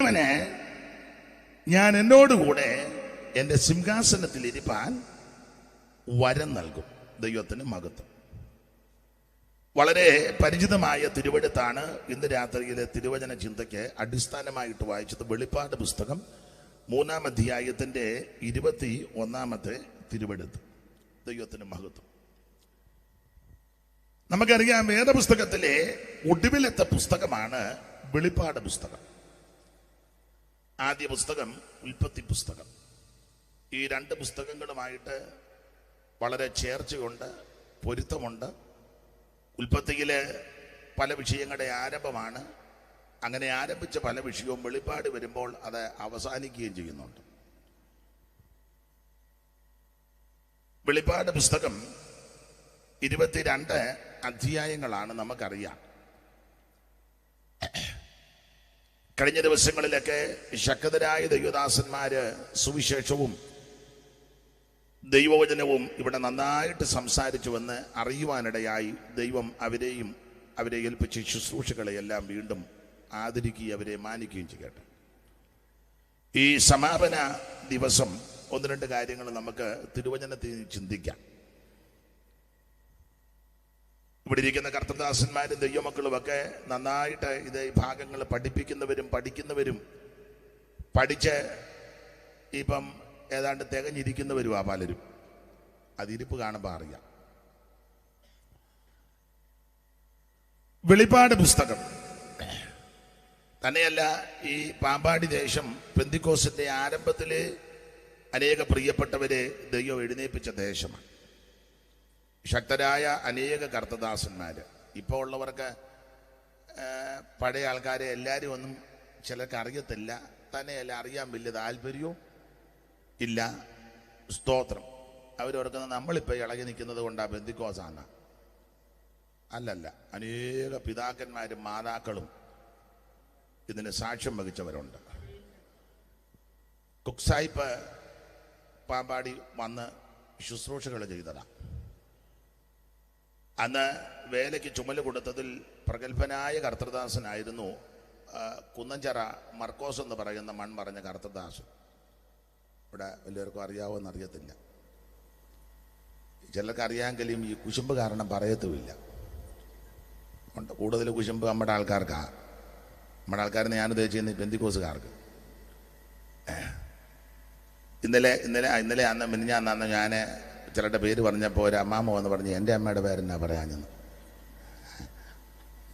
ഇവന് ഞാൻ എന്നോടുകൂടെ എൻ്റെ സിംഹാസനത്തിൽ ഇരിപ്പാൻ വരം നൽകും. ദൈവത്തിന് മഹത്വം. വളരെ പരിചിതമായ തിരുവെഴുത്താണ് ഇന്ന് രാത്രിയിലെ തിരുവചന ചിന്തയ്ക്ക് അടിസ്ഥാനമായിട്ട് വായിച്ചത്. വെളിപ്പാട് പുസ്തകം 3-ാം അധ്യായത്തിൻ്റെ 21-ാമത്തെ തിരുവെഴുത്ത്. ദൈവത്തിന് മഹത്വം. നമുക്കറിയാം, വേദപുസ്തകത്തിലെ ഒടുവിലത്തെ പുസ്തകമാണ് വെളിപ്പാട് പുസ്തകം. ആദ്യ പുസ്തകം ഉൽപ്പത്തി പുസ്തകം. ഈ രണ്ട് പുസ്തകങ്ങളുമായിട്ട് വളരെ ചേർച്ചയുണ്ട്, പൊരുത്തമുണ്ട്. ഉൽപ്പത്തിയിലെ പല വിഷയങ്ങളുടെ ആരംഭമാണ്. അങ്ങനെ ആരംഭിച്ച പല വിഷയവും വെളിപ്പാട് വരുമ്പോൾ അത് അവസാനിക്കുകയും ചെയ്യുന്നുണ്ട്. വെളിപ്പാട് പുസ്തകം 22 അധ്യായങ്ങളാണ് നമുക്കറിയാം. കഴിഞ്ഞ ദിവസങ്ങളിലൊക്കെ ശക്തരായ ദൈവദാസന്മാര് സുവിശേഷവും ദൈവവചനവും ഇവിടെ നന്നായിട്ട് സംസാരിച്ചുവെന്ന് അറിയുവാനിടയായി ദൈവം അവരെ ഏൽപ്പിച്ച ശുശ്രൂഷകളെയെല്ലാം വീണ്ടും ആദരിക്കുകയും അവരെ മാനിക്കുകയും ചെയ്യട്ടെ. ഈ സമാപന ദിവസം 1-2 കാര്യങ്ങൾ നമുക്ക് തിരുവചനത്തിൽ ചിന്തിക്കാം. ഇവിടെ ഇരിക്കുന്ന കർത്തൃദാസന്മാരും ദൈവമക്കളുമൊക്കെ നന്നായിട്ട് ഇത് ഈ ഭാഗങ്ങൾ പഠിക്കുന്നവരും പഠിച്ച് ഇപ്പം ഏതാണ്ട് തികഞ്ഞിരിക്കുന്നവരുമാ പലരും. അതിരിപ്പ് കാണുമ്പോൾ അറിയാം. വെളിപ്പാട് പുസ്തകം തന്നെയല്ല, ഈ പാമ്പാടി ദേശം പെന്തിക്കോസിന്റെ ആരംഭത്തില് അനേക പ്രിയപ്പെട്ടവരെ ദൈവം എഴുന്നേൽപ്പിച്ച ദേശമാണ്. ശക്തരായ അനേക കർത്തദാസന്മാര്. ഇപ്പോൾ ഉള്ളവർക്ക് പഴയ ആൾക്കാരെ എല്ലാവരും ഒന്നും ചിലർക്ക് അറിയത്തില്ല. തന്നെയല്ല, അറിയാൻ വലിയ താല്പര്യവും ഇല്ല. സ്തോത്രം. അവരോർക്കുന്നത് നമ്മളിപ്പോൾ ഇളകി നിൽക്കുന്നത് കൊണ്ടാണ് പെന്തിക്കോസാണ്. അല്ലല്ല, അനേക പിതാക്കന്മാരും മാതാക്കളും ഇതിന് സാക്ഷ്യം വഹിച്ചവരുണ്ട്. കുക്സായിപ്പ് പാമ്പാടി വന്ന് ശുശ്രൂഷകൾ ചെയ്തതാണ്. അന്ന് വേലയ്ക്ക് ചുമല് കൊടുത്തതിൽ പ്രഗത്ഭനായ കർത്തൃദാസനായിരുന്നു കുന്നഞ്ചിറ മർക്കോസ് എന്ന് പറയുന്ന മൺമറഞ്ഞ കർത്തൃദാസൻ. ഇവിടെ എല്ലാവർക്കും അറിയാവോന്ന് അറിയത്തില്ല. ചിലർക്ക് അറിയാമെങ്കിലും ഈ കുശുമ്പ് കാരണം പറയത്തുമില്ല. ഉണ്ട് കൂടുതൽ കുശുമ്പ് നമ്മുടെ ആൾക്കാർക്കാണ്. നമ്മുടെ ആൾക്കാരെന്ന് ഞാൻ ഉദ്ദേശിക്കുന്ന പെന്തിക്കോസുകാർക്ക്. ഇന്നലെ അന്ന് മിനിഞ്ഞാന്ന് ഞാൻ ചിലരുടെ പേര് പറഞ്ഞപ്പോൾ ഒരു അമ്മാമ്മ വന്ന് പറഞ്ഞു, എൻ്റെ അമ്മയുടെ പേരെന്നാ പറയാഞ്ഞെന്ന്.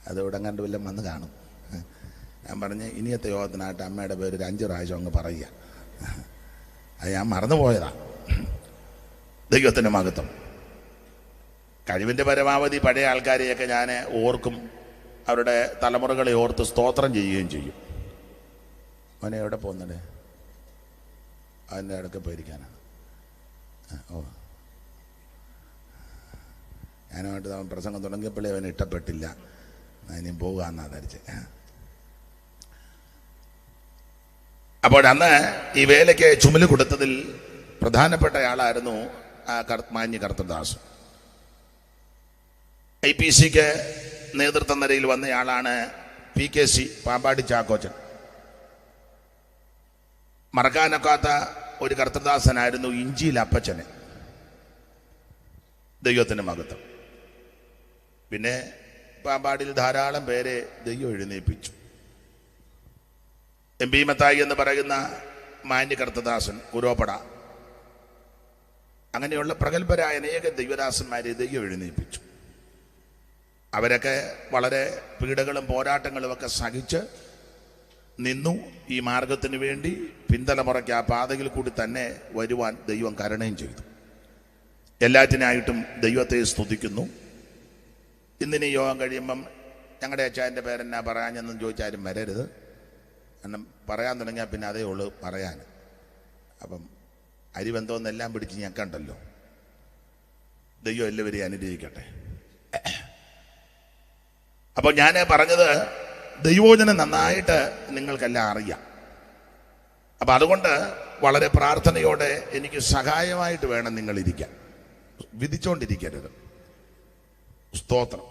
അത് ഇവിടെ കണ്ട് വല്ലതും വന്ന് കാണും. ഞാൻ പറഞ്ഞ് ഇനിയത്തെ യോഗത്തിനായിട്ട് അമ്മയുടെ പേര് ഒരു 5 പ്രാവശ്യം അങ്ങ് പറയുക. അത് ഞാൻ മറന്നുപോയതാ. ദൈവത്തിൻ്റെ മഹത്വം. കഴിവിൻ്റെ പരമാവധി പഴയ ആൾക്കാരെയൊക്കെ ഞാൻ ഓർക്കും. അവരുടെ തലമുറകളെ ഓർത്ത് സ്തോത്രം ചെയ്യുകയും ചെയ്യും. അവനെ എവിടെ പോകുന്നുണ്ട്? അതിൻ്റെ ഇടയ്ക്ക് പോയിരിക്കാനാണ്. ഓ, ഞാനുമായിട്ട് അവൻ പ്രസംഗം തുടങ്ങിയപ്പോഴേ അവന് ഇഷ്ടപ്പെട്ടില്ല. ഇനിയും പോകാമെന്നാണ് ധരിച്ചത്. അപ്പോൾ അന്ന് ഈ വേലയ്ക്ക് ചുമല് കൊടുത്തതിൽ പ്രധാനപ്പെട്ട ആളായിരുന്നു മാന്യ കർത്തൃദാസ്. IPCക്ക് നേതൃത്വ നിരയിൽ വന്നയാളാണ് PKC പാമ്പാടി ചാക്കോച്ചൻ. മറക്കാനൊക്കാത്ത ഒരു കർത്തൃദാസനായിരുന്നു ഇഞ്ചിയിൽ അപ്പച്ചന്. ദൈവത്തിന് മഹത്വം. പിന്നെ പാമ്പാടിയിൽ ധാരാളം പേരെ ദൈവം എഴുന്നേൽപ്പിച്ചു. MP മത്തായി എന്ന് പറയുന്ന മാന്യ കർത്തൃദാസൻ കുരോപ്പട, അങ്ങനെയുള്ള പ്രഗത്ഭരായ അനേക ദൈവദാസന്മാരെ ദൈവം എഴുന്നേൽപ്പിച്ചു. അവരൊക്കെ വളരെ പീഡകളും പോരാട്ടങ്ങളും ഒക്കെ സഹിച്ച് നിന്നു. ഈ മാർഗത്തിന് വേണ്ടി പിൻതലമുറയ്ക്ക് ആ പാതയിൽ കൂടി തന്നെ വരുവാൻ ദൈവം കരുണയും ചെയ്തു. എല്ലാറ്റിനായിട്ടും ദൈവത്തെ സ്തുതിക്കുന്നു. ഇന്നിനി യോഗം കഴിയുമ്പം ഞങ്ങളുടെ അച്ചായൻ്റെ പേരെന്നാ പറയാഞ്ഞെന്നും ചോദിച്ചാലും വരരുത്. കാരണം പറയാൻ തുടങ്ങിയാൽ പിന്നെ അതേ ഉള്ളൂ പറയാൻ. അപ്പം അരിബന്ധമെന്നെല്ലാം പിടിച്ച് ഞെക്കണ്ടല്ലോ. ദൈവം എല്ലാവരെയും അനുഗ്രഹിക്കട്ടെ. അപ്പോൾ ഞാൻ പറഞ്ഞത്, ദൈവവചനം നന്നായിട്ട് നിങ്ങൾക്കെല്ലാം അറിയാം. അപ്പം അതുകൊണ്ട് വളരെ പ്രാർത്ഥനയോടെ എനിക്ക് സഹായമായിട്ട് വേണം നിങ്ങളിരിക്കാൻ. വിധിച്ചുകൊണ്ടിരിക്കരുത്. സ്തോത്രം.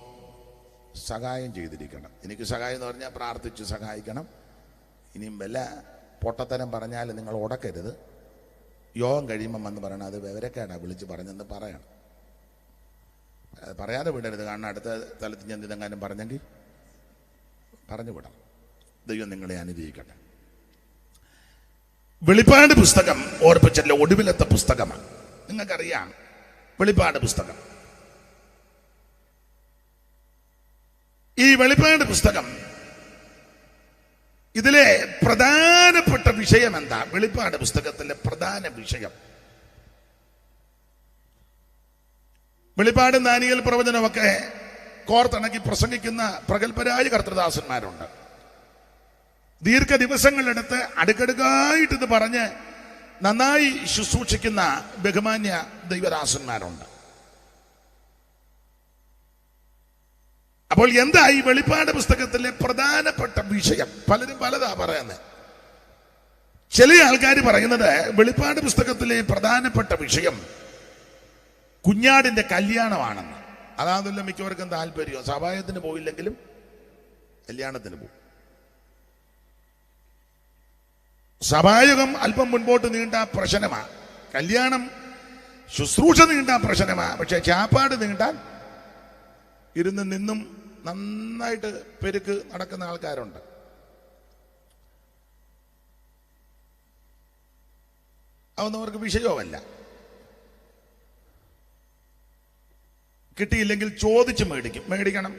സഹായം ചെയ്തിരിക്കണം. എനിക്ക് സഹായം എന്ന് പറഞ്ഞാൽ പ്രാർത്ഥിച്ച് സഹായിക്കണം. ഇനിയും വല്ല പൊട്ടത്തരം പറഞ്ഞാൽ നിങ്ങൾ ഉടക്കരുത്. യോഗം കഴിയുമ്പം വന്ന് പറയണം അത് വിവരക്കേടാ വിളിച്ച് പറഞ്ഞെന്ന് പറയണം. പറയാതെ വിടരുത്. കാരണം അടുത്ത സ്ഥലത്ത് ഞാൻ ഇതെങ്ങാനും പറഞ്ഞെങ്കിൽ പറഞ്ഞു വിടാം. ദൈവം നിങ്ങളെ അനുഗ്രഹിക്കട്ടെ. വെളിപ്പാട് പുസ്തകം ഓർപ്പിച്ചല്ലോ ഒടുവിലത്തെ പുസ്തകമാണ്. നിങ്ങൾക്കറിയാം വെളിപ്പാട് പുസ്തകം. ഈ വെളിപ്പാട് പുസ്തകം ഇതിലെ പ്രധാനപ്പെട്ട വിഷയം എന്താ? വെളിപ്പാട് പുസ്തകത്തിലെ പ്രധാന വിഷയം വെളിപ്പാട് ദാനിയേൽ പ്രവചനമൊക്കെ കോർത്തിണക്കി പ്രസംഗിക്കുന്ന പ്രഗത്ഭരായ കർത്തൃദാസന്മാരുണ്ട്. ദീർഘ ദിവസങ്ങളെടുത്ത് അടുക്കടുക്കായിട്ട് ഇത് പറഞ്ഞ് നന്നായി ശുശ്രൂഷിക്കുന്ന ബഹുമാന്യ ദൈവദാസന്മാരുണ്ട്. അപ്പോൾ എന്താ ഈ വെളിപ്പാട് പുസ്തകത്തിലെ പ്രധാനപ്പെട്ട വിഷയം? പലരും പലതാ പറയുന്നത്. ചില ആൾക്കാർ പറയുന്നത് വെളിപ്പാട് പുസ്തകത്തിലെ പ്രധാനപ്പെട്ട വിഷയം കുഞ്ഞാടിന്റെ കല്യാണമാണെന്ന്. അതാണല്ലോ മിക്കവർക്കും താല്പര്യം. സഭായത്തിന് പോയില്ലെങ്കിലും കല്യാണത്തിന് പോകും. സഭായുഗം അല്പം മുൻപോട്ട് നീണ്ട പ്രശ്നമാണ്. കല്യാണം ശുശ്രൂഷ നീണ്ട പ്രശ്നമാണ്. പക്ഷെ ചാപ്പാട് നീണ്ടാൻ ഇരുന്ന് നിന്നും നന്നായിട്ട് പെരുക്ക് നടക്കുന്ന ആൾക്കാരുണ്ട്. അതൊന്നും അവർക്ക് വിഷയമല്ല. കിട്ടിയില്ലെങ്കിൽ ചോദിച്ച് മേടിക്കണം.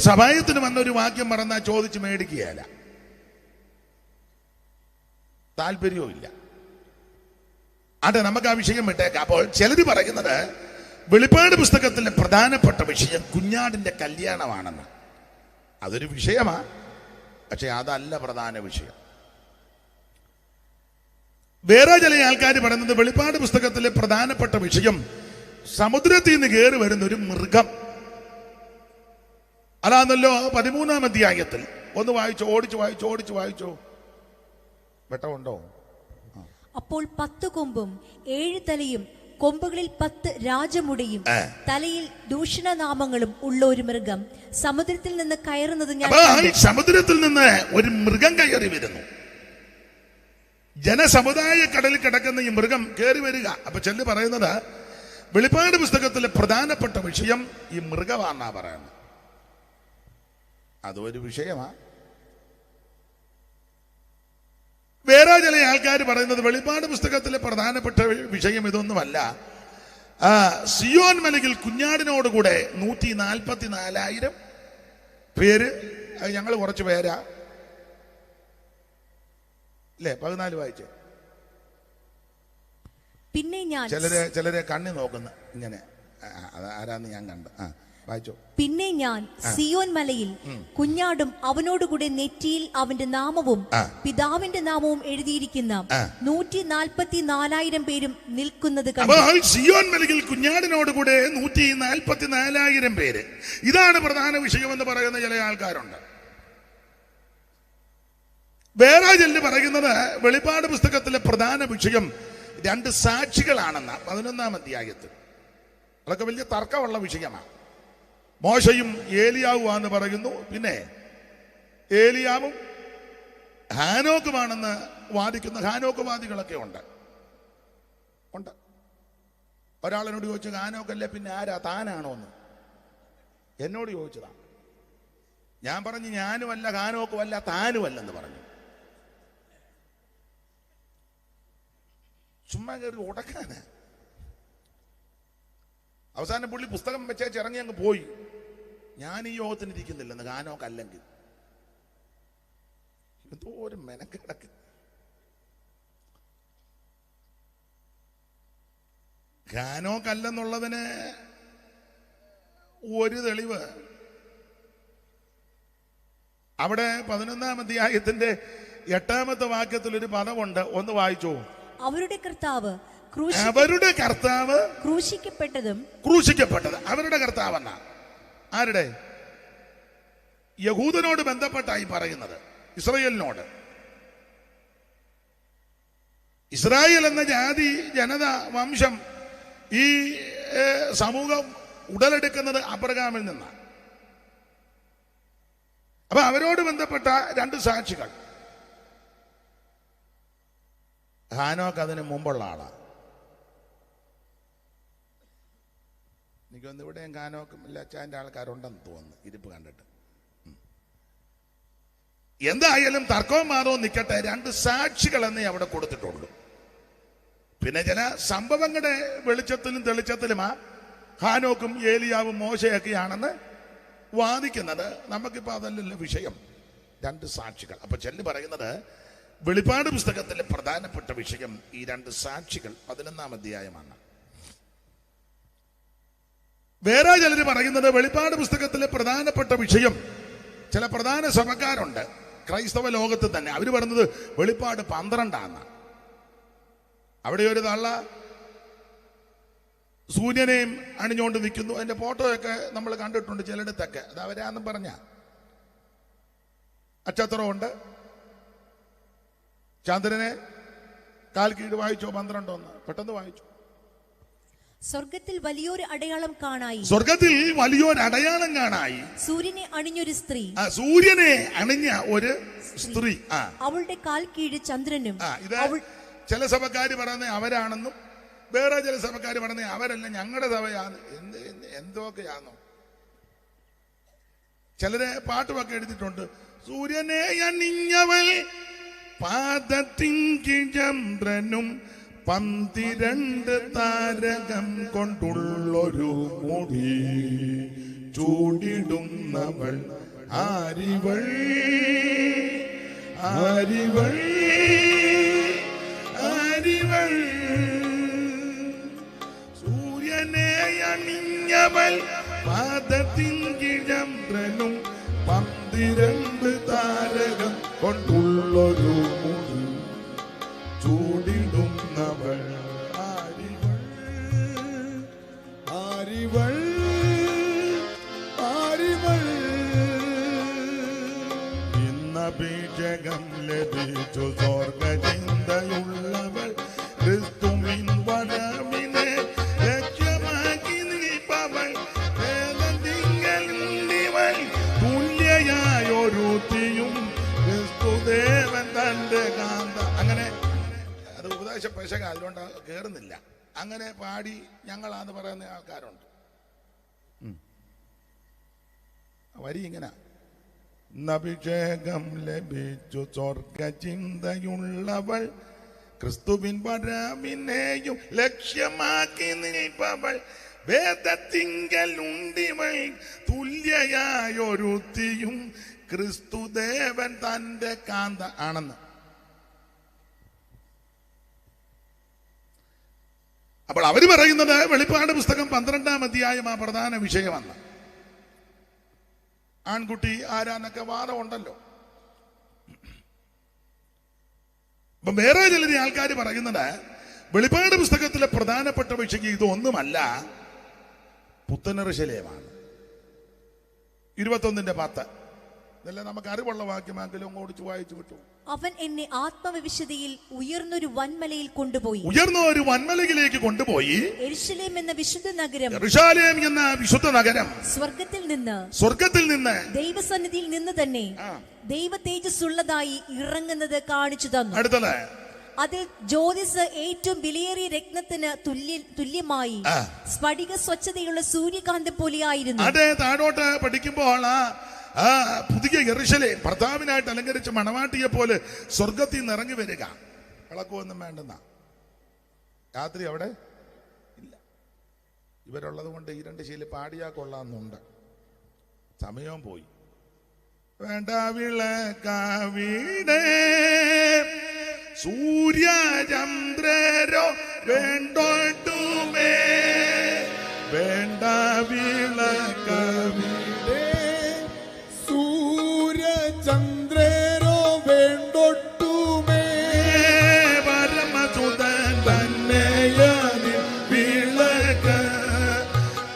സഭായത്തിന് വന്നൊരു വാക്യം പറഞ്ഞാൽ ചോദിച്ച് മേടിക്കുകയല്ല, താല്പര്യവും ഇല്ല. അതെ, നമുക്ക് ആ വിഷയം വിട്ടേക്കാം. അപ്പോൾ ചിലര് പറയുന്നത് വെളിപ്പാട് പുസ്തകത്തിലെ പ്രധാനപ്പെട്ട വിഷയം കുഞ്ഞാടിന്റെ കല്യാണമാണെന്ന്. അതൊരു വിഷയമാണ്, പക്ഷെ അതല്ല പ്രധാന വിഷയം. വേറെ ചില ആൾക്കാർ പറയുന്നത് വെളിപ്പാട് പുസ്തകത്തിലെ പ്രധാനപ്പെട്ട വിഷയം സമുദ്രത്തിൽ നിന്ന് കയറി വരുന്ന ഒരു മൃഗം. അതാണല്ലോ 13-ാം അധ്യായത്തിൽ. ഒന്ന് വായിച്ചോ, ഓടിച്ചു വായിച്ചോ. വെട്ടമുണ്ടോ? അപ്പോൾ 10 കൊമ്പും 7 തലയും കൊമ്പുകളിൽ 10 രാജമുടിയും തലയിൽ ദൂഷണനാമങ്ങളും ഉള്ള ഒരു മൃഗം സമുദ്രത്തിൽ നിന്ന് കയറുന്നത് ഞാൻ കണ്ടു. സമുദ്രത്തിൽ നിന്ന് ഒരു മൃഗം കയറി വരുന്നു. ജനസമുദായ കടലിൽ കിടക്കുന്ന ഈ മൃഗം കയറി വരിക. അപ്പൊ ചെല്ലു പറയുന്നത് വെളിപ്പാട് പുസ്തകത്തിലെ പ്രധാനപ്പെട്ട വിഷയം ഈ മൃഗമാണെന്നാ പറയുന്നത്. അതൊരു വിഷയമാ. വേറെ ചില ആൾക്കാർ പറയുന്നത് വെളിപ്പാട് പുസ്തകത്തിലെ പ്രധാനപ്പെട്ട വിഷയം ഇതൊന്നുമല്ല. സിയോൻ മലയിൽ കുഞ്ഞാടിനോടുകൂടെ 144,000 പേര്. ഞങ്ങൾ കുറച്ച് പേരാ അല്ലേ? 14 വായിച്ചേ. പിന്നെ ഞാൻ ചിലരെ കണ്ണി നോക്കുന്ന ഇങ്ങനെ ആരാന്ന് ഞാൻ കണ്ടു. വായിച്ചോ. പിന്നെ ഞാൻ സിയോൻ മലയിൽ കുഞ്ഞാടും അവനോടുകൂടെ നെറ്റിയിൽ അവന്റെ നാമവും പിതാവിന്റെ നാമവും എഴുതിയിരിക്കുന്ന 144,000 പേരും നിൽക്കുന്നത് കണ്ടു. സിയോൻ മലയിൽ കുഞ്ഞാടിനോടുകൂടെ 144,000 പേര്. ഇതാണ് പ്രധാന വിഷയം എന്ന് പറയുന്ന ചില ആൾക്കാരുണ്ട്. വേറെ ചിലർ പറയുന്നത് വെളിപ്പാട് പുസ്തകത്തിലെ പ്രധാന വിഷയം 2 സാക്ഷികളാണെന്ന 11-ാം അധ്യായത്തിൽ. അതൊക്കെ വലിയ തർക്കമുള്ള വിഷയമാണ്. മോശയും ഏലിയാവുമാണെന്ന് പറയുന്നു. പിന്നെ ഏലിയാവും ഹാനോക്കുമാണെന്ന് വാദിക്കുന്ന ഹാനോക്കുവാദികളൊക്കെ ഉണ്ട്. ഒരാളെന്നോട് ചോദിച്ചു, ഹാനോക്കല്ലേ പിന്നെ ആരാ, താനാണോ എന്ന് എന്നോട് ചോദിച്ചതാ. ഞാൻ പറഞ്ഞു ഞാനുമല്ല ഹാനോക്കുമല്ല താനുമല്ലെന്ന് പറഞ്ഞു. ചുമ്മാ കയറി ഉടക്കാന്. അവസാനം പുള്ളി പുസ്തകം വെച്ചേച്ച് ഇറങ്ങി അങ്ങ് പോയി. ഞാൻ ഈ യോഗത്തിന് ഇരിക്കുന്നില്ലെന്ന്, ഹാനോക്കല്ലെങ്കിൽ. എന്തോ ഒരു മെനക്കിടക്ക്. ഹാനോക്കല്ലെന്നുള്ളതിന് ഒരു തെളിവ് അവിടെ 11-ാം അധ്യായത്തിന്റെ 8-ാമത്തെ വാക്യത്തിൽ ഒരു പദമുണ്ട്. ഒന്ന് വായിച്ചോ. അവരുടെ കർത്താവ് ക്രൂശിക്കപ്പെട്ടത് അവരുടെ കർത്താവ് എന്നാ. ആരുടെ? യഹൂദനോട് ബന്ധപ്പെട്ടായി പറയുന്നത്, ഇസ്രായേലിനോട്. ഇസ്രായേൽ എന്ന ജാതി, ജനത, വംശം, ഈ സമൂഹം ഉടലെടുക്കുന്നത് അബ്രഹാമിൽ നിന്നാണ്. അപ്പൊ അവരോട് ബന്ധപ്പെട്ട രണ്ട് സാക്ഷികൾ. ഹാനോക്ക് അതിന് മുമ്പുള്ള ആളാ. എനിക്കൊന്ന് ഇവിടെയും ഹാനോക്കും ലച്ചാൻ്റെ ആൾക്കാരുണ്ടെന്ന് തോന്നുന്നു ഇരിപ്പ് കണ്ടിട്ട്. എന്തായാലും തർക്കവും വാദവും നിൽക്കട്ടെ, രണ്ട് സാക്ഷികളെന്നേ അവിടെ കൊടുത്തിട്ടുള്ളൂ. പിന്നെ ചില സംഭവങ്ങളുടെ വെളിച്ചത്തിലും തെളിച്ചത്തിലുമാ ഹാനോക്കും ഏലിയാവും മോശയൊക്കെയാണെന്ന് വാദിക്കുന്നത്. നമുക്കിപ്പോൾ അതല്ലല്ലോ വിഷയം. രണ്ട് സാക്ഷികൾ. അപ്പൊ ചെല്ലി പറയുന്നത് വെളിപ്പാട് പുസ്തകത്തിലെ പ്രധാനപ്പെട്ട വിഷയം ഈ രണ്ട് സാക്ഷികൾ 11-ാം അധ്യായമാണ്. വേറെ ചിലർ പറയുന്നത് വെളിപ്പാട് പുസ്തകത്തിലെ പ്രധാനപ്പെട്ട വിഷയം, ചില പ്രധാന സഭക്കാരുണ്ട് ക്രൈസ്തവ ലോകത്ത് തന്നെ, അവർ പറയുന്നത് വെളിപ്പാട് 12 അവിടെ ഒരു തള്ള സൂര്യനെയും അണിഞ്ഞുകൊണ്ട് നിൽക്കുന്നു. അതിന്റെ ഫോട്ടോയൊക്കെ നമ്മൾ കണ്ടിട്ടുണ്ട് ചിലയിടത്തൊക്കെ. അത് അവരാന്നും പറഞ്ഞ നക്ഷത്രമുണ്ട്. ചന്ദ്രനെ കാൽ കീഴ് വായിച്ചോ 12 പെട്ടെന്ന് വായിച്ചു. സ്വർഗത്തിൽ വലിയൊരു അടയാളം കാണായി. സ്വർഗത്തിൽ വലിയൊരു അടയാളം കാണായി. സൂര്യനെ അണിഞ്ഞൊരു സ്ത്രീ. സൂര്യനെ അണിഞ്ഞ ഒരു സ്ത്രീ. അവളുടെ കാൽ കീഴ് ചന്ദ്രനും. ഇത് ചില സഭക്കാര് പറയുന്നത് അവരാണെന്നും വേറെ ചില സഭക്കാര് പറയുന്നത് അവരല്ല, ഞങ്ങളുടെ സഭയാണ്. എന്തൊക്കെയാണോ ചിലരെ പാട്ടുമൊക്കെ എഴുതിയിട്ടുണ്ട്. സൂര്യനെ അണിഞ്ഞവൾ പാദത്തിൻ ചന്ദ്രനും 12 താരകം കൊണ്ടുള്ളൊരു മുടി ചൂടിടുന്നവൾ ആരിവൾ ആരിവൾ ആരിവൾ. സൂര്യനെ അണിഞ്ഞവൾ പാദത്തിൻ ചന്ദ്രനും 12 താരകം കൊണ്ടുള്ളൊരു മുടി ചൂടിടുന്നവൾ ആരിവൾ ആരിവൾ ആരിവൾ. ഇന്നഭിഷേകം ലഭിച്ചു സ്വർഗചിന്തയുള്ളവൾ ക്രിസ്തുവിൻ വരവിനെ ലക്ഷ്യമാക്കി നിൽപ്പവൾ വേദത്തിങ്കലിവൾ തുല്യയായൊരുത്തിയും ക്രിസ്തുദേവൻ തന്റെ കാന്ത. അങ്ങനെ അത് ഉപദേശ പേശക, അതുകൊണ്ട് കേറുന്നില്ല. അങ്ങനെ പാടി ഞങ്ങളാന്ന് പറയുന്ന ആൾക്കാരുണ്ട്. വരി ഇങ്ങനെ: അഭിഷേകം ലഭിച്ചു സ്വർഗചിന്തയുള്ളവൾ ക്രിസ്തുവിൻ വരവിനെയും ലക്ഷ്യമാക്കി നിൽപ്പവൾ വേദത്തിങ്കലുണ്ടിവൾ തുല്യയായൊരുത്തിയും ക്രിസ്തുദേവൻ തന്റെ കാന്ത ആണെന്ന്. അപ്പോൾ അവര് പറയുന്നത് വെളിപ്പാട് പുസ്തകം 12-ാം അധ്യായം ആ പ്രധാന വിഷയമാണ്. ആൺകുട്ടി ആരാന്നൊക്കെ വാദമുണ്ടല്ലോ. അപ്പൊ വേറെ ചിലര് ആൾക്കാർ പറയുന്നത് വെളിപ്പാട് പുസ്തകത്തിലെ പ്രധാനപ്പെട്ട വിഷയം ഇതൊന്നുമല്ല, പുത്തനെറുശലേമാണ്. 21:10 ഇതെല്ലാം നമുക്ക് അറിവുള്ള വാക്യമാണെങ്കിലും ഓടിച്ചു വായിച്ചു വിട്ടു. അവൻ എന്നെ ആത്മവിശുദ്ധിയിൽ ഉയർന്നൊരു വൻമലയിൽ കൊണ്ടുപോയി. ഉയർന്ന ഒരു വൻമലയിലേക്ക് കൊണ്ടുപോയി. യെരുശലേം എന്ന വിശുദ്ധ നഗരം, യെരുശലേം എന്ന വിശുദ്ധ നഗരം സ്വർഗത്തിൽ നിന്ന് ദൈവസന്നിധിയിൽ നിന്ന് തന്നെ ദൈവ തേജസ്സുള്ളതായി ഇറങ്ങുന്നത് കാണിച്ചു തന്നു. അടുത്തത് അതിൽ ജ്യോതിസ് ഏറ്റവും വിലയേറിയ രത്നത്തിന് തുല്യമായി സ്ഫടിക സ്വച്ഛതയുള്ള സൂര്യകാന്തം പോലെയായിരുന്നു. അതെ, താഴോട്ട് പഠിക്കുമ്പോൾ ആ പുതിയ യെരുശലേം ഭർത്താവിനായിട്ട് അലങ്കരിച്ച മണവാട്ടിയെ പോലെ സ്വർഗത്തിൽ നിന്ന് ഇറങ്ങി വരിക. വിളക്കൊന്നും വേണ്ടെന്ന രാത്രി അവിടെ ഇല്ല. ഇവരുള്ളത് കൊണ്ട് ഈ 2 ശീലം പാടിയാ കൊള്ളാമെന്നുണ്ട്. സമയവും പോയി. വേണ്ട വിളക്കാവിടെ സൂര്യചന്ദ്രരോ വേണ്ടോട്ടുമേ, വേണ്ട വിളക്കാവിടെ സൂര്യചന്ദ്രരോ വേണ്ടൊട്ടുമേ, പരമസുതൻ തന്നെയാനിൽ വിളക്ക്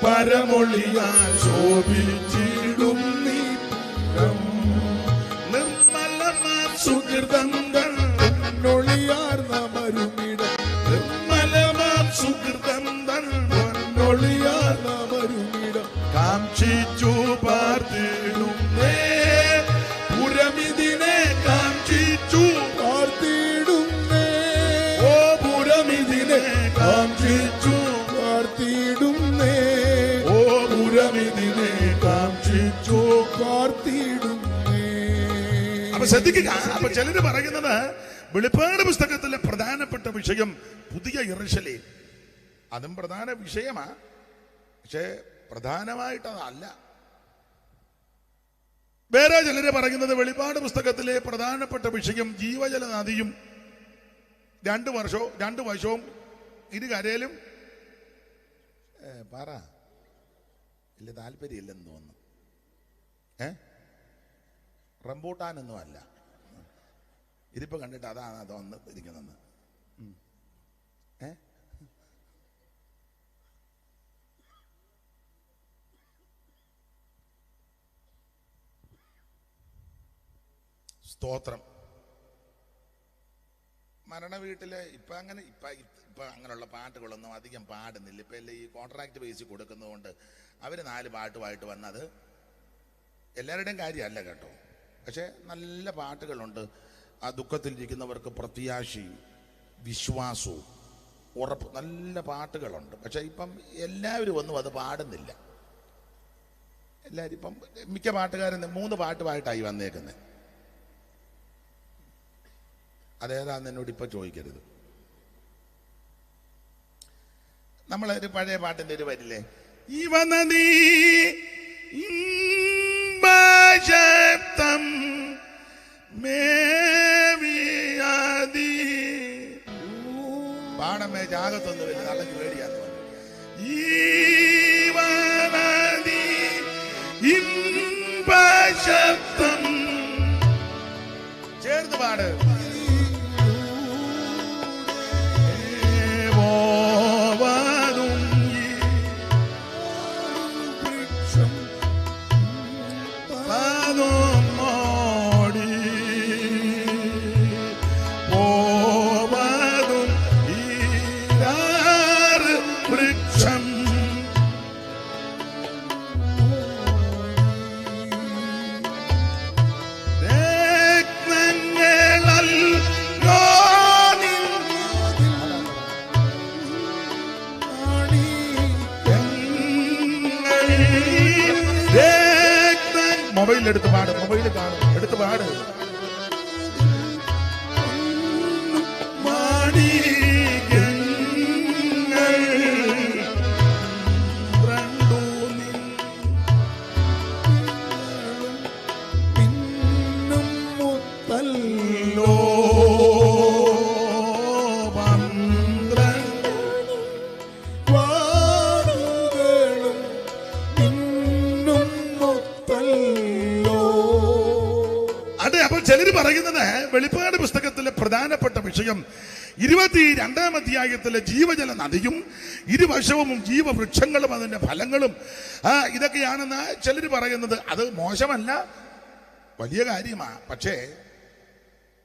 പരമൊളിയാൽ ശോഭിച്ചിടും നീ നിർമ്മലമാം സുഹൃതങ്ങൾ പൊന്നൊളിയാർന്ന മരുമിടം, നിർമ്മലമാം സുഹൃതങ്ങൾ പൊന്നൊളിയാർന്ന മരുമിടം കാക്ഷിച്ചു പാർത്തിടും ശ്രദ്ധിക്കുക. അപ്പൊ ചിലര് പറയുന്നത് വെളിപ്പാട് പുസ്തകത്തിലെ പ്രധാനപ്പെട്ട വിഷയം പുതിയ യെരൂശലേം. അതും പ്രധാന വിഷയമാ, പക്ഷെ പ്രധാനമായിട്ടതല്ല. വേറെ ചിലര് പറയുന്നത് വെളിപ്പാട് പുസ്തകത്തിലെ പ്രധാനപ്പെട്ട വിഷയം ജീവജല നദിയും 2 വശവും ഇരുകരയിലും പറ ഇല്ല, താല്പര്യമില്ലെന്ന് തോന്നുന്നു. റംബൂട്ടാനൊന്നും അല്ല, ഇതിപ്പോ കണ്ടിട്ട് അതാണ് അതൊന്ന് ഇരിക്കുന്നത്. സ്തോത്രം. മരണ വീട്ടില് ഇപ്പൊ അങ്ങനെയുള്ള പാട്ടുകളൊന്നും അധികം പാടുന്നില്ല. ഇപ്പൊ എല്ലാം ഈ കോൺട്രാക്ട് ബേസിൽ കൊടുക്കുന്നതുകൊണ്ട് അവര് 4 പാട്ടുമായിട്ട് വന്നത് എല്ലാവരുടെയും കാര്യമല്ല കേട്ടോ. പക്ഷെ നല്ല പാട്ടുകളുണ്ട്. ആ ദുഃഖത്തിലിരിക്കുന്നവർക്ക് പ്രത്യാശയും വിശ്വാസവും ഉറപ്പ്, നല്ല പാട്ടുകളുണ്ട്. പക്ഷെ ഇപ്പം എല്ലാവരും ഒന്നും അത് പാടുന്നില്ല. എല്ലാവരും ഇപ്പം മിക്ക പാട്ടുകാരും 3 പാട്ടുമായിട്ടായി വന്നേക്കുന്നത്. അതേതാന്ന് എന്നോട് ഇപ്പൊ ചോദിക്കരുത്. നമ്മളൊരു പഴയ പാട്ടിന്റെ ഒരു വരില്ലേ, ഇവനീ ശബ്ദം മേവിയാതി പാടമേ ജാഗത്തൊന്നുമില്ല, നല്ല പേടിയാന്ന് പറഞ്ഞു. ഈവനീ ശബ്ദം ചേർന്ന് പാട്. മൊബൈൽ എടുത്ത് പാട്, മൊബൈൽ കാണും, എടുത്ത് പാട്. ചിലര് പറയുന്നത് വെളിപ്പാട് പുസ്തകത്തിലെ പ്രധാനപ്പെട്ട വിഷയം 22-ാം അധ്യായത്തിലെ ജീവജല നദിയും ഇരുവശവും ജീവവൃക്ഷങ്ങളും അതിന്റെ ഫലങ്ങളും ഇതൊക്കെയാണെന്ന് ചിലര് പറയുന്നത്. അത് മോശമല്ല, വലിയ കാര്യമാണ്. പക്ഷേ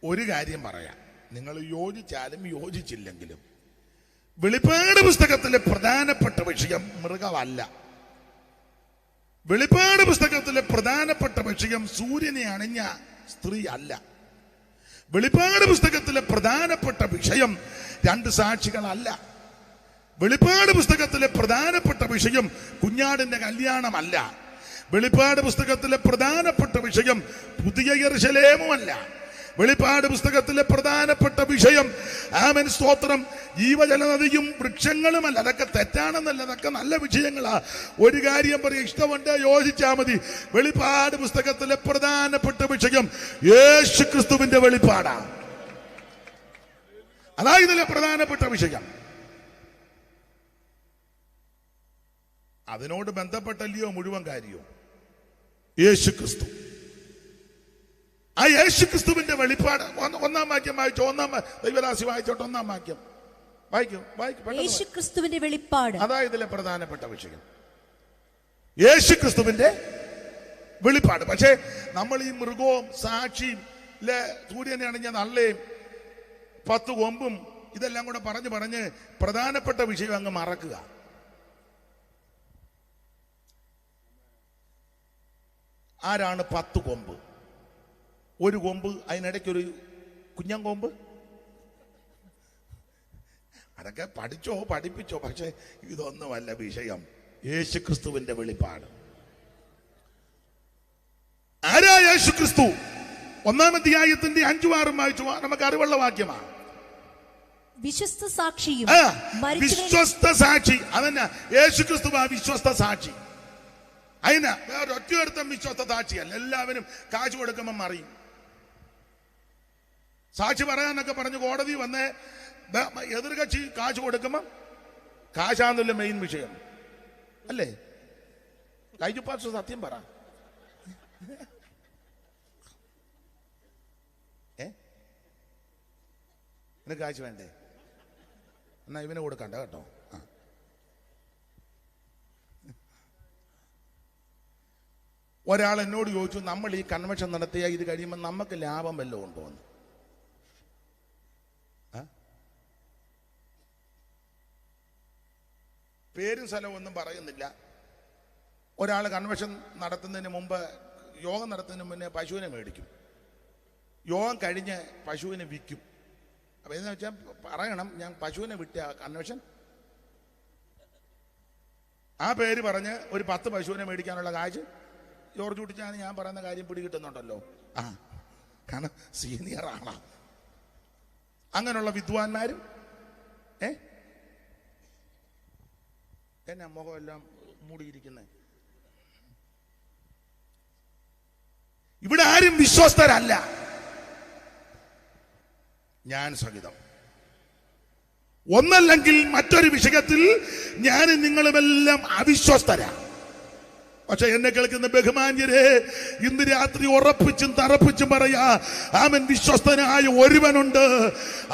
ഒരു കാര്യം പറയാം, നിങ്ങൾ യോജിച്ചാലും യോജിച്ചില്ലെങ്കിലും വെളിപ്പാട് പുസ്തകത്തിലെ പ്രധാനപ്പെട്ട വിഷയം മൃഗമല്ല. വെളിപ്പാട് പുസ്തകത്തിലെ പ്രധാനപ്പെട്ട വിഷയം സൂര്യനെ അണിഞ്ഞ സ്ത്രീ അല്ല. വെളിപ്പാട് പുസ്തകത്തിലെ പ്രധാനപ്പെട്ട വിഷയം 2 സാക്ഷികളല്ല. വെളിപ്പാട് പുസ്തകത്തിലെ പ്രധാനപ്പെട്ട വിഷയം കുഞ്ഞാടിന്റെ കല്യാണമല്ല. വെളിപ്പാട് പുസ്തകത്തിലെ പ്രധാനപ്പെട്ട വിഷയം പുതിയ യെരൂശലേമുമല്ല. വെളിപ്പാട് പുസ്തകത്തിലെ പ്രധാനപ്പെട്ട വിഷയം ആമേൻ സ്തോത്രം ജീവജല നദിയും വൃക്ഷങ്ങളുമല്ല. അതൊക്കെ തെറ്റാണെന്നല്ല, അതൊക്കെ നല്ല വിഷയങ്ങളാ. ഒരു കാര്യം പറയാം, ഇഷ്ടമുണ്ട് യോജിച്ചാ മതി. വെളിപ്പാട് പുസ്തകത്തിലെ പ്രധാനപ്പെട്ട വിഷയം യേശുക്രിസ്തുവിന്റെ വെളിപ്പാടാണ്. അതാ ഇതിലെ പ്രധാനപ്പെട്ട വിഷയം. അതിനോട് ബന്ധപ്പെട്ടല്ലയോ മുഴുവൻ കാര്യവും. യേശുക്രിസ്തു, ആ യേശുക്രിസ്തുവിന്റെ വെളിപ്പാട്. 1-ാം വാക്യം വായിച്ചോ, ദൈവദാസി വായിച്ചോട്ടെ. 1-ാം വാക്യം വായിക്കും. യേശുക്രിസ്തുവിന്റെ വെളിപ്പാട്, അതാ ഇതിലെ പ്രധാനപ്പെട്ട വിഷയം, യേശുക്രിസ്തുവിന്റെ വെളിപ്പാട്. പക്ഷേ നമ്മൾ ഈ മൃഗവും സാക്ഷിയും സൂര്യനെ അണിഞ്ഞ നള്ളയും 10 കൊമ്പും ഇതെല്ലാം കൂടെ പറഞ്ഞ് പ്രധാനപ്പെട്ട വിഷയം അങ്ങ് മറക്കുക. ആരാണ് 10 കൊമ്പ്? ഒരു കൊമ്പ്, അതിനിടയ്ക്കൊരു കുഞ്ഞൻ കൊമ്പ്. അതൊക്കെ പഠിപ്പിച്ചോ, പക്ഷെ ഇതൊന്നുമല്ല വിഷയം. യേശുക്രിസ്തുവിന്റെ വെളിപ്പാട്. ആരാ യേശുക്രിസ്തു? 1-ാം അധ്യായത്തിന്റെ 5-6 വായിച്ചു നമുക്ക് അറിവുള്ള വാക്യമാണ്. വിശ്വസ്ത സാക്ഷിയും വിശ്വസ്ത സാക്ഷി അതന്നെ യേശുക്രിസ്തു വിശ്വസ്ത സാക്ഷി. അതിനാ വേറെ ഒറ്റയൊരുത്തം വിശ്വസ്ത സാക്ഷിയല്ല. എല്ലാവരും കാശ് കൊടുക്കുമ്പോൾ മറിയും. സാക്ഷി പറയാനൊക്കെ പറഞ്ഞു കോടതി വന്ന് എതിർകക്ഷി കാശ് കൊടുക്കുമ്പോൾ കാശാന്നല്ല മെയിൻ വിഷയം അല്ലേ? ലൈജു പാസ്റ്റർ സത്യം പറ. നിനക്ക് കാശ് വേണ്ടേ? എന്നാ ഇവന് കൊടുക്കണ്ട കേട്ടോ. ഒരാൾ എന്നോട് ചോദിച്ചു, നമ്മൾ ഈ കൺവെൻഷൻ നടത്തിയ ഇത് കഴിയുമ്പോൾ നമുക്ക് ലാഭം വല്ലതും ഉണ്ടോ എന്ന്. പേരും സ്ഥലവും ഒന്നും പറയുന്നില്ല. ഒരാൾ കൺവെൻഷൻ നടത്തുന്നതിന് മുമ്പ്, യോഗം നടത്തുന്നതിന് മുന്നേ പശുവിനെ മേടിക്കും. യോഗം കഴിഞ്ഞ് പശുവിനെ വിൽക്കും. അപ്പം എന്ന് വെച്ചാൽ പറയണം, ഞാൻ പശുവിനെ വിട്ട കൺവെൻഷൻ ആ പേര് പറഞ്ഞ് ഒരു 10 പശുവിനെ മേടിക്കാനുള്ള കാശ് ജോർജ് കുട്ടിച്ചാണ് ഞാൻ പറയുന്ന കാര്യം പിടികിട്ടുന്നുണ്ടല്ലോ. കാരണം സീനിയർ ആണോ? അങ്ങനെയുള്ള വിദ്വാൻമാരും എന്നാ മുഖം എല്ലാം മൂടിയിരിക്കുന്നത്. ഇവിടെ ആരും വിശ്വസ്തരല്ല, ഞാൻ സഹിതം. ഒന്നല്ലെങ്കിൽ മറ്റൊരു വിഷയത്തിൽ ഞാൻ നിങ്ങളുമെല്ലാം അവിശ്വസ്തരാ. പക്ഷെ എന്നെ കേൾക്കുന്ന ബഹുമാന്യരെ, ഇന്ന് രാത്രി ഉറപ്പിച്ചും തറപ്പിച്ചും പറയാ, അവൻ വിശ്വസ്തനായ ഒരുവനുണ്ട്.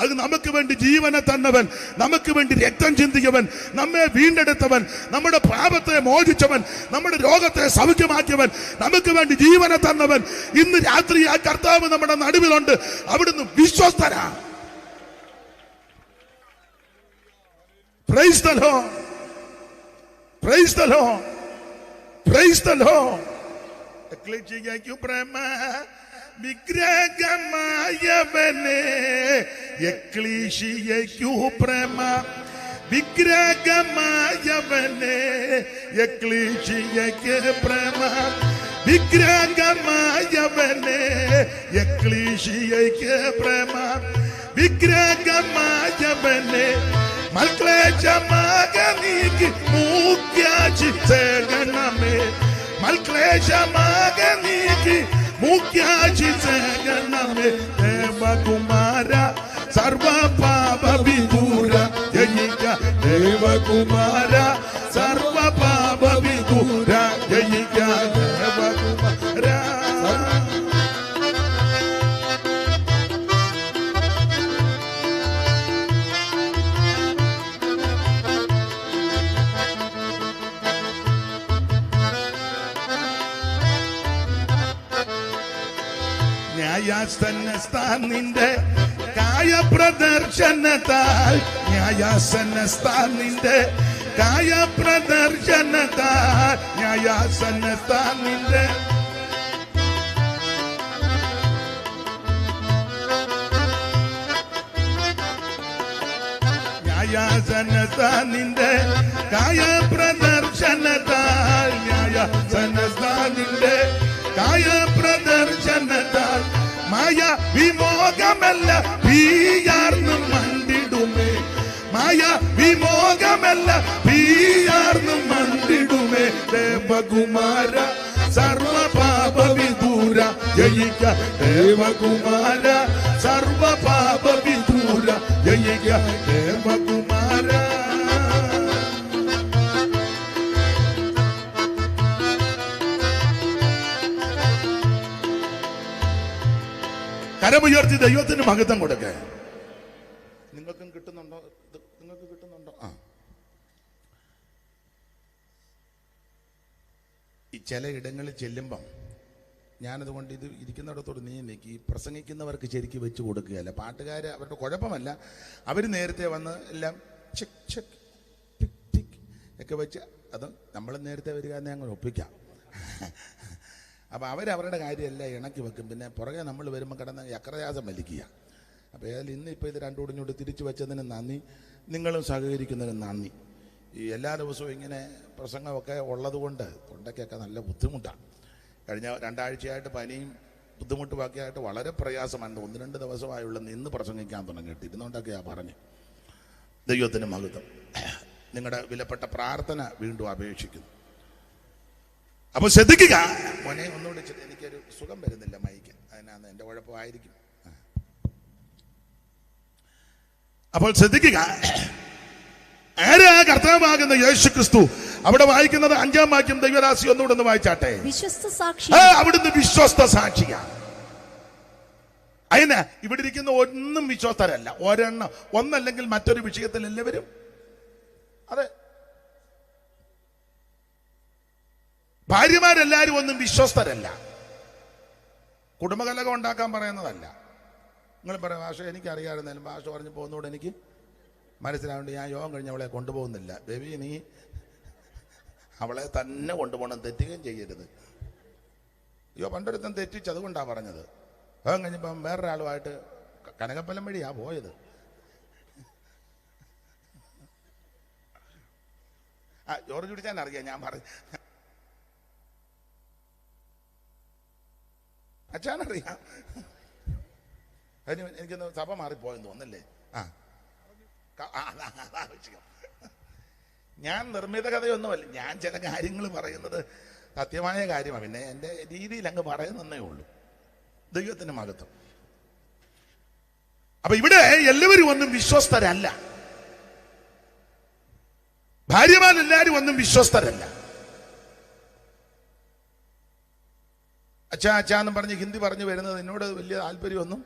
അത് നമുക്ക് വേണ്ടി ജീവനെ തന്നവൻ, നമുക്ക് വേണ്ടി രക്തം ചിന്തിയവൻ, നമ്മെ വീണ്ടെടുത്തവൻ, നമ്മുടെ പാപത്തെ മോചിച്ചവൻ, നമ്മുടെ രോഗത്തെ സൗഖ്യമാക്കിയവൻ, നമുക്ക് വേണ്ടി ജീവനെ തന്നവൻ. ഇന്ന് രാത്രി ആ കർത്താവ് നമ്മുടെ നടുവിലുണ്ട്. അവിടുന്ന് വിശ്വസ്തനാ. Praise the Lord, praise the Lord, praise the Lord. എക്ലീശിയയ്ക്കു പ്രേമ വിഗ്രഹമായവനെ, എക്ലീശിയയ്ക്കു പ്രേമ വിഗ്രഹമായവനെ, എക്ലീശിയയ്ക്ക് പ്രേമ വിഗ്രഹമായവനെ, എക്ലീശിയയ്ക്ക് പ്രേമ വിഗ്രഹമായവനെ, മൽക്ലേശമാകനീക്ക് മുഖ്യാചി സേകണമേ, മൽക്ലേശമാകനീക്ക് മുഖ്യാചി സേകണമേ. ദേവകുമാര സർവ പാപ വിദൂര ജയിക്ക, ദേവകുമാര സർവ പാപ വിദൂര ജയിക്ക, ദേവകുമാര. ന്യായാസനസ്ഥാനിന്റെ കായപ്രദർശനത്താൽ, ന്യായാസനസ്ഥാനിന്റെ കായപ്രദർശനത്താൽ, ന്യായാസനസ്ഥാനിന്റെ ന്യായാസനസ്ഥാനിന്റെ കായപ്രദർശനത്താൽ, ന്യായാസനസ്ഥാനിന്റെ കായപ്രദർശനത്താൽ മായ വിമോഹമല്ല തീയാർന്നു മണ്ടിടുമേ, മായ വിമോഹമല്ല തീയാർന്നു മണ്ടിടുമേ. ദേവകുമാര സർവ പാപ വിദൂര ജയിക്ക, ദേവകുമാര സർവ പാപ വിദൂര ജയിക്ക, ദേവകുമാര. കരമുയർത്തി ദൈവത്തിന് മഹത്വം കൊടുക്ക. നിങ്ങൾക്കും കിട്ടുന്നുണ്ടോ? നിങ്ങൾക്ക് കിട്ടുന്നുണ്ടോ? ഈ ചില ഇടങ്ങളിൽ ചെല്ലുമ്പം ഞാനതുകൊണ്ട് ഇത് ഇരിക്കുന്നിടത്തോട് നീക്കി ഈ പ്രസംഗിക്കുന്നവർക്ക് ശരിക്കും വെച്ച് കൊടുക്കുകയല്ല. പാട്ടുകാർ അവരുടെ കുഴപ്പമല്ല, അവർ നേരത്തെ വന്ന് എല്ലാം ചെക്ക് ചെക്ക് ടിക് ടിക് ഒക്കെ വെച്ച്, അത് നമ്മൾ നേരത്തെ വരിക എന്ന് ഞങ്ങൾ ഒപ്പിക്കാം. അപ്പോൾ അവരവരുടെ കാര്യമെല്ലാം ഇണക്കി വെക്കും. പിന്നെ പുറകെ നമ്മൾ വരുമ്പോൾ കിടന്ന് അക്രയാസം വലിക്കുക. അപ്പോൾ ഏതായാലും ഇന്നിപ്പോൾ ഇത് രണ്ടുകൂടി ഇങ്ങോട്ട് തിരിച്ചു വെച്ചതിന് നന്ദി, നിങ്ങളും സഹകരിക്കുന്നതിന് നന്ദി. ഈ എല്ലാ ദിവസവും ഇങ്ങനെ പ്രസംഗമൊക്കെ ഉള്ളത് കൊണ്ട് തൊണ്ടയ്ക്കൊക്കെ നല്ല ബുദ്ധിമുട്ടാണ്. കഴിഞ്ഞ 2 ആഴ്ചയായിട്ട് പനിയും ബുദ്ധിമുട്ട് ബാക്കിയായിട്ട് വളരെ പ്രയാസമാണ്. 1-2 ദിവസമായുള്ള നിന്ന് പ്രസംഗിക്കാൻ തുടങ്ങിയിട്ട് ഇരുന്നുകൊണ്ടൊക്കെയാണ് പറഞ്ഞു. ദൈവത്തിന് മഹത്വം. നിങ്ങളുടെ വിലപ്പെട്ട പ്രാർത്ഥന വീണ്ടും അപേക്ഷിക്കുന്നു. അപ്പോൾ ശ്രദ്ധിക്കുക. മോനെ ഒന്നുകൂടി എനിക്കൊരു സുഖം വരുന്നില്ല മൈക്ക്, അതിനാണ് എൻ്റെ കുഴപ്പമായിരിക്കും. അപ്പോൾ ശ്രദ്ധിക്കുക, ആരാ കർത്താവാകുന്ന യേശു ക്രിസ്തു? അവിടെ വായിക്കുന്നത് 5-ാം വാക്യം ദൈവദാസി ഒന്നുകൂടെ ഒന്ന് വായിച്ചാട്ടെ. വിശ്വസ്ത സാക്ഷി. അവിടുന്ന് വിശ്വസ്ത സാക്ഷിയാണ്. അതിന് ഇവിടെ ഇരിക്കുന്ന ഒന്നും വിശ്വസ്തരല്ല. ഒന്നല്ലെങ്കിൽ മറ്റൊരു വിഷയത്തിൽ എല്ലാവരും അതെ. ഭാര്യമാരെല്ലാരും ഒന്നും വിശ്വസ്തരല്ല. കുടുംബകലകം ഉണ്ടാക്കാൻ പറയുന്നതല്ല. നിങ്ങൾ പറയാം ഭാഷ എനിക്കറിയാമായിരുന്നാലും ഭാഷ പറഞ്ഞു പോകുന്നതോടെ എനിക്ക് മനസ്സിലാവുന്നുണ്ട്. ഞാൻ യോഗം കഴിഞ്ഞ് അവളെ കൊണ്ടുപോകുന്നില്ല. ബേബി നീ അവളെ തന്നെ കൊണ്ടുപോകണം, തെറ്റുകയും ചെയ്യരുത്. അയ്യോ പണ്ടൊരുത്തൻ തെറ്റിച്ച്, അതുകൊണ്ടാണ് പറഞ്ഞത്. യോഗം കഴിഞ്ഞപ്പം വേറൊരാളുമായിട്ട് കനകപ്പലം വഴിയാ പോയത്. ജോർജ് കുടിച്ചാൻ അറിയാം. ഞാൻ പറഞ്ഞു അച്ഛനറിയാം. അതിന് എനിക്കൊന്ന് സഭ മാറിപ്പോയെന്ന് തോന്നല്ലേ? ഞാൻ നിർമ്മിത കഥയൊന്നുമല്ല. ഞാൻ ചില കാര്യങ്ങൾ പറയുന്നത് സത്യമായ കാര്യമാണ്. പിന്നെ എൻ്റെ രീതിയിൽ അങ്ങ് പറയുന്നേ ഉള്ളൂ. ദൈവത്തിന് മഹത്വം. അപ്പൊ ഇവിടെ എല്ലാവരും ഒന്നും വിശ്വസ്തരല്ല. ഭാര്യമാരെല്ലാരും ഒന്നും വിശ്വസ്തരല്ല. അച്ഛാ അച്ഛാ എന്നും പറഞ്ഞ് ഹിന്ദി പറഞ്ഞു വരുന്നത് എന്നോട് വലിയ താല്പര്യമൊന്നും.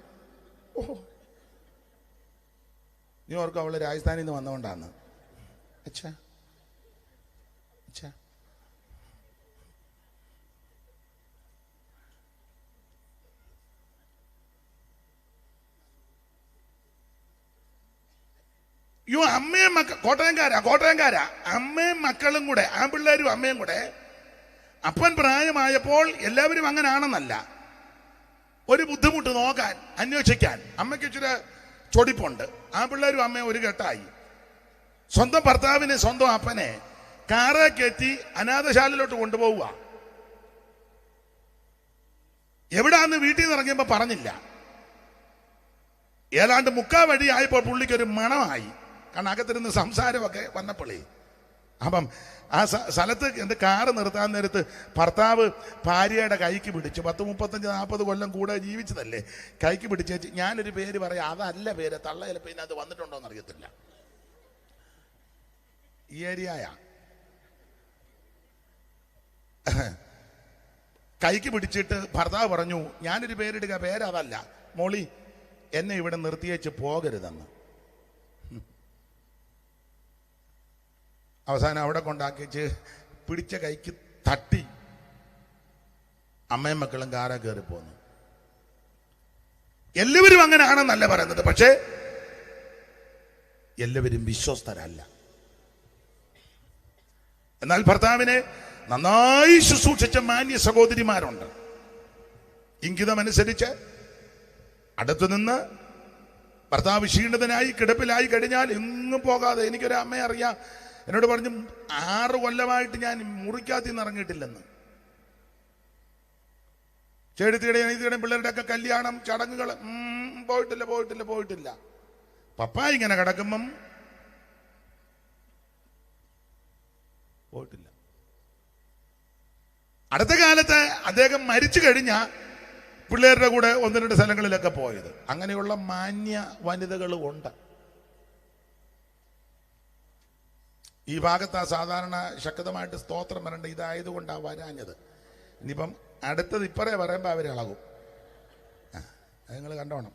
ഓഹോ, നീ ഓർക്കും അവള് രാജസ്ഥാനിൽ നിന്ന് വന്നുകൊണ്ടാണ്. അച്ഛാ അച്ഛാ യോ അമ്മയും കോട്ടയംകാരാ അമ്മയും മക്കളും കൂടെ, ആൺപിള്ളേരും അമ്മയും കൂടെ. അപ്പൻ പ്രായമായപ്പോൾ എല്ലാവരും അങ്ങനാണെന്നല്ല, ഒരു ബുദ്ധിമുട്ട് നോക്കാൻ അന്വേഷിക്കാൻ അമ്മയ്ക്ക് ഇച്ചിരി ചൊടിപ്പുണ്ട്. ആൺപിള്ളേരും അമ്മയും ഒരു കെട്ടായി. സ്വന്തം ഭർത്താവിനെ സ്വന്തം അപ്പനെ കാറെ കയറ്റി അനാഥശാലയിലോട്ട് കൊണ്ടുപോവുക. എവിടാന്ന് വീട്ടിൽ നിന്ന് ഇറങ്ങിയപ്പോ പറഞ്ഞില്ല. ഏതാണ്ട് 3/4 വഴി ആയപ്പോൾ പുള്ളിക്കൊരു മണമായി. കാരണം അകത്തിരുന്ന് സംസാരമൊക്കെ വന്നപ്പോളേ. അപ്പം ആ സ്ഥലത്ത് കാറ് നിർത്താൻ നേരത്ത് ഭർത്താവ് ഭാര്യയുടെ കൈക്ക് പിടിച്ചു. 10-35-40 കൊല്ലം കൂടെ ജീവിച്ചതല്ലേ. കൈക്ക് പിടിച്ചേച്ച് ഞാനൊരു പേര് പറയാം, അതല്ല പേര്, തള്ള ചിലപ്പോൾ ഇതിനകത്ത് വന്നിട്ടുണ്ടോന്ന് അറിയത്തില്ല. ഈ ഏരിയയാ. കൈക്ക് പിടിച്ചിട്ട് ഭർത്താവ് പറഞ്ഞു, ഞാനൊരു പേരിടുക, പേരതല്ല, മോളി എന്നെ ഇവിടെ നിർത്തിയേച്ച് പോകരുതെന്ന്. അവസാനം അവിടെ കൊണ്ടാക്കിച്ച് പിടിച്ച കൈക്ക് തട്ടി അമ്മയും മക്കളും കാറാ കയറി പോന്നു. എല്ലാവരും അങ്ങനെയാണെന്നല്ല പറയുന്നത്, പക്ഷേ എല്ലാവരും വിശ്വസ്തരല്ല. എന്നാൽ ഭർത്താവിനെ നന്നായി ശുശ്രൂഷിച്ച മാന്യ സഹോദരിമാരുണ്ട്. ഇംഗിതമനുസരിച്ച് അടുത്തുനിന്ന് ഭർത്താവ് ക്ഷീണിതനായി കിടപ്പിലായി കഴിഞ്ഞാൽ എങ്ങും പോകാതെ, എനിക്കൊരു അമ്മയെ അറിയാം, എന്നോട് പറഞ്ഞു 6 കൊല്ലമായിട്ട് ഞാൻ മുറിക്കാത്തി നിന്ന് ഇറങ്ങിയിട്ടില്ലെന്ന്. ചെടുത്തിയുടെയും പിള്ളേരുടെ ഒക്കെ കല്യാണം ചടങ്ങുകൾ പോയിട്ടില്ല. പപ്പ ഇങ്ങനെ കിടക്കുമ്പം പോയിട്ടില്ല. അടുത്ത കാലത്ത് അദ്ദേഹം മരിച്ചു കഴിഞ്ഞ പിള്ളേരുടെ കൂടെ 1-2 സ്ഥലങ്ങളിലൊക്കെ പോയത്. അങ്ങനെയുള്ള മാന്യ വനിതകളും ഉണ്ട്. ഈ ഭാഗത്ത് സാധാരണ ശക്തമായിട്ട് സ്തോത്രം വരേണ്ട ഇതായതുകൊണ്ടാണ് വരാഞ്ഞത്. ഇനിയിപ്പം അടുത്തത് ഇപ്പറേ പറയുമ്പോൾ അവർ ഇളകും. അത് നിങ്ങൾ കണ്ടോണം.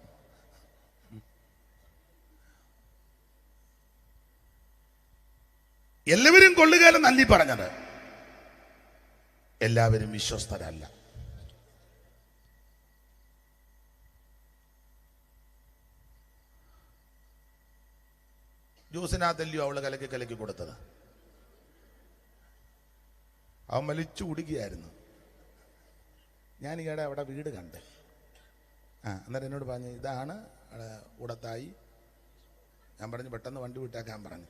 എല്ലാവരും കൊള്ളുകാലം നല്ലി പറഞ്ഞത്, എല്ലാവരും വിശ്വസ്തരല്ല. ജ്യൂസിനകത്തല്ലയോ അവള് കലക്കി കൊടുത്തത്. അവൻ വലിച്ചു കുടിക്കുകയായിരുന്നു. ഞാൻ ഈയിടെ അവിടെ വീട് കണ്ടേ. അന്നേരം എന്നോട് പറഞ്ഞു, ഇതാണ് ഉടത്തായി. ഞാൻ പറഞ്ഞു പെട്ടെന്ന് വണ്ടി വിട്ടേക്കാൻ പറഞ്ഞു.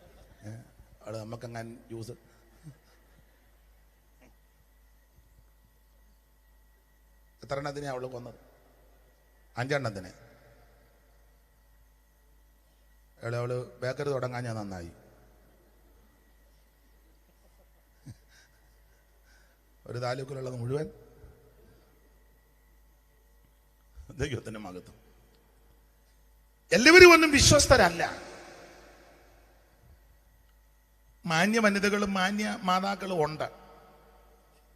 അവള് നമുക്കങ്ങനെ ജ്യൂസ്. എത്ര എണ്ണത്തിനെ അവള് കൊന്നത്? 5 അവള് ബേക്കറി തുടങ്ങാൻ ഞാൻ നന്നായി. ഒരു താലൂക്കിലുള്ളത് മുഴുവൻ ദൈവത്തിന്റെ മഹത്വം. എല്ലാവരും ഒന്നും വിശ്വസ്തരല്ല. മാന്യ വനിതകളും മാന്യ മാതാക്കളും ഉണ്ട്.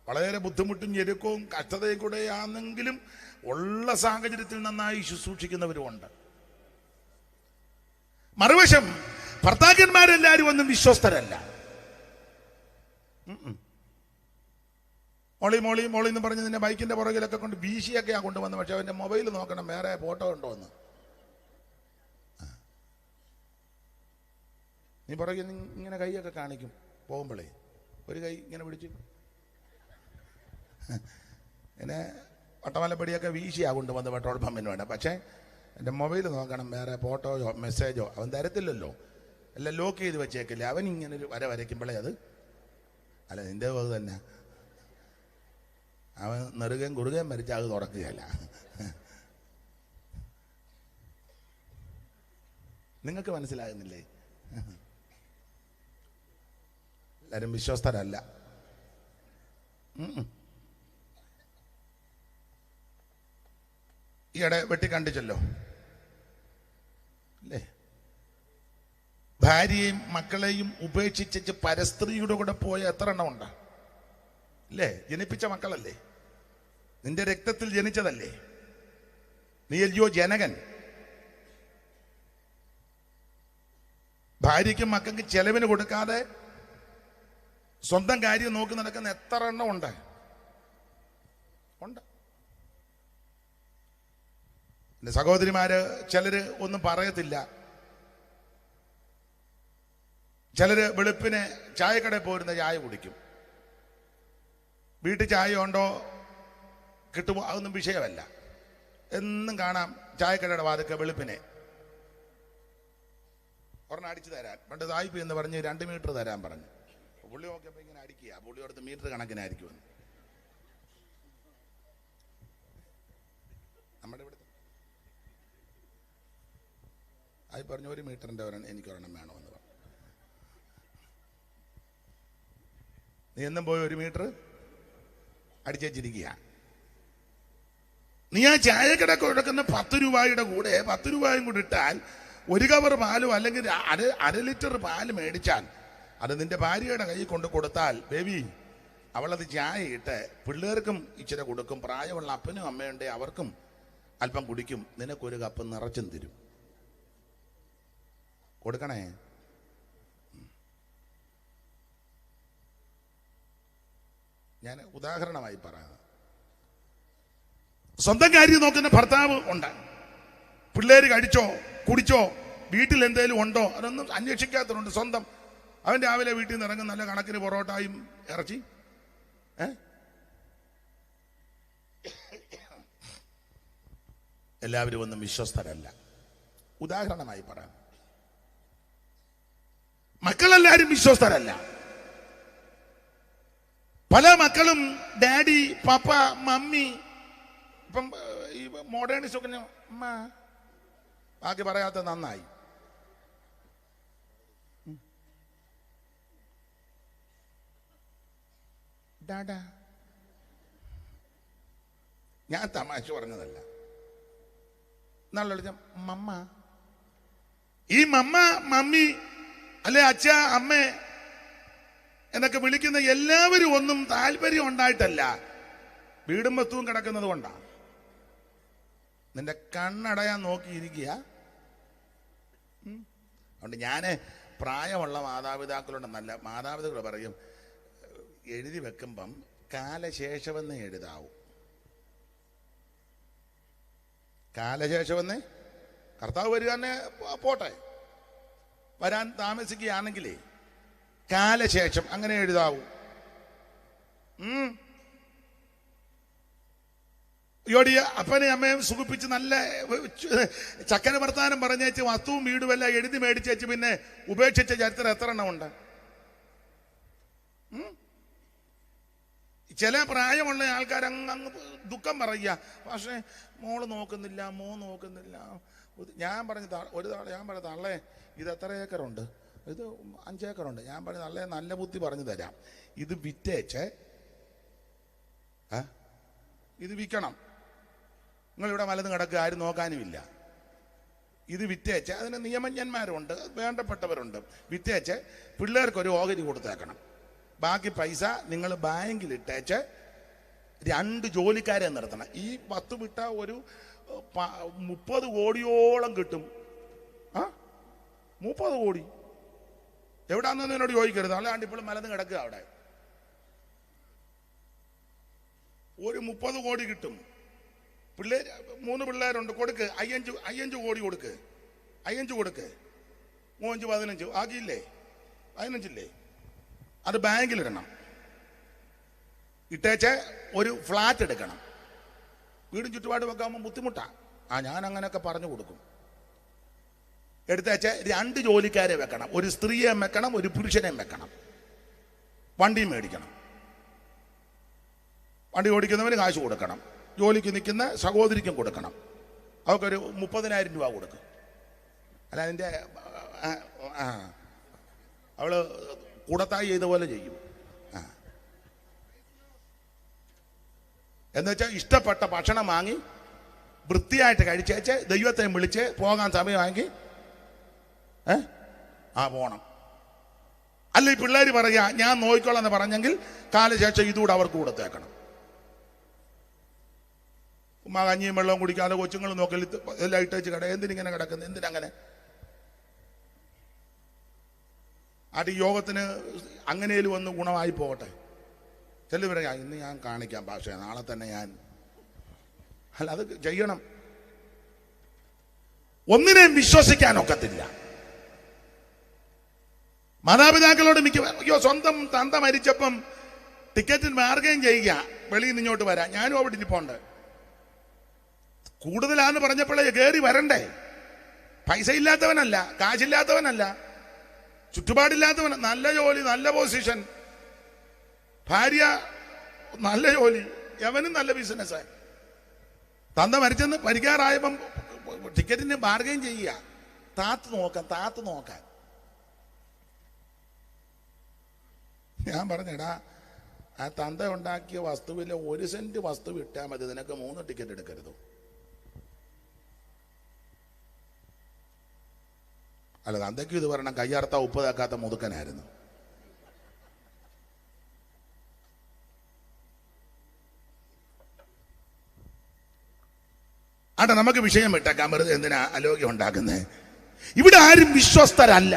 വളരെ ബുദ്ധിമുട്ടും ഞെരുക്കവും കഷ്ടതയും കൂടെ ആണെങ്കിലും ഉള്ള സാഹചര്യത്തിൽ നന്നായി ശുശ്രൂഷിക്കുന്നവരുമുണ്ട്. മറുവശം ഭർത്താക്കന്മാരെല്ലാവരും ഒന്നും വിശ്വസ്തരല്ല. മോളി എന്ന് പറഞ്ഞ് നിന്നെ ബൈക്കിന്റെ പുറകിലൊക്കെ കൊണ്ട് വീശിയൊക്കെയാ കൊണ്ടുവന്ന്. പക്ഷെ അവന്റെ മൊബൈൽ നോക്കണം വേറെ ഫോട്ടോ ഉണ്ടോ എന്ന്. നീ പുറകിൽ ഇങ്ങനെ കൈയൊക്കെ കാണിക്കും പോകുമ്പോഴേ, ഒരു കൈ ഇങ്ങനെ പിടിച്ച് പിന്നെ ഒട്ടമലപ്പടിയൊക്കെ വീശിയാ കൊണ്ടുവന്ന് പെട്രോൾ പമ്പിന് വേണ്ട. പക്ഷേ എൻ്റെ മൊബൈൽ നോക്കണം വേറെ ഫോട്ടോയോ മെസ്സേജോ അവൻ തരത്തില്ലല്ലോ, എല്ലാം ലോക്ക് ചെയ്ത് വെച്ചേക്കില്ലേ. അവൻ ഇങ്ങനെ ഒരു വരയ്ക്കുമ്പോഴേ അത് അല്ല നിൻ്റെ അത് തന്നെ. അവൻ നെറുകയും കുറുകയും മരിച്ചാൽ അത് തുറക്കുകയല്ല. നിങ്ങൾക്ക് മനസ്സിലാകുന്നില്ലേ? എല്ലാവരും വിശ്വസ്തരല്ല. ഈയിടെ വെട്ടിക്കണ്ടിച്ചല്ലോ അല്ലേ? ഭാര്യയും മക്കളെയും ഉപേക്ഷിച്ച് പരസ്ത്രീയുടെ കൂടെ പോയ എത്ര എണ്ണം ഉണ്ട് അല്ലേ? ജനിപ്പിച്ച മക്കളല്ലേ, നിന്റെ രക്തത്തിൽ ജനിച്ചതല്ലേ, നീ അല്ലയോ ജനകൻ. ഭാര്യയ്ക്കും മക്കൾക്ക് ചെലവിന് കൊടുക്കാതെ സ്വന്തം കാര്യം നോക്കി നടക്കുന്ന എത്ര എണ്ണം ഉണ്ട്? എൻ്റെ സഹോദരിമാര് ചിലര് ഒന്നും പറയത്തില്ല. ചിലര് വെളുപ്പിന് ചായക്കടയിൽ പോരുന്ന ചായ കുടിക്കും. വീട്ടിൽ ചായ ഉണ്ടോ കിട്ടുമോ അതൊന്നും വിഷയമല്ല. എന്നും കാണാം ചായക്കടയുടെ വാതിക്കെ വെളുപ്പിനെ ഒരെണ്ണം അടിച്ചു തരാൻ. പണ്ട് സായിപ്പ് എന്ന് പറഞ്ഞ് 2 മീറ്റർ തരാൻ പറഞ്ഞു. പുള്ളി നോക്കിയപ്പോൾ ഇങ്ങനെ അടിക്കുക. പുള്ളി അടുത്ത് മീറ്റർ കണക്കിനായിരിക്കുമെന്ന്. നമ്മുടെ ഇവിടുത്തെ ആയി പറഞ്ഞു 1 മീറ്ററിൻ്റെ എനിക്കൊരെണ്ണം വേണമെന്ന് പറഞ്ഞു. നീ എന്നും പോയി 1 മീറ്റർ അടിച്ചിരിക്കുക. നീ ആ ചായക്കട കൊടുക്കുന്ന 10 രൂപയുടെ കൂടെ 10 രൂപയും കൂടി ഇട്ടാൽ 1 കവർ പാലും അല്ലെങ്കിൽ അര ലിറ്റർ പാല് മേടിച്ചാൽ അത് നിന്റെ ഭാര്യയുടെ കയ്യിൽ കൊണ്ട് കൊടുത്താൽ ബേബി അവളത് ചായ ഇട്ട് പിള്ളേർക്കും ഇച്ചിരി കൊടുക്കും. പ്രായമുള്ള അപ്പനും അമ്മയുണ്ട്, അവർക്കും അല്പം കുടിക്കും. നിനക്കൊരു കപ്പ് നിറച്ചും തരും. കൊടുക്കണേ. ഞാൻ ഉദാഹരണമായി പറയാം. സ്വന്തം കാര്യം നോക്കുന്ന ഭർത്താവ് ഉണ്ട്. പിള്ളേര് കഴിച്ചോ കുടിച്ചോ വീട്ടിൽ എന്തേലും ഉണ്ടോ അതൊന്നും അന്വേഷിക്കാത്തതുണ്ട്. സ്വന്തം അവൻ രാവിലെ വീട്ടിൽ നിന്ന് ഇറങ്ങും നല്ല കണക്കിന് പൊറോട്ടയും ഇറച്ചി. എല്ലാവരും ഒന്നും വിശ്വസ്തരല്ല. ഉദാഹരണമായി പറയാം, മക്കളെല്ലാരും വിശ്വസ്തരല്ല. പല മക്കളും ഡാഡി പപ്പ മമ്മി ഇപ്പം ഈ മോഡേണിസ്റ്റ് ഒക്കെ അമ്മ ബാക്കി പറയാത്ത നന്നായി. ഡാഡാ, ഞാൻ തമാശ പറഞ്ഞതല്ല. നല്ല മമ്മ. ഈ മമ്മ മമ്മി അല്ലെ അച്ഛ അമ്മ എന്നൊക്കെ വിളിക്കുന്ന എല്ലാവരും ഒന്നും താല്പര്യം ഉണ്ടായിട്ടല്ല, വീടും വസ്തുവും കിടക്കുന്നത് കൊണ്ടാണ്. നിന്റെ കണ്ണടയാൻ നോക്കിയിരിക്കുക. അതുകൊണ്ട് ഞാൻ പ്രായമുള്ള മാതാപിതാക്കളുടെ നല്ല മാതാപിതാക്കൾ പറയും, എഴുതി വെക്കുമ്പം കാലശേഷമെന്ന് എഴുതാവൂ. കാലശേഷമെന്ന് കർത്താവ് വരിക തന്നെ പോട്ടെ, വരാൻ താമസിക്കുകയാണെങ്കിലേ കാലശേഷം അങ്ങനെ എഴുതാവൂ. യോടിയ അപ്പനെയും അമ്മയും സുഖിപ്പിച്ച് നല്ല ചക്കര വർത്താനം പറഞ്ഞേച്ച് വസ്തുവും വീടും എല്ലാം എഴുതി മേടിച്ചേച്ച് പിന്നെ ഉപേക്ഷിച്ച ചരിത്രം എത്ര എണ്ണം ഉണ്ട്? ചില പ്രായമുള്ള ആൾക്കാർ അങ്ങ് ദുഃഖം പറയുക, പക്ഷേ മോള് നോക്കുന്നില്ല, മോൻ നോക്കുന്നില്ല. ഞാൻ പറഞ്ഞു ഞാൻ പറഞ്ഞു തള്ളേ ഇത് എത്ര ഏക്കറുണ്ട്? ഇത് 5 ഏക്കറുണ്ട്. ഞാൻ പറഞ്ഞു തള്ളേ നല്ല ബുദ്ധി പറഞ്ഞു തരാം, ഇത് വിറ്റേച്ച് ഇത് വിൽക്കണം. നിങ്ങളിവിടെ വലതും കിടക്കുക, ആരും നോക്കാനുമില്ല. ഇത് വിറ്റേച്ച് അതിന് നിയമജ്ഞന്മാരുണ്ട്, വേണ്ടപ്പെട്ടവരുണ്ട്. വിറ്റേച്ച് പിള്ളേർക്കൊരു ഓഹരി കൊടുത്തേക്കണം. ബാക്കി പൈസ നിങ്ങൾ ബാങ്കിൽ ഇട്ടേച്ച് 2 ജോലിക്കാരെ നിർത്തണം. ഈ 10 വിട്ട ഒരു 30 കോടിയോളം കിട്ടും. 30 കോടി എവിടാന്ന് എന്നോട് ചോദിക്കരുത്. അല്ലാണ്ട് ഇപ്പോഴും മലന്ന് കിടക്കുക അവിടെ. ഒരു 30 കോടി കിട്ടും. പിള്ളേർ 3 പിള്ളേരുണ്ട്, കൊടുക്ക് 5 കോടി കൊടുക്ക്. 5 കൊടുക്ക്. 5 15 ആക്കിയില്ലേ? 15 അത് ബാങ്കിലിടണം. ഇട്ടേച്ച് ഒരു ഫ്ലാറ്റ് എടുക്കണം. വീടും ചുറ്റുപാടും വെക്കാകുമ്പോൾ ബുദ്ധിമുട്ടാ. ഞാൻ അങ്ങനെയൊക്കെ പറഞ്ഞു കൊടുക്കും. എടുത്തേച്ച് 2 ജോലിക്കാരെ വെക്കണം. ഒരു സ്ത്രീയെ വെക്കണം, ഒരു പുരുഷനെയും വെക്കണം. വണ്ടിയും മേടിക്കണം. വണ്ടി ഓടിക്കുന്നവന് കാശ് കൊടുക്കണം. ജോലിക്ക് നിൽക്കുന്ന സഹോദരിക്കും കൊടുക്കണം. അവർക്കൊരു 30,000 രൂപ കൊടുക്കും. അല്ല അതിൻ്റെ അവള് കൂടത്തായി ചെയ്ത പോലെ ചെയ്യും. എന്നുവെച്ചാൽ ഇഷ്ടപ്പെട്ട ഭക്ഷണം വാങ്ങി വൃത്തിയായിട്ട് കഴിച്ചേച്ച് ദൈവത്തെ വിളിച്ച് പോകാൻ സമയമാക്കി പോണം. അല്ല ഈ പിള്ളേർ പറയാ ഞാൻ നോക്കിക്കോളാം എന്ന് പറഞ്ഞെങ്കിൽ കാലശേഷം ഇതുകൂടെ അവർക്ക് കൊടുത്തേക്കണം. കഞ്ഞിയും വെള്ളവും കുടിക്കാതെ കൊച്ചുങ്ങൾ നോക്കൽ എല്ലാം ഇട്ടേച്ച് എന്തിനിങ്ങനെ കിടക്കുന്നത്? എന്തിനങ്ങനെ? അത് ഈ യോഗത്തിന് അങ്ങനെയും ഒന്ന് ഗുണമായി പോകട്ടെ. ചെല്ലു പറയാ ഇന്ന് ഞാൻ കാണിക്കാം ഭാഷ, നാളെ തന്നെ ഞാൻ. അല്ല അത് ചെയ്യണം. ഒന്നിനെയും വിശ്വസിക്കാനൊക്കത്തില്ല. മാതാപിതാക്കളോട് സ്വന്തം തന്ത മരിച്ചപ്പം ടിക്കറ്റിന് മാർഗം ചെയ്യുക, വെളിയിൽ നിന്ന് ഇങ്ങോട്ട് വരാം, ഞാനും അവിടെ ഇരിപ്പുണ്ട്. കൂടുതലാന്ന് പറഞ്ഞപ്പോഴേ കയറി വരണ്ടേ? പൈസ ഇല്ലാത്തവനല്ല, കാശില്ലാത്തവനല്ല, ചുറ്റുപാടില്ലാത്തവൻ, നല്ല ജോലി, നല്ല പൊസിഷൻ, ഭാര്യ നല്ല ജോലി, എവനും നല്ല ബിസിനസ്. തന്ത മരിച്ചെന്ന് പരിക്കാറായപ്പം ടിക്കറ്റിന് ബാർഗെയിൻ ചെയ്യുക, താത്ത് നോക്കാൻ. ഞാൻ പറഞ്ഞെടാ, ആ തന്ത ഉണ്ടാക്കിയ വസ്തുവിൽ 1 സെന്റ് വസ്തു വിട്ടാൽ മതി, നിനക്ക് 3 ടിക്കറ്റ് എടുക്കരുത്. അല്ല തന്തയ്ക്കും ഇത് പറയണം, കയ്യാർത്ത ഉപ്പ് തേക്കാത്ത മുതുക്കനായിരുന്നു. നമുക്ക് വിഷയം വിട്ടേക്കാൻ, വെറുതെ എന്തിനാ അലോഗ്യം ഉണ്ടാക്കുന്നത്? ഇവിടെ ആരും വിശ്വസ്തരല്ല.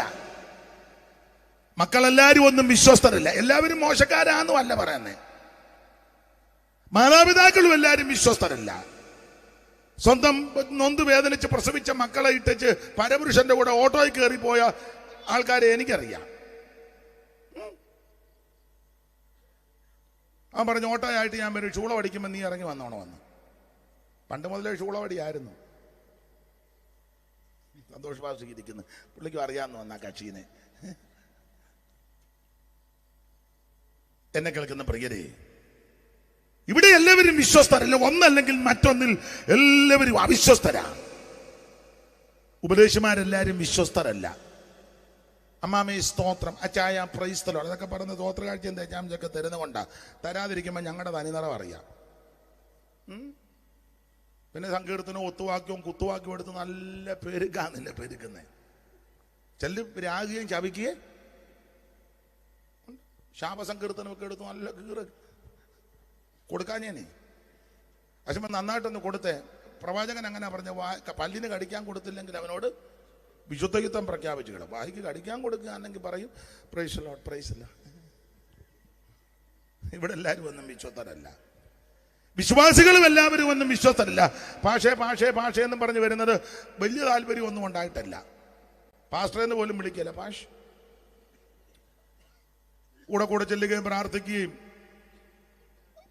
മക്കളെല്ലാരും ഒന്നും വിശ്വസ്തരല്ല. എല്ലാവരും മോശക്കാരാന്നും അല്ല പറയുന്നേ. മാതാപിതാക്കളും എല്ലാരും വിശ്വസ്തരല്ല. സ്വന്തം നൊന്ത് വേദനിച്ച് പ്രസവിച്ച മക്കളെ ഇട്ടച്ച് പരപുരുഷന്റെ കൂടെ ഓട്ടോയിൽ കയറിപ്പോയ ആൾക്കാരെ എനിക്കറിയാം. അവൻ പറഞ്ഞു ഓട്ടോയായിട്ട് ഞാൻ വരും, ഷൂളവടിക്കുമ്പോൾ നീ ഇറങ്ങി വന്നോണം വന്ന്. പണ്ട് മുതലേ ഷൂളവടിയായിരുന്നു. സന്തോഷ് ബാബു ഇരിക്കുന്നു, പുള്ളിക്കും അറിയാമെന്ന് വന്ന കക്ഷീനെ. എന്നെ കേൾക്കുന്ന പ്രിയരെ, ഇവിടെ എല്ലാവരും വിശ്വസ്തരല്ല. ഒന്നല്ലെങ്കിൽ മറ്റൊന്നിൽ എല്ലാവരും അവിശ്വസ്തരാണ്. ഉപദേശിമാരെല്ലാരും വിശ്വസ്തരല്ല. അമ്മാമേ സ്തോത്രം, അച്ചായ പ്രൈസ് ദി ലോർഡ് അതൊക്കെ പറഞ്ഞ് സ്തോത്ര കാഴ്ചയും തേച്ചാമൊക്കെ തരുന്നതുകൊണ്ടാ. തരാതിരിക്കുമ്പോൾ ഞങ്ങളുടെ തനിനിറം അറിയാം. പിന്നെ സങ്കീർത്തനവും ഒത്തുവാക്യവും കുത്തുവാക്യവും എടുത്ത് നല്ല പെരുക്കാന്നില്ല പെരുക്കുന്നേ. ചെല്ലു രാഗിയും ശപിക്കുകയും ശാപസങ്കീർത്തനമൊക്കെ എടുത്ത് നല്ല കീറ് കൊടുക്കാഞ്ഞേനെ. പക്ഷെ നന്നായിട്ടൊന്ന് കൊടുത്തേ. പ്രവാചകൻ അങ്ങനെ പറഞ്ഞ പല്ലിന് കടിക്കാൻ കൊടുത്തില്ലെങ്കിൽ അവനോട് വിശുദ്ധയുദ്ധം പ്രഖ്യാപിച്ചു കിടും. വായിക്ക് കടിക്കാൻ കൊടുക്കുകയാണെങ്കിൽ പറയും price the Lord, praise the Lord. ഇവിടെ എല്ലാവരും ഒന്നും വിശ്വസ്തരല്ല. വിശ്വാസികളും എല്ലാവരും ഒന്നും വിശ്വസ്തരല്ല. പാഷയെന്നും പറഞ്ഞു വരുന്നത് വലിയ താല്പര്യമൊന്നും ഉണ്ടായിട്ടല്ല. പാസ്റ്ററെന്ന് പോലും വിളിക്കല്ല. പാഷ് കൂടെ ചെല്ലുകയും പ്രാർത്ഥിക്കുകയും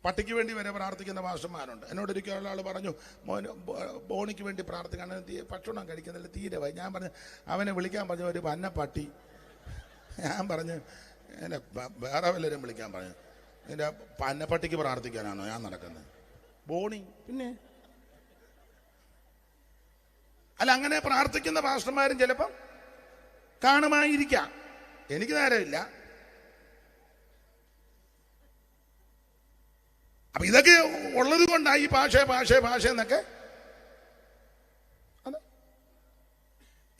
പട്ടിക്ക് വേണ്ടി വരെ പ്രാർത്ഥിക്കുന്ന പാസ്റ്റർമാരുണ്ട്. എന്നോട് ഒരിക്കലുള്ള ആൾ പറഞ്ഞു, ബോണിക്ക് വേണ്ടി പ്രാർത്ഥിക്കാൻ ഭക്ഷണം കഴിക്കുന്നില്ല തീരെ. ഞാൻ പറഞ്ഞു അവനെ വിളിക്കാൻ പറഞ്ഞു ഒരു പന്ന പട്ടി. ഞാൻ പറഞ്ഞു വേറെ വല്ലവരും വിളിക്കാൻ പറഞ്ഞു. എൻ്റെ പന്നപ്പട്ടിക്ക് പ്രാർത്ഥിക്കാനാണോ ഞാൻ നടക്കുന്നത്? ബോണി പിന്നെ അല്ല, അങ്ങനെ പ്രാർത്ഥിക്കുന്ന പാസ്റ്റർമാരും ചിലപ്പം കാണുമായിരിക്കാം, എനിക്ക് നേരമില്ല. അപ്പൊ ഇതൊക്കെ ഉള്ളത് കൊണ്ടാണ് ഈ ഭാഷ എന്നൊക്കെ.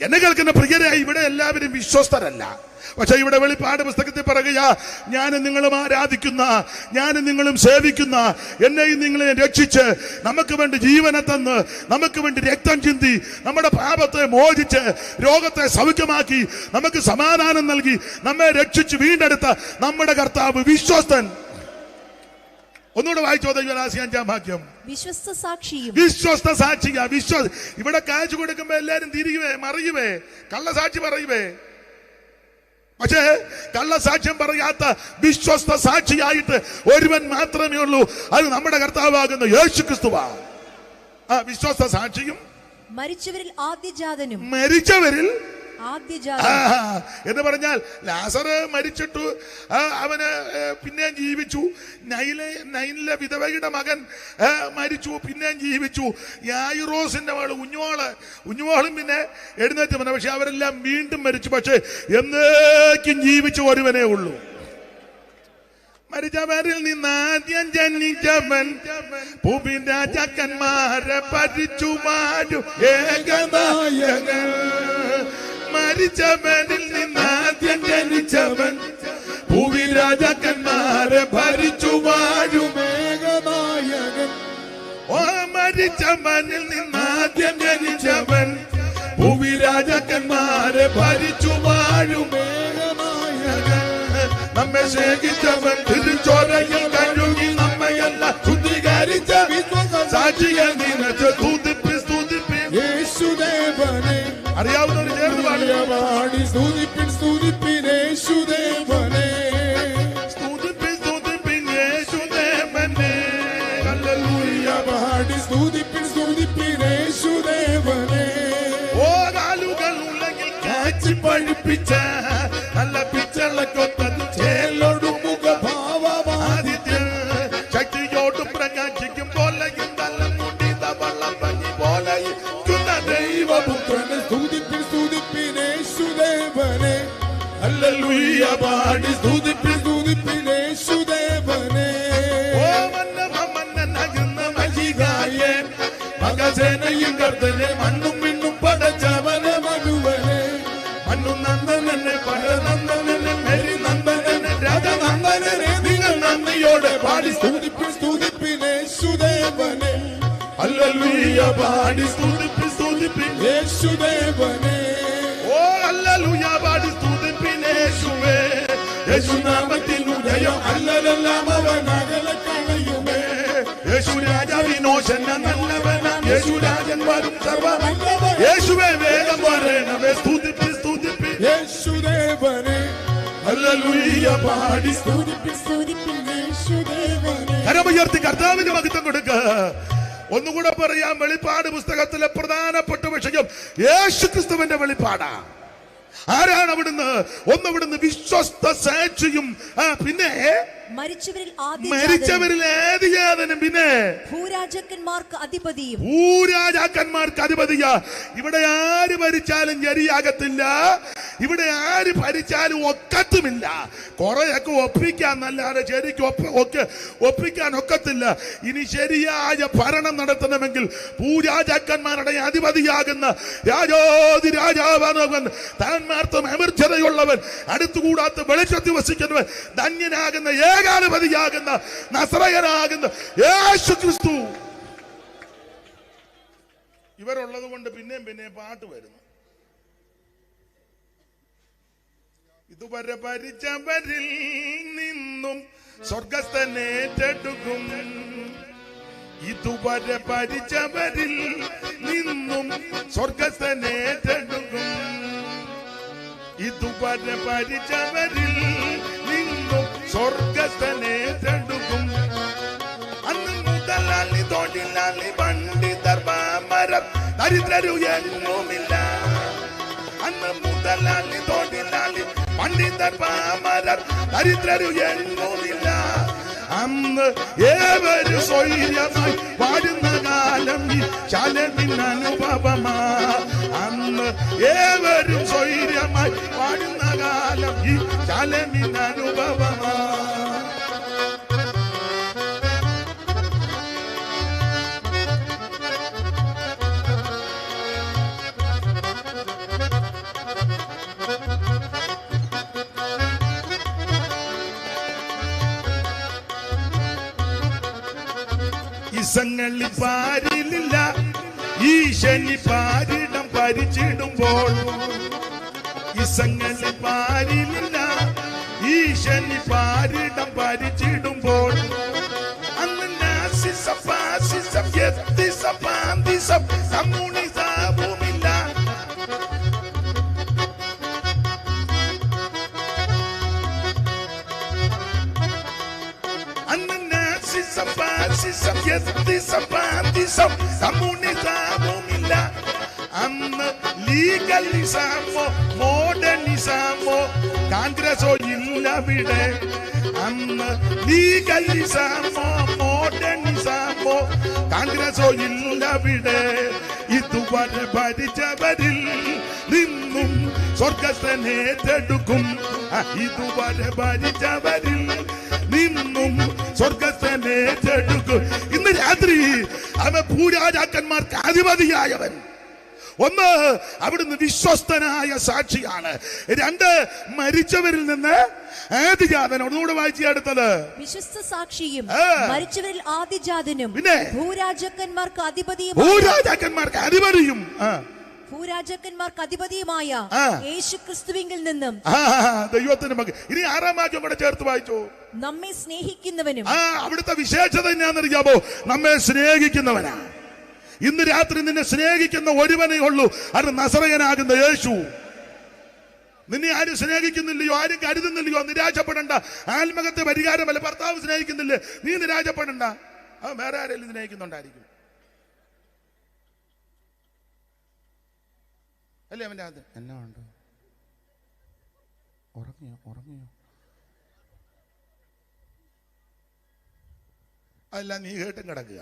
എന്നെ കേൾക്കുന്ന പ്രിയരായി, ഇവിടെ എല്ലാവരും വിശ്വസ്തരല്ല. പക്ഷെ ഇവിടെ വെളിപ്പാട് പുസ്തകത്തിൽ പറയുക, ഞാനും നിങ്ങളും ആരാധിക്കുന്ന, ഞാനും നിങ്ങളും സേവിക്കുന്ന, എന്നെയും നിങ്ങളെ രക്ഷിച്ച് നമുക്ക് വേണ്ടി ജീവനെ തന്ന് നമുക്ക് വേണ്ടി രക്തം ചിന്തി നമ്മുടെ പാപത്തെ മോചിച്ച് രോഗത്തെ സൗഖ്യമാക്കി നമുക്ക് സമാധാനം നൽകി നമ്മെ രക്ഷിച്ച് വീണ്ടെടുത്ത നമ്മുടെ കർത്താവ് വിശ്വസ്തൻ. ഒന്നുകൂടെ വായിച്ചോ ദൈവദാസി 5-ാം വാക്യം. വിശ്വസ്ത സാക്ഷിയും. വിശ്വസ്ത സാക്ഷിയാ. ഇവിടെ കാശ് കൊടുക്കുമ്പോ എല്ലാരും തിരിയുവേ, മറിയുവേ, കള്ളസാക്ഷി പറയുവേ. പക്ഷേ കള്ളസാക്ഷ്യം പറയാത്ത വിശ്വസ്ത സാക്ഷിയായിട്ട് ഒരുവൻ മാത്രമേ ഉള്ളൂ, അത് നമ്മുടെ കർത്താവാകുന്ന യേശു ക്രിസ്തുവാ. വിശ്വസ്ത സാക്ഷിയും മരിച്ചവരിൽ ആദ്യജാതനും. മരിച്ചവരിൽ ആദ്യജാതൻ എന്ന് പറഞ്ഞാൽ ലാസർ മരിച്ചിട്ടു, അവന് പിന്നെയും ജീവിച്ചു. നൈനിലെ വിധവയുടെ മകൻ മരിച്ചു, പിന്നെയും ജീവിച്ചു. യായിറോസിന്റെ മകൾ ഉഞ്ഞോളും പിന്നെ എഴുന്നേറ്റ് വന്നു. പക്ഷെ അവരെല്ലാം വീണ്ടും മരിച്ചു. പക്ഷെ എന്നേക്കും ജീവിച്ചു ഒരുവനേ ഉള്ളൂ. മരിച്ചവരിൽ നിന്നാദ്യം ജനിച്ചവൻ ഭൂമിൻ രാജാക്കന്മാരെ ഭരിച്ചു മാറ്റും ഏകനായകൻ. മരിച്ചവനിൽ നിന്നാദ്യം ജനിച്ചവൻ ഭൂമിൻ രാജാക്കന്മാരെ ഭരിച്ചു വാഴും ഏകനായകൻ. ഓ മരിച്ചവനിൽ നിന്നാദ്യം ജനിച്ചവൻ ഭൂമി രാജാക്കന്മാരെ ഭരിച്ചു വാഴും ഏകനായകൻ. നമ്മെ സ്നേഹിച്ചവൻ തിരുച്ചോരയിൽ കഴുകി നമ്മയെല്ലാം ശുദ്ധീകരിച്ച സാക്ഷിയെ നിനച്ച് സ്തുതിപ്പിൻ യേശുദേവനെ. അറിയാവുന്ന ഒരു ചേർന്ന് പാടി സ്തുതിപ്പിൻ സ്തുതിപ്പിൻ യേശുദേവനെ. സ്തുതിപ്പിൻ യേശുദേവനെ. ഹല്ലേലൂയ പാടി സ്തുതിപ്പിൻ സ്തുതിപ്പിൻ യേശുദേവനെ. ഓ കാലുകൾ ഉള്ളെങ്കിൽ കാച്ചി പഴിപ്പിച്ച നല്ല പിച്ചളക്കൊത്തത് ചേലൊടുമുഖ ഭാവമാദിത്യ ശക്തിയോടും പ്രകാശിക്കും പോലെയും നല്ല മുടിത വള്ളം പഞ്ഞി പോലെയും ദൈവപുത്രനെ. സ്തുതിപ്പിൻ സ്തുതിപ്പിൻ യേശുദേവനെ. ഹല്ലേലൂയ പാടി സ്തുതിപ്പിൻ സ്തുതിപ്പിൻ യേശുദേവനെ. ഓ മന്നനാകുന്ന മഹികായേ മകസേനയും കർത്തനെ മണ്ണും മിണ്ണും പടച്ചവനെ മനുവനെ. മണ്ണും നന്ദനെ പടനന്ദനെ മേരി നന്ദനെ രാജനന്ദനെ നിങ്ങൾ നന്ദിയോടെ പാടി സ്തുതിപ്പിൻ സ്തുതിപ്പിൻ യേശുദേവനെ. ഹല്ലേലൂയ പാടി സ്തുതിപ്പിൻ യേശുദേവനെ. ഓ ഹല്ലേലൂയ പാടി സ്തുതിപ്പിൻ യേശുവേ. യേശുനാമത്തിൽ ഉദയം അല്ലലെല്ലാം അവൻ അകലെ കളയുമേ. യേശു രാജാവിനോശന നല്ലവനാം യേശു രാജൻ വരും സർവ യേശുവേ വേഗം വരണമേ. സ്തുതിപ്പിൻ യേശുദേവനെ. ഹല്ലേലൂയ പാടി സ്തുതിപ്പിൻ യേശുദേവനെ. കരമുയർത്തി കർത്താവിന് മഹത്വം കൊടുക്ക. ഒന്നുകൂടെ പറയാം, വെളിപ്പാട് പുസ്തകത്തിലെ പ്രധാനപ്പെട്ട വിഷയം യേശു ക്രിസ്തുവിന്റെ വെളിപ്പാടാ. ആരാണ് അവിടുന്ന്? ഒന്നവിടുന്ന് വിശ്വസ്ത സാക്ഷിയും, പിന്നെ മരിച്ചവരിൽ ആദിജാതനും, പിന്നെ ഭൂരാജാക്കന്മാർക്ക് അധിപതിയാ. ഇവിടെ ആര് ഭരിച്ചാലും ശരിയാകത്തില്ല, ഇവിടെ ആര് ഭരിച്ചാലും ഒക്കത്തുമില്ല. കുറെയൊക്കെ ഒപ്പിക്കാന്നല്ലാതെ ശരിക്കും ഒപ്പിക്കാൻ ഒക്കത്തില്ല. ഇനി ശരിയായ ഭരണം നടത്തണമെങ്കിൽ ഭൂരാജാക്കന്മാരുടെ അധിപതിയാകുന്ന രാജാതി രാജാവാനവൻ, താന്മാർത്തും അമർച്ചതയുള്ളവൻ, അടുത്തുകൂടാത്ത വെളിച്ചത്തിൽ വസിക്കുന്നവൻ, ധന്യനാകുന്ന ഏകാധിപതിയാകുന്ന നസറയനാകുന്ന യേശു ക്രിസ്തു. ഇവരുള്ളത് കൊണ്ട് പിന്നെയും പാട്ട് വരുന്നു. ഇതുവരെ ഭരിച്ചവരിൽ നിന്നും സ്വർഗസ്ഥനേറ്റെടുക്കും. ഇതുവരെ ഭരിച്ചവരിൽ നിന്നും സ്വർഗസ്ഥനേറ്റെടുക്കും. ഇതുവരെ ഭരിച്ചവരിൽ നിന്നും സ്വർഗസ്ഥനേറ്റെടുക്കും. അന്ന് മുതലാളി തൊഴിലാളി പണ്ഡിതർ പാമരർ ദരിദ്രരു എങ്ങുമില്ല. അന്ന് മുതലാളി തൊഴിലാളി പണ്ഡിതർ പാമരർ ദരിദ്രരു എങ്ങുമില്ല. അന്ന് ഏവരും സ്വൈര്യമായി വാഴുന്ന കാലം ഈ ശാലേമിൻ അനുഭവമാ. അന്ന് ഏവരും സ്വൈര്യമായി വാഴുന്ന കാലം ഈ ശാലേമിൻ അനുഭവമാ. ഇസങ്ങളിൽ പാരിലില്ല ഈശനി പാരിടം പരിച്ചിടുമ്പോൾ. ഇസങ്ങളിൽ പാരിലില്ല ഈശനി പാരിടം പരിച്ചിടുമ്പോൾ. അന്ന് നാസിസം ഫാസിസം എത്തിസം പാന്തിസം കമ്മ്യൂണിസവുമില്ല. അന്ന് നാസിസം ഫാസിസം എത്തിസം പാന്തിസം കമ്മ്യൂണിസവുമില്ല. അന്ന് ലീഗലിസമോ മോഡേണിസമോ കോൺഗ്രസോ ഇല്ലവിടെ. അന്ന് ലീഗലിസമോ മോഡേണിസമോ കോൺഗ്രസോ ഇല്ലവിടെ. ഇതുവരെ ഭരിച്ചവരിൽ നിന്നും സ്വർഗസ്ഥനേറ്റെടുക്കും. ഇതുവരെ ഭരിച്ചവരിൽ നിന്നും സ്വർഗസ്ഥനേറ്റെടുക്കും. ഇന്ന് രാത്രി അവൻ ഭൂരാജാക്കന്മാർക്ക് അധിപതിയായവൻ. ഒന്ന്, അവിടുന്ന് വിശ്വസ്തനായ സാക്ഷിയാണ്. രണ്ട്, മരിച്ചവരിൽ നിന്ന് ആദിജാതൻ. ഒന്നുകൂടെ വായിച്ചു അടുത്തത്. വിശ്വസ്ത സാക്ഷിയും മരിച്ചവരിൽ ആദിജാതനും പിന്നെ ഭൂരാജാക്കന്മാർക്ക് അധിപതിയും ഭൂരാജാക്കന്മാർക്ക് അധിപതിയുമായ യേശുക്രിസ്തുവിങ്കിൽ നിന്നും ദൈവത്തിന്റെ മകൻ. ഇനി 6-ാം വാക്യം കൂടെ ചേർത്ത് വായിച്ചു. നമ്മെ സ്നേഹിക്കുന്നവനും. അവിടുത്തെ വിശേഷത എന്നാണെന്നറിയാമോ? നമ്മെ സ്നേഹിക്കുന്നവനാ. ഇന്ന് രാത്രി നിന്നെ സ്നേഹിക്കുന്ന ഒരുവനേ ഉള്ളൂ, അത് നസറയനാകുന്ന യേശു. നിന്നെ ആരും സ്നേഹിക്കുന്നില്ലയോ, ആരും കരുതുന്നില്ലയോ, നിരാശപ്പെടണ്ട. ആത്മഹത്യ പരിഹാരമല്ല. ഭർത്താവ് സ്നേഹിക്കുന്നില്ലേ, നീ നിരാശപ്പെടണ്ട. അത് വേറെ ആരെങ്കിലും സ്നേഹിക്കുന്നുണ്ടായിരിക്കും അല്ലേ? അവൻ്റെ അത് എന്നാ ഉണ്ട്? ഉറങ്ങിയോ? അല്ല, നീ കേട്ടും കിടക്കുക.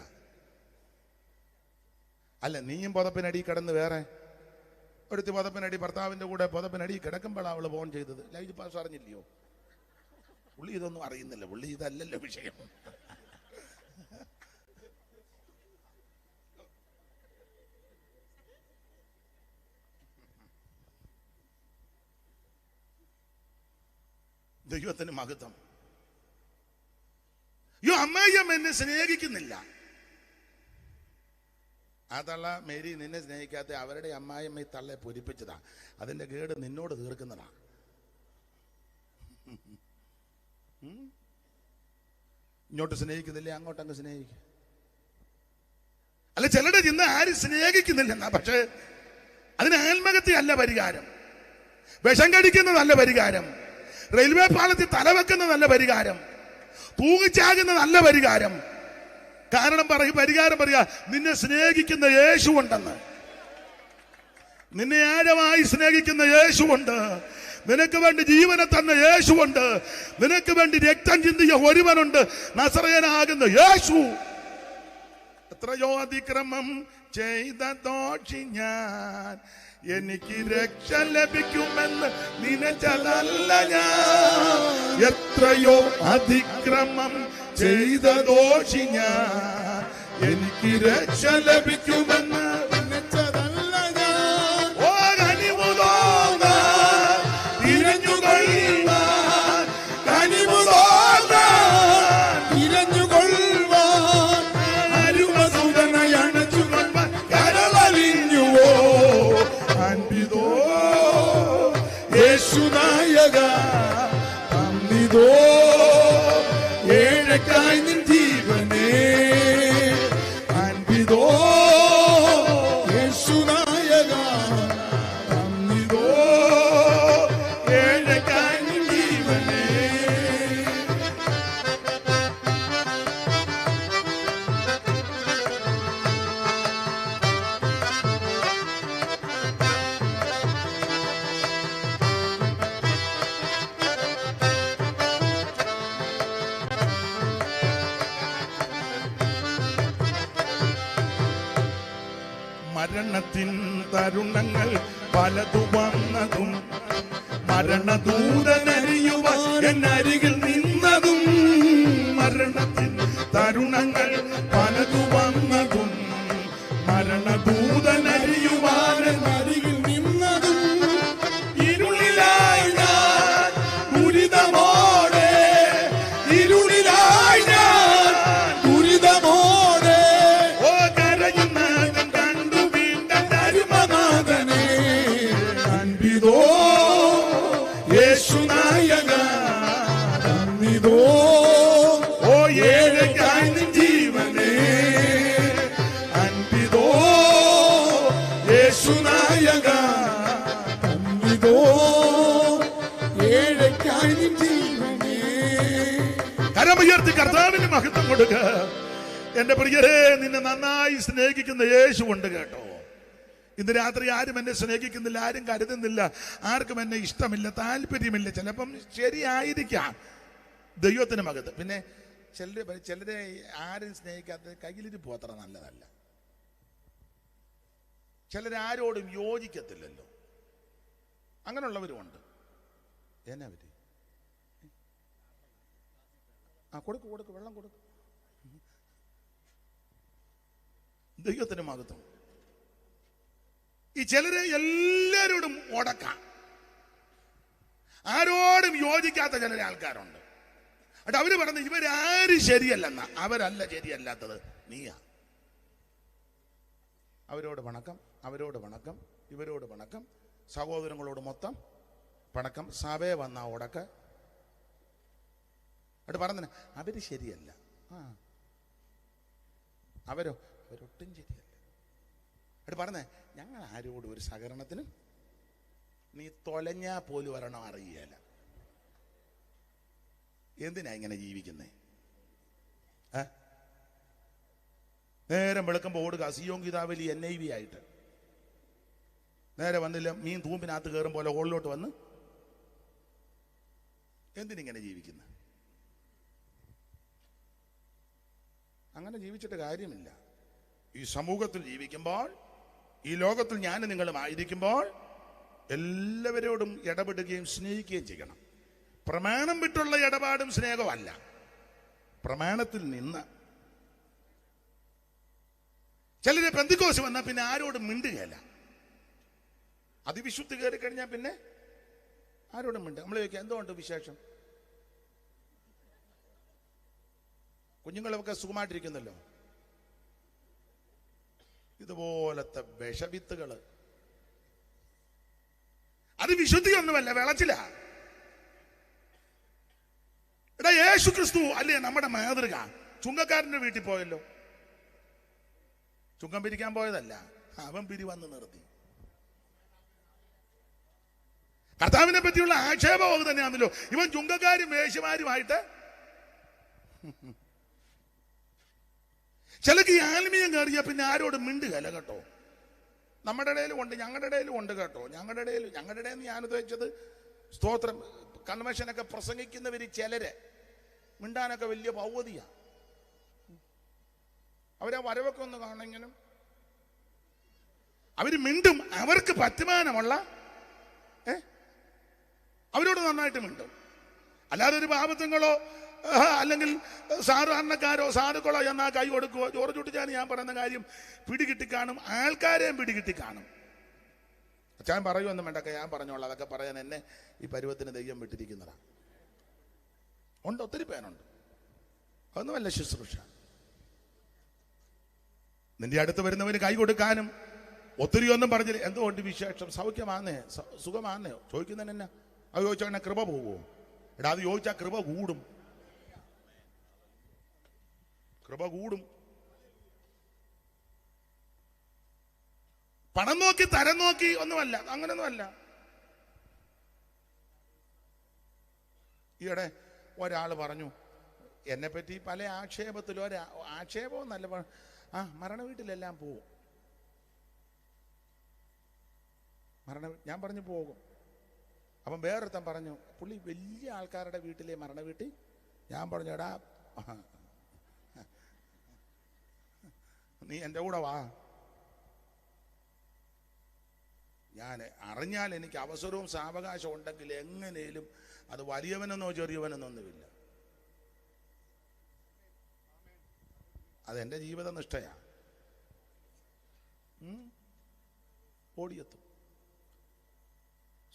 അല്ല, നീയും പുതപ്പിനടി കിടന്ന് വേറെ ഒരുത്തി പുതപ്പിനടി ഭർത്താവിന്റെ കൂടെ പുതപ്പിനടി കിടക്കുമ്പോഴാണ് അവള് ഫോൺ ചെയ്തത്. ലൈജ് പാസ് അറിഞ്ഞില്ലയോ? പുള്ളി ഇതൊന്നും അറിയുന്നില്ല. പുള്ളി ഇതല്ലല്ലോ വിഷയം. ദൈവത്തിന് മഹത്വം. അമ്മയും എന്നെ സ്നേഹിക്കുന്നില്ല. ആ തള്ള മേരി നിന്നെ സ്നേഹിക്കാത്ത അവരുടെ അമ്മായിയമ്മ ഈ തള്ളയെ പൊരിപ്പിച്ചതാ. അതിന്റെ കേട് നിന്നോട് തീർക്കുന്നതാ. ഇങ്ങോട്ട് സ്നേഹിക്കുന്നില്ലേ, അങ്ങോട്ടങ്ങ് സ്നേഹിക്കും. അല്ല, ചിലരുടെ ചിന്ത ആരും സ്നേഹിക്കുന്നില്ലെന്നാ. പക്ഷെ അതിന് ആത്മഹത്യ അല്ല പരിഹാരം. വിഷം കടിക്കുന്നതല്ല പരിഹാരം. റെയിൽവേ പാളത്തിൽ തലവെക്കുന്ന നല്ല പരിഹാരം. തൂങ്ങിച്ചാകുന്ന നല്ല പരിഹാരം. കാരണം പരിഹാരം പറയാ, നിന്നെ സ്നേഹിക്കുന്ന യേശുവുണ്ടെന്ന്. നിന്നെ ആഴമായി സ്നേഹിക്കുന്ന യേശുവുണ്ട്. നിനക്ക് വേണ്ടി ജീവനെ തന്ന യേശുവുണ്ട്. നിനക്ക് വേണ്ടി രക്തം ചിന്തിയ ഒരുവനുണ്ട്, നസറയനാകുന്ന യേശു. എത്രയോ അതിക്രമം ചെയ്ത ദോഷി ഞാൻ, എനിക്ക് രക്ഷ ലഭിക്കുമെന്ന് നിനച്ചതല്ല ഞാൻ. എത്രയോ അതിക്രമം ചെയ്ത ദോഷി ഞാൻ, എനിക്ക് രക്ഷ ലഭിക്കുമെന്ന് നിനച്ചതല്ല ഞാൻ. ഓ കനിമുതോന്നാൻ തിരഞ്ഞുകൊള്ളുവാൻ, കനിമുതോന്നാൻ തിരഞ്ഞുകൊള്ളുവാൻ, അരുമസുതനയണച്ചുകൊള്ളുവാൻ കരളലിഞ്ഞുവോ അൻപിതോ യേശുനായക തന്നിതോ ഏഴക്കായി നിൻ ജീവനേ അൻപിതോ യേശുനായക തന്നിതോ ഏഴക്കായി നിൻ ജീവനേ. തരുണങ്ങൾ പലതു വന്നതും മരണദൂതനരിയുവാൻ എന്നരികിൽ നിന്നതും മരണത്തിൻ തരുണങ്ങൾ പലതു വന്നതും മരണദൂതനരിയുവാൻ എന്നരികിൽ നിന്നതും ഇരുളിലായി ഞാൻ ദുരിതമോടെ ഇരുളിലായി ഞാൻ ദുരിതമോടെ ഓ കരയുന്നതും കണ്ടു വീണ്ട ധർമ്മനാഥനെ അൻപിതോ യേശുനായക അന്നിതോ ഓ ഏഴയ്ക്കായി നിൻ ജീവനെ അൻപിതോ യേശുനായക അന്നിതോ ഏഴയ്ക്കായി നിൻ ജീവനെ. കരമുയർത്തി കർത്താവിന് മഹത്വം കൊടുക്ക. എന്റെ പ്രിയരെ, നിന്നെ നന്നായി സ്നേഹിക്കുന്ന യേശു ഉണ്ട് കേട്ടോ. ഇന്ന് രാത്രി ആരും എന്നെ സ്നേഹിക്കുന്നില്ല, ആരും കരുതുന്നില്ല, ആർക്കും എന്നെ ഇഷ്ടമില്ല, താല്പര്യമില്ല. ചിലപ്പം ശരിയായിരിക്കാം, ദൈവത്തിന് മകത്ത്. പിന്നെ ചിലരെ ആരും സ്നേഹിക്കാത്ത കയ്യിലിരിപ്പ് അത്ര നല്ലതല്ല. ചിലരാരോടും യോജിക്കത്തില്ലല്ലോ, അങ്ങനെയുള്ളവരുമുണ്ട്. എന്നാ പറ്റി? കൊടുക്ക് വെള്ളം കൊടുക്ക്. ദൈവത്തിന് മകത്വം. ഈ ചിലരെ എല്ലാരോടും ഉടക്കാം, ആരോടും യോജിക്കാത്ത ചില ആൾക്കാരുണ്ട്. എന്നിട്ട് അവര് പറഞ്ഞു ഇവരാരും ശരിയല്ലെന്ന. അവരല്ല ശരിയല്ലാത്തത്, നീയാ. അവരോട് പണക്കം, അവരോട് പണക്കം, ഇവരോട് പണക്കം, സഹോദരങ്ങളോട് മൊത്തം പണക്കം, സഭയെ വന്ന ഉടക്ക. എന്നിട്ട് പറഞ്ഞു അവര് ശരിയല്ല. അവരൊട്ടും ശരിയല്ല. എന്നിട്ട് പറഞ്ഞേ ഞങ്ങൾ ആരോടും ഒരു സഹകരണത്തിനും നീ തൊലഞ്ഞാ പോലും വരണം അറിയല. എന്തിനാ ഇങ്ങനെ ജീവിക്കുന്നേ? നേരം വെളുക്കുമ്പോൾ ഓടുക സിയോൻ ഗീതാവലി NIV ആയിട്ട്. നേരെ വന്നില്ല, മീൻ തൂമ്പിനകത്ത് കയറും പോലെ ഹോളിലോട്ട് വന്ന് എന്തിനിങ്ങനെ ജീവിക്കുന്ന? അങ്ങനെ ജീവിച്ചിട്ട് കാര്യമില്ല. ഈ സമൂഹത്തിൽ ജീവിക്കുമ്പോൾ, ഈ ലോകത്തിൽ ഞാനും നിങ്ങളും ആയിരിക്കുമ്പോൾ എല്ലാവരോടും ഇടപെടുകയും സ്നേഹിക്കുകയും ചെയ്യണം. പ്രമാണം വിട്ടുള്ള ഇടപാടും സ്നേഹമല്ല, പ്രമാണത്തിൽ നിന്ന്. ചിലര് പെന്തിക്കോസ് വന്നാൽ പിന്നെ ആരോടും മിണ്ടുകയല്ല. അതിവിശുദ്ധി കയറി കഴിഞ്ഞാൽ പിന്നെ ആരോടും മിണ്ട. നമ്മൾ ചോദിക്കുക എന്തുകൊണ്ട് വിശേഷം? കുഞ്ഞുങ്ങളൊക്കെ സുഖമായിട്ടിരിക്കുന്നല്ലോ. ഇതുപോലത്തെ വിഷവിത്തുകള് അത് വിശുദ്ധിയൊന്നുമല്ല, വിളച്ചില്ല. എടാ, യേശു ക്രിസ്തു അല്ലേ നമ്മുടെ മാതൃക? ചുങ്കക്കാരന്റെ വീട്ടിൽ പോയല്ലോ, ചുങ്കം പിരിക്കാൻ പോയതല്ല, അവൻ പിരിവന്ന് നിർത്തി. കർത്താവിനെ പറ്റിയുള്ള ആക്ഷേപം അത് തന്നെയാണല്ലോ. ഇവൻ ചുങ്കക്കാരും വേശ്യമാരുമായിട്ട്. ചിലക്ക് ഈ ആത്മീയം കയറിയ പിന്നെ ആരോടും മിണ്ടുകയല്ല കേട്ടോ. നമ്മുടെ ഇടയിലും ഉണ്ട്, ഞങ്ങളുടെ ഇടയിലും ഉണ്ട് കേട്ടോ. ഞങ്ങളുടെ ഇടയിൽ ഞാൻ ഉദ്ദേശിച്ചത് സ്തോത്രം കൺവെൻഷനൊക്കെ പ്രസംഗിക്കുന്നവര് ചിലര് മിണ്ടാനൊക്കെ വലിയ പൗവതിയാ. അവരെ വരവൊക്കെ ഒന്ന് കാണുമെങ്കിലും അവര് മിണ്ടും. അവർക്ക് പറ്റുമാനമുള്ള അവരോട് നന്നായിട്ട് മിണ്ടും. അല്ലാതെ ഒരു പാപത്വങ്ങളോ അല്ലെങ്കിൽ സാധാരണക്കാരോ സാധുക്കളോ എന്നാ കൈ കൊടുക്കുവോ. ജോർജ് കുട്ടിച്ചാൻ ഞാൻ പറയുന്ന കാര്യം പിടികിട്ടി കാണും, ആൾക്കാരെയും പിടികിട്ടി കാണും. അച്ഛൻ പറയുമൊന്നും വേണ്ടൊക്കെ ഞാൻ പറഞ്ഞോളാം. അതൊക്കെ പറയാൻ എന്നെ ഈ പരുവത്തിന് ദൈവം വിട്ടിരിക്കുന്നതാണ്. ഉണ്ട്, ഒത്തിരി പേരുണ്ട്. അതൊന്നുമല്ല ശുശ്രൂഷ. നിന്റെ അടുത്ത് വരുന്നവന് കൈ കൊടുക്കാനും ഒത്തിരി ഒന്നും പറഞ്ഞില്ല. എന്തുകൊണ്ട് വിശേഷം? സൗഖ്യമാന്നേ, സുഖമാന്നേ ചോദിക്കുന്നതിന് എന്നാ? അത് ചോദിച്ചാൽ കൃപ പോകുമോ? എടാ, അത് ചോദിച്ചാൽ കൃപ കൂടും, കൃപ കൂടും. പണം നോക്കി തരം നോക്കി ഒന്നുമല്ല, അങ്ങനൊന്നുമല്ല. ഈയിടെ ഒരാൾ പറഞ്ഞു എന്നെപ്പറ്റി പല ആക്ഷേപത്തിലും, ആക്ഷേപവും നല്ല മരണ വീട്ടിലെല്ലാം പോവും. ഞാൻ പറഞ്ഞു പോകും. അപ്പം വേറൊരുത്തൻ പറഞ്ഞു പുള്ളി വലിയ ആൾക്കാരുടെ വീട്ടിലെ മരണ വീട്ടിൽ. ഞാൻ പറഞ്ഞു എടാ നീ എൻ്റെ കൂടെ വാ. ഞാൻ അറിഞ്ഞാൽ എനിക്ക് അവസരവും സാവകാശം ഉണ്ടെങ്കിൽ എങ്ങനെയും അത് വലിയവനെന്നോ ചെറിയവനെന്നൊന്നുമില്ല. അതെൻ്റെ ജീവിത നിഷ്ഠയാണ്. ഓടിയെത്തും.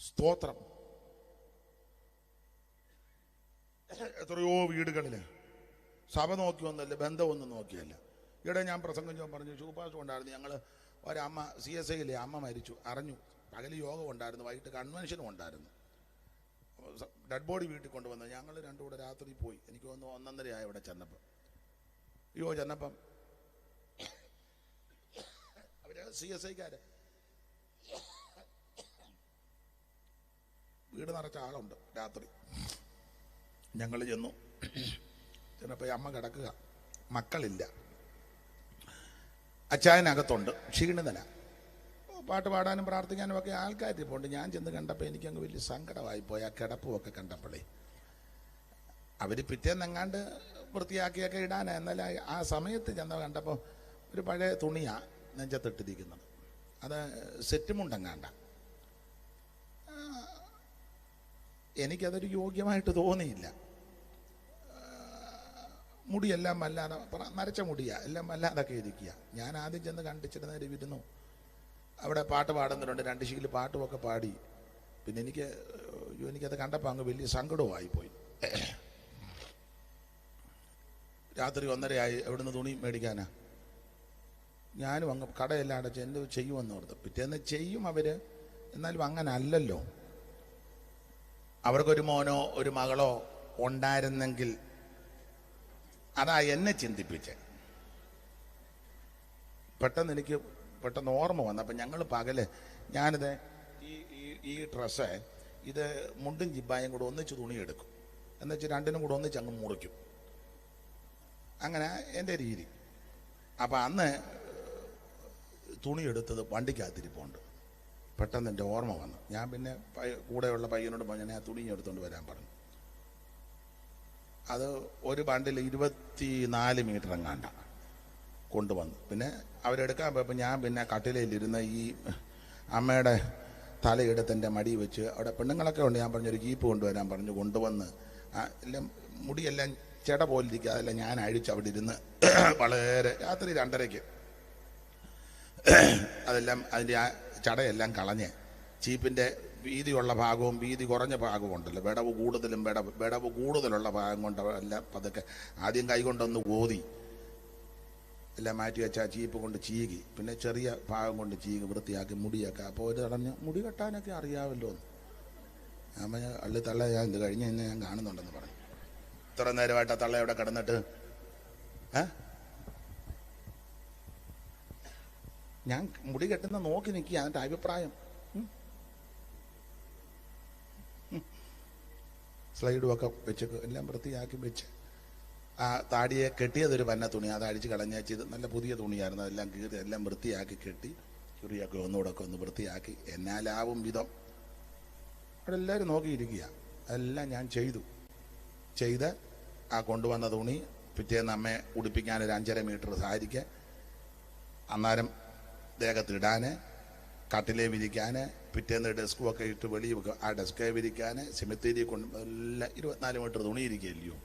സ്തോത്രം. എത്രയോ വീടുകളില് സഭ നോക്കിയൊന്നല്ല, ബന്ധമൊന്നും നോക്കിയല്ല. ഇവിടെ ഞാൻ പ്രസംഗം പറഞ്ഞു, ശുപാർശ ഉണ്ടായിരുന്നു. ഞങ്ങൾ ഒരമ്മ CSIയിലെ അമ്മ മരിച്ചു അറിഞ്ഞു. പകല് യോഗം ഉണ്ടായിരുന്നു, വൈകിട്ട് കൺവെൻഷനും ഉണ്ടായിരുന്നു. ഡെഡ് ബോഡി വീട്ടിൽ കൊണ്ടുവന്നു. ഞങ്ങൾ രണ്ടും കൂടെ രാത്രി പോയി. എനിക്ക് തോന്നുന്നു 1:30 ഇവിടെ ചെന്നപ്പം. ചെന്നപ്പം അവര് CSIക്കാര് വീട് നിറച്ച ആളുണ്ട്. രാത്രി ഞങ്ങൾ ചെന്നു. ചെന്നപ്പോൾ അമ്മ കിടക്കുക, മക്കളില്ല, അച്ചായനകത്തുണ്ട്, ക്ഷീണിതന. പാട്ട് പാടാനും പ്രാർത്ഥിക്കാനും ഒക്കെ ആൾക്കാരിപ്പോണ്ട്. ഞാൻ ചെന്ന് കണ്ടപ്പോൾ എനിക്കങ്ങ് വലിയ സങ്കടമായിപ്പോയി. ആ കിടപ്പുമൊക്കെ കണ്ടപ്പോഴേ. അവർ പിറ്റേന്നെങ്ങാണ്ട് വൃത്തിയാക്കിയൊക്കെ ഇടാനാ. എന്നാൽ ആ സമയത്ത് ചെന്ന് കണ്ടപ്പോൾ ഒരു പഴയ തുണിയാണ് നെഞ്ചത്തിട്ടിരിക്കുന്നത്. അത് സെറ്റുമുണ്ടെങ്ങാണ്ട. എനിക്കതൊരു യോഗ്യമായിട്ട് തോന്നിയില്ല. മുടിയെല്ലാം വല്ലാതെ നരച്ച മുടിയാണ്, എല്ലാം വല്ലാതൊക്കെ ഇരിക്കുക. ഞാൻ ആദ്യം ചെന്ന് കണ്ടിച്ചിട്ട് നേരെ ഇരുന്നു. അവിടെ പാട്ട് പാടുന്നവരുണ്ട്, 2 ശീല് പാട്ടുമൊക്കെ പാടി. പിന്നെ എനിക്കത് കണ്ടപ്പോൾ അങ്ങ് വലിയ സങ്കടവുമായിപ്പോയി. രാത്രി 1:30 എവിടുന്ന് തുണി മേടിക്കാനാ? ഞാനും അങ്ങ് കടയെല്ലാം അടച്ച് എന്ത് ചെയ്യുമെന്ന് ഓർത്ത്. പിറ്റേന്ന് ചെയ്യും അവർ. എന്നാലും അങ്ങനെ അല്ലല്ലോ. അവർക്കൊരു മോനോ ഒരു മകളോ ഉണ്ടായിരുന്നെങ്കിൽ അതാ എന്നെ ചിന്തിപ്പിച്ച്. പെട്ടെന്ന് ഓർമ്മ വന്നു. അപ്പം ഞങ്ങൾ പകല് ഞാനിത് ഈ ഡ്രസ്സ് ഇത് മുണ്ടും ജിബായും കൂടെ ഒന്നിച്ച് തുണിയെടുക്കും. എന്നുവെച്ചാൽ രണ്ടിനും കൂടെ ഒന്നിച്ച് അങ്ങ് മുറിക്കും. അങ്ങനെ എൻ്റെ രീതി. അപ്പം അന്ന് തുണിയെടുത്തത് വണ്ടിക്കകത്തിരിപ്പുണ്ട്. പെട്ടെന്ന് എൻ്റെ ഓർമ്മ വന്നു. ഞാൻ പിന്നെ കൂടെയുള്ള പയ്യനോട് പറഞ്ഞു, ഞാൻ തുണി എടുത്തുകൊണ്ട് വരാൻ പറഞ്ഞു. അത് ഒരു ബണ്ടിൽ 24 മീറ്റർ എങ്ങാണ്ട കൊണ്ടുവന്നു. പിന്നെ അവരെടുക്കാൻ പോയപ്പോൾ ഞാൻ പിന്നെ കട്ടിലയിലിരുന്ന് ഈ അമ്മയുടെ തലയെടുത്ത് എൻ്റെ മടി വെച്ച്, അവിടെ പെണ്ണുങ്ങളൊക്കെ ഉണ്ട്. ഞാൻ പറഞ്ഞൊരു ജീപ്പ് കൊണ്ടുവരാൻ പറഞ്ഞു. കൊണ്ടുവന്ന് എല്ലാം മുടിയെല്ലാം ചെട പോലിരിക്കുക. അതെല്ലാം ഞാൻ അഴിച്ച് അവിടെ ഇരുന്ന് വളരെ രാത്രി 2:30 അതെല്ലാം അതിൻ്റെ ആ ചടയെല്ലാം കളഞ്ഞ് ചീപ്പിൻ്റെ വീതിയുള്ള ഭാഗവും വീതി കുറഞ്ഞ ഭാഗവും ഉണ്ടല്ലോ, വിടവ് കൂടുതലുള്ള ഭാഗം കൊണ്ട് എല്ലാം പതുക്കെ ആദ്യം കൈ കൊണ്ടൊന്ന് ഓതി എല്ലാം മാറ്റി വെച്ചാൽ ചീപ്പ് കൊണ്ട് ചീകി. പിന്നെ ചെറിയ ഭാഗം കൊണ്ട് ചീകി വൃത്തിയാക്കി മുടിയൊക്കെ. അപ്പോൾ ഒരു തടഞ്ഞ് മുടി കെട്ടാനൊക്കെ അറിയാമല്ലോ എന്ന്. ഞാൻ പറഞ്ഞ അള്ളി തള്ള ഞാൻ ഇത് കഴിഞ്ഞ് തന്നെ ഞാൻ കാണുന്നുണ്ടെന്ന് പറഞ്ഞു. ഇത്ര നേരമായിട്ട് ആ തള്ള അവിടെ കിടന്നിട്ട് ഞാൻ മുടി കെട്ടുന്ന നോക്കി നിൽക്കുക. അതിൻ്റെ അഭിപ്രായം സ്ലൈഡും ഒക്കെ വെച്ച് എല്ലാം വൃത്തിയാക്കി വെച്ച് ആ താടിയെ കെട്ടിയതൊരു പന്ന തുണി, അത് അടിച്ച് കളഞ്ഞേച്ച്. ഇത് നല്ല പുതിയ തുണിയായിരുന്നു. അതെല്ലാം കീറി എല്ലാം വൃത്തിയാക്കി കെട്ടി ചുറിയൊക്കെ ഒന്നുകൂടെ ഒന്ന് വൃത്തിയാക്കി എന്നാലാവും വിധം അവിടെ എല്ലാവരും നോക്കിയിരിക്കുക. അതെല്ലാം ഞാൻ ചെയ്ത് ആ കൊണ്ടുവന്ന തുണി പിറ്റേന്ന് അമ്മയെ ഉടുപ്പിക്കാൻ ഒരു 5.5 മീറ്റർ സാരിക്ക് അന്നേരം ദേഹത്തിടാൻ, കട്ടിലേ വിരിക്കാൻ, പിറ്റേന്ന് ഡെസ്കും ഒക്കെ ഇട്ട് വെളിയിൽ വെക്കുക. ആ ഡെസ്കെ വിരിക്കാൻ, സെമിത്തേരി കൊണ്ട് എല്ലാം 24 മീറ്റർ തുണി ഇരിക്കുകയല്ലയോ.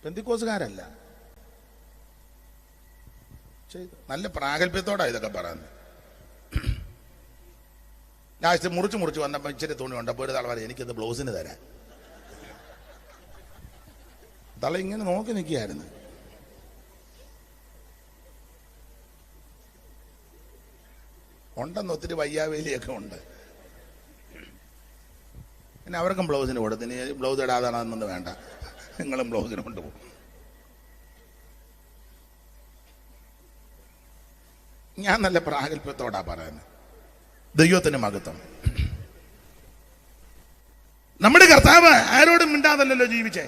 പെന്തിക്കോസുകാരല്ല, ചെയ്തു. നല്ല പ്രാഗൽഭ്യത്തോടാണ് ഇതൊക്കെ പറയുന്നത്. ലാസ്റ്റ് മുറിച്ച് വന്നപ്പോൾ ഇച്ചിരി തുണി ഉണ്ട്. അപ്പോൾ ഒരു തള പറയാം, എനിക്കത് ബ്ലൗസിന് തരാൻ. തള ഇങ്ങനെ നോക്കി നിൽക്കുകയായിരുന്നു. ഉണ്ടെന്ന് ഒത്തിരി വയ്യാവേലിയൊക്കെ ഉണ്ട്. പിന്നെ അവർക്കും ബ്ലൗസിന് കൊടുത്തു. ഇനി ബ്ലൗസ് ഇടാതാണെന്നൊന്നും വേണ്ട, നിങ്ങളും ബ്ലൗസിന് കൊണ്ടുപോകും. ഞാൻ നല്ല പ്രാഗൽഭ്യത്തോടാ പറയുന്നത്. ദൈവത്തിന് മഹത്വം. നമ്മുടെ കർത്താവ് ആരോടും മിണ്ടാതല്ലോ ജീവിച്ചേ.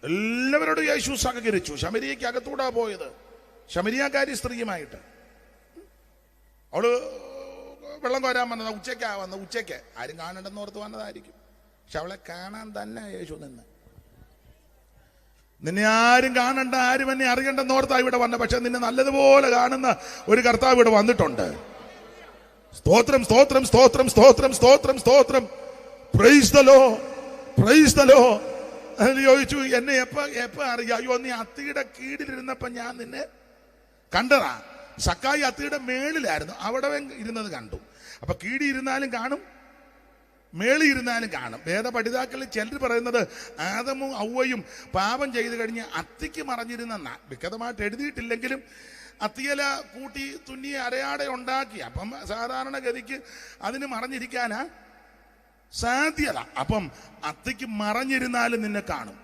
എല്ലാവരോടും യേശു സഹകരിച്ചു. ശമരിയയ്ക്ക് അകത്തൂടാ പോയത്, ശമരിയാക്കാരി സ്ത്രീയുമായിട്ട്. അവള് വെള്ളം കോരാൻ വന്നത് ഉച്ചയ്ക്ക് ആരും കാണണ്ടെന്ന് ഓർത്ത് വന്നതായിരിക്കും. പക്ഷെ അവളെ കാണാൻ തന്നെ യേശു നിന്ന്. നിന്നെ ആരും കാണണ്ട, ആരും എന്നെ അറിയണ്ടെന്ന് ഓർത്താ ഇവിടെ വന്ന. പക്ഷെ നിന്നെ നല്ലതുപോലെ കാണുന്ന ഒരു കർത്താവ് ഇവിടെ വന്നിട്ടുണ്ട്. സ്തോത്രം, സ്തോത്രം, സ്തോത്രം, സ്തോത്രം, സ്തോത്രം, സ്തോത്രം. Praise the Lord, praise the Lord. അതിന് ചോദിച്ചു, എന്നെ എപ്പ അറിയാം? അയ്യോ, നീ അത്തിയുടെ കീഴിലിരുന്നപ്പോ ഞാൻ നിന്നെ കണ്ടതാ. സക്കായി അത്തിയുടെ മേളിലായിരുന്നു, അവിടെ ഇരുന്നത് കണ്ടു. അപ്പൊ കീഴി ഇരുന്നാലും കാണും, മേളി ഇരുന്നാലും കാണും. വേദ പഠിതാക്കളിൽ ചിലർ പറയുന്നത് ആദമും ഔവയും പാപം ചെയ്തു കഴിഞ്ഞ് അത്തിക്ക് മറഞ്ഞിരുന്ന, വ്യക്തമായിട്ട് എഴുതിയിട്ടില്ലെങ്കിലും അത്തിയല കൂട്ടി തുന്നി അരയാടെ ഉണ്ടാക്കി. അപ്പം സാധാരണഗതിക്ക് അതിന് മറഞ്ഞിരിക്കാനാ സാധ്യത. അപ്പം അത്തിക്ക് മറഞ്ഞിരുന്നാലും നിന്നെ കാണും,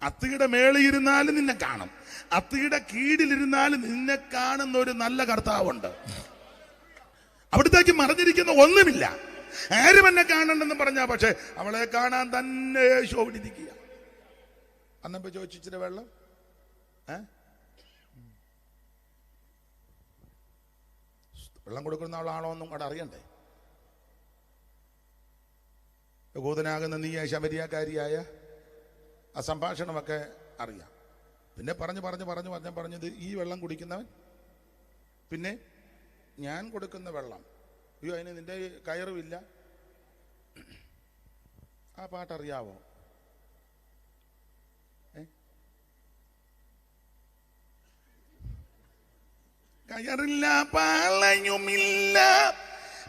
അത്തിയുടെ മേളിയിരുന്നാലും നിന്നെ കാണും, അത്തിയുടെ കീഴിലിരുന്നാലും നിന്നെ കാണുന്ന ഒരു നല്ല കർത്താവുണ്ട്. അവിടത്തേക്ക് മറഞ്ഞിരിക്കുന്ന ഒന്നുമില്ല. ആരും എന്നെ കാണണ്ടെന്ന് പറഞ്ഞാ, പക്ഷെ അവളെ കാണാൻ തന്നെ യേശു അവിടെ ഇരിക്കുക. അന്നപ്പോ ചോദിച്ചിച്ചിട്ട് വെള്ളം വെള്ളം കൊടുക്കുന്ന ആളാണോ എന്നും അവിടെ അറിയണ്ടേ? യഹൂദനാകുന്ന നീ ശമരിയാക്കാരിയായ ആ സംഭാഷണമൊക്കെ അറിയാം. പിന്നെ പറഞ്ഞത് ഈ വെള്ളം കുടിക്കുന്നവൻ പിന്നെ ഞാൻ കൊടുക്കുന്ന വെള്ളം, അയ്യോ അതിന് നിന്റെ കയറുമില്ല. ആ പാട്ടറിയാവോ? കയറില്ല പാളയുമില്ല,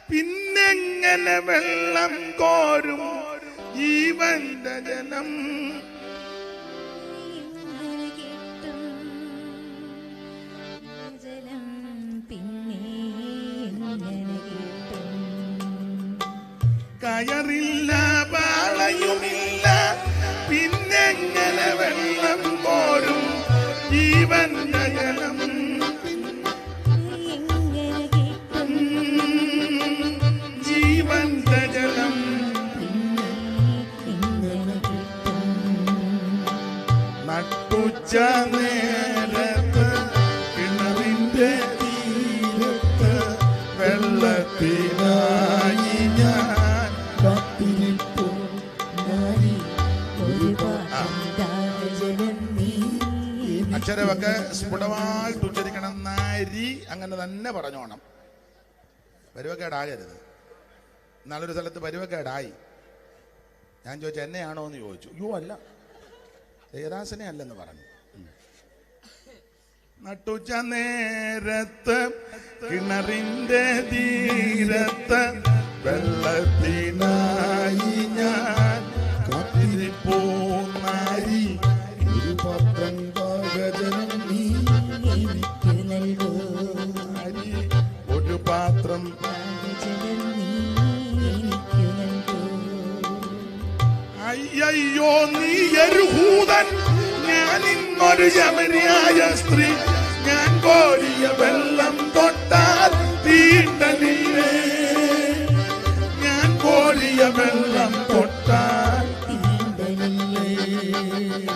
പിന്നെങ്ങനെ വെള്ളം കോരും ജീവന്റെ ജലം. കയറില്ല പാളയുമില്ല, പിന്നെങ്ങനെ വെള്ളം കോരും ജീവന്റെ ജലം. ജീവന്റെ ജലം നട്ടുച്ച നേരത്ത് കിണറിന്റെ തീരത്ത് വെള്ളത്തിനായി ഞാൻ കാത്തിരിപ്പു. അക്ഷരമൊക്കെ സ്ഫുടമായിട്ട് ഉച്ചരിക്കണം. നാരി അങ്ങനെ തന്നെ പറഞ്ഞോണം. പരുവക്കേടാകരുത്. നാളൊരു സ്ഥലത്ത് പരുവക്കേടായി. ഞാൻ ചോദിച്ചു എന്നെയാണോ എന്ന് ചോദിച്ചു. അയ്യോ അല്ല, ദേവദാസനെ അല്ലെന്ന് പറഞ്ഞു. നട്ടുച്ച നേരത്ത് കിണറിന്റെ തീരത്ത് വെള്ളത്തിനായി ഞാൻ കാത്തിരിപ്പൂ. നാരി ഒരു പാത്രം പാകജനം നീ എനിക്ക് നൽകൂ. നാരി ഒരു പാത്രം അയ്യോ നീ യഹൂദൻ, ഞാൻ ഇന്നൊരു ശമരിയായ സ്ത്രീ. ഞാൻ കോരിയ വെള്ളം തൊട്ടാൽ തീണ്ടലില്ലേ, ഞാൻ കോരിയ വെള്ളം തൊട്ടാൽ തീണ്ടലില്ലേ.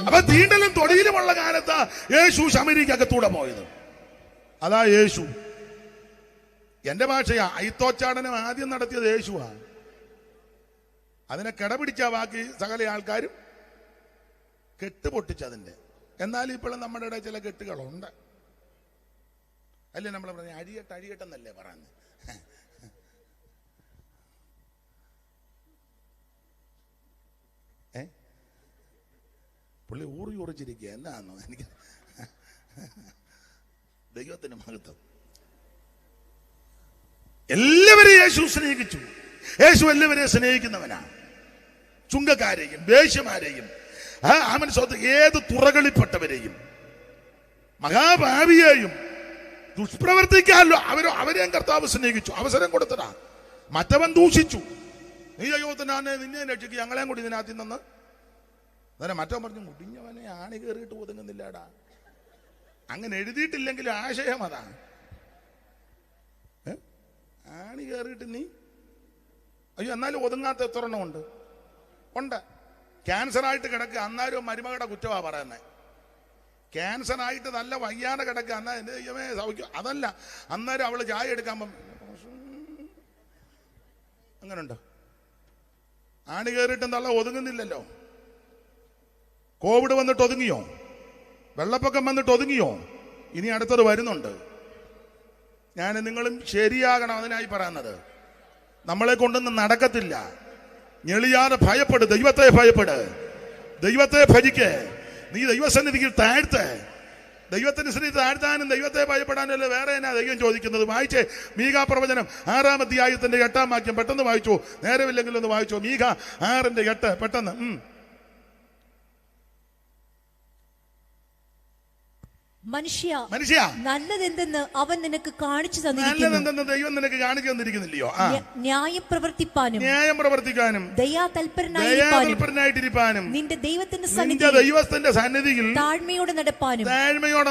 അപ്പൊ തീണ്ടലും തൊടിയിലുമുള്ള കാലത്ത് യേശു ശമരിക്കകത്തൂടെ പോയത്. അതാ യേശു. എന്റെ ഭാഷയാ. അയിത്തോച്ചാടനം ആദ്യം നടത്തിയത് യേശുവാ. അതിനെ കിടപിടിച്ച ബാക്കി സകല ആൾക്കാരും കെട്ടുപൊട്ടിച്ചതിന്റെ. എന്നാലും ഇപ്പോഴും നമ്മുടെ ഇടയിൽ ചില കെട്ടുകളുണ്ട്. അല്ലേ നമ്മൾ പറഞ്ഞ അഴിയട്ടെന്നല്ലേ പറഞ്ഞു. പുള്ളി ഊറിച്ചിരിക്കുക. എന്താണെന്നോ എനിക്ക്. ദൈവത്തിന് മഹത്വം. എല്ലാവരെയും യേശു സ്നേഹിച്ചു. യേശു എല്ലാവരെയും സ്നേഹിക്കുന്നവനാണ്. ചുങ്കക്കാരെയും വേശ്യമാരെയും അവൻ ഏത് തുറകളിൽപ്പെട്ടവരെയും മഹാഭാവിയെയും ദുഷ്പ്രവർത്തിക്കാമല്ലോ അവരെയും കർത്താവ് സ്നേഹിച്ചു. അവസരം കൊടുത്തതാ. മറ്റവൻ ദൂഷിച്ചു. നീ അയോധനാനെ നിന്നെ രക്ഷിക്കുക, ഞങ്ങളെയും കൂടി ഇതിനകത്ത് നിന്ന്. അതെ മറ്റവൻ പറഞ്ഞു, മുടിഞ്ഞവനെ ആണി കയറിയിട്ട് ഒതുങ്ങുന്നില്ലടാ. അങ്ങനെ എഴുതിയിട്ടില്ലെങ്കിലും ആശയം അതാണ്. ആണി കയറിയിട്ട് നീ അയ്യോ എന്നാലും ഒതുങ്ങാത്ത എത്ര എണ്ണം ഉണ്ട്. ക്യാൻസറായിട്ട് കിടക്കുക, അന്നാലും മരുമകളുടെ കുറ്റമാണ് പറയുന്നത്. ക്യാൻസറായിട്ട് നല്ല വയ്യാതെ കിടക്കുക, എന്നാൽ എൻ്റെ ദൈവമേ സൗഖ്യം. അതല്ല, അന്നേരം അവള് ചായ എടുക്കാൻ അങ്ങനുണ്ടോ? ആണി കയറിയിട്ടും തള്ള ഒതുങ്ങുന്നില്ലല്ലോ. കോവിഡ് വന്നിട്ട് ഒതുങ്ങിയോ? വെള്ളപ്പൊക്കം വന്നിട്ട് ഒതുങ്ങിയോ? ഇനി അടുത്തത് വരുന്നുണ്ട്. ഞാൻ നിങ്ങളും ശരിയാകണം, അതിനായി പറയുന്നത്. നമ്മളെ കൊണ്ടൊന്നും നടക്കത്തില്ല. ഞെളിയാതെ ഭയപ്പെട്, ദൈവത്തെ ഭയപ്പെട്, ദൈവത്തെ ഭജിക്ക്. നീ ദൈവസന്നിധിയിൽ താഴ്ത്ത്. ദൈവത്തിന്റെ സന്നിധി താഴ്ത്താനും ദൈവത്തെ ഭയപ്പെടാനും അല്ലേ വേറെ എന്നാ ദൈവം ചോദിക്കുന്നത്? വായിച്ചേ മീഖാ പ്രവചനം 6-ാം അധ്യായത്തിന്റെ 8-ാം വാക്യം. പെട്ടെന്ന് വായിച്ചു, നേരമില്ലെങ്കിൽ ഒന്ന് വായിച്ചോ. മീഖാ 6:8 പെട്ടെന്ന്. മനുഷ്യ നല്ലതെന്തെന്ന് അവൻ നിനക്ക് കാണിച്ചു തന്നിരിക്കുന്നു. ദൈവം നിനക്ക് കാണിച്ചു തന്നിരിക്കുന്നില്ലയോ? ന്യായം പ്രവർത്തിക്കാനും ദയാതൽപരനായിട്ടിരിക്കാനും നിന്റെ ദൈവത്തിന്റെ സന്നിധിയിൽ താഴ്മയോടെ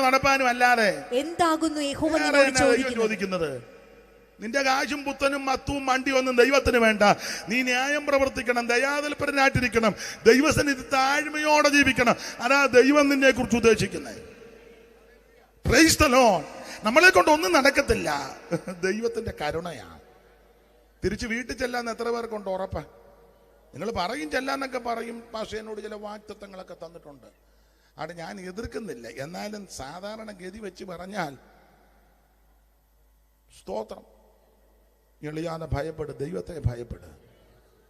നടപ്പാനും അല്ലാതെ എന്താകുന്നു യഹോവ ചോദിക്കുന്നത്? നിന്റെ കാശും പുത്തനും മത്തും മണ്ടിയും ഒന്നും ദൈവത്തിന് വേണ്ട. നീ ന്യായം പ്രവർത്തിക്കണം, ദയാതൽപരനായിട്ടിരിക്കണം, ദൈവസന്നിധി താഴ്മയോടെ ജീവിക്കണം. അതാ ദൈവം നിന്നെ കുറിച്ച് ഉദ്ദേശിക്കുന്നത്. Praise the Lord. നമ്മളെ കൊണ്ട് ഒന്നും നടക്കത്തില്ല, ദൈവത്തിന്റെ കരുണയാണ്. തിരിച്ച് വീട്ടിൽ ചെല്ലാന്ന് എത്ര പേർക്കുണ്ട് ഉറപ്പ്? നിങ്ങൾ പറയും ചെല്ലാന്നൊക്കെ പറയും. പക്ഷേ എന്നോട് ചില വാക്തത്വങ്ങളൊക്കെ തന്നിട്ടുണ്ട്. അവിടെ ഞാൻ എതിർക്കുന്നില്ല. എന്നാലും സാധാരണ ഗതി വെച്ച് പറഞ്ഞാൽ സ്തോത്രം, എളിയാതെ ഭയപ്പെട്, ദൈവത്തെ ഭയപ്പെട്,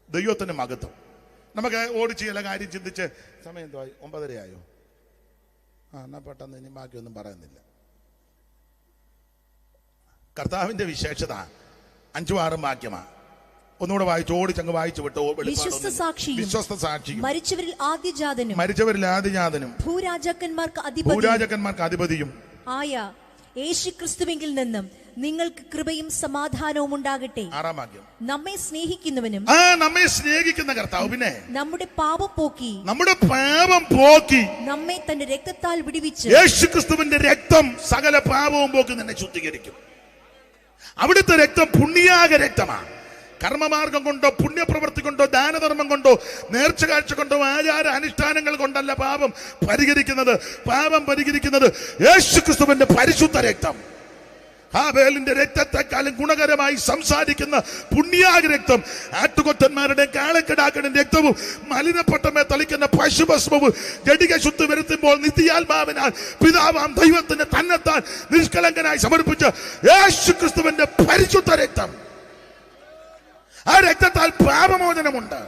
ദൈവത്തിന് മഹത്വം. നമുക്ക് ഓടിച്ച് ചില കാര്യം ചിന്തിച്ച് സമയം എന്തോ 9:30 ആയോ? എന്നാ പെട്ടെന്ന് ഇനി ബാക്കിയൊന്നും പറയുന്നില്ല. കർത്താവിന്റെ വിശേഷത 5-6 വാക്യമാണ്. ഒന്നുകൂടെ വായിച്ചു, ഓടിച്ചങ്ങ് വായിച്ചു വിട്ടു. വിശ്വസ്ത സാക്ഷിയും മരിച്ചവരിൽ ആദ്യജാതനും ഭൂരാജാക്കന്മാർക്ക് അധിപതിയും ആയ യേശുക്രിസ്തുവിങ്കിൽ നിന്നും നിങ്ങൾക്ക് കൃപയും സമാധാനവും ഉണ്ടാകട്ടെ. 6-ാം വാക്യം. നമ്മെ സ്നേഹിക്കുന്ന കർത്താവ് പിന്നെ നമ്മുടെ പാപം പോക്കി നമ്മെ തന്റെ രക്തത്താൽ വിടുവിച്ച് യേശുക്രിസ്തുവിന്റെ രക്തം സകല പാപവും പോക്കി നിന്നെ ശുദ്ധീകരിക്കും. അവിടുത്തെ രക്തം പുണ്യാക രക്തമാണ്. കർമ്മമാർഗം കൊണ്ടോ പുണ്യപ്രവൃത്തി കൊണ്ടോ ദാനധർമ്മം കൊണ്ടോ നേർച്ച കാഴ്ച കൊണ്ടോ ആചാര അനുഷ്ഠാനങ്ങൾ കൊണ്ടല്ല പാപം പരിഹരിക്കുന്നത്. പാപം പരിഹരിക്കുന്നത് യേശുക്രിസ്തുവിന്റെ പരിശുദ്ധ രക്തം. ഹാബേലിന്റെ രക്തത്തെക്കാളും ഗുണകരമായി സംസാരിക്കുന്ന പുണ്യാക രക്തം, ആട്ടുകൊറ്റന്മാരുടെ കാളക്കിടാക്കളുടെ രക്തവും മലിനപ്പെട്ടമേ തളിക്കുന്ന പശുഭസ്മവും ജഡിക ശുദ്ധി വരുത്തുമ്പോൾ നിത്യാത്മാവിനാൽ പിതാവാം ദൈവത്തിന് തന്നെത്താൻ നിഷ്കളങ്കനായി സമർപ്പിച്ച യേശുക്രിസ്തുവിന്റെ പരിശുദ്ധ രക്തം. ആ രക്തത്താൽ പാപമോചനമുണ്ട്.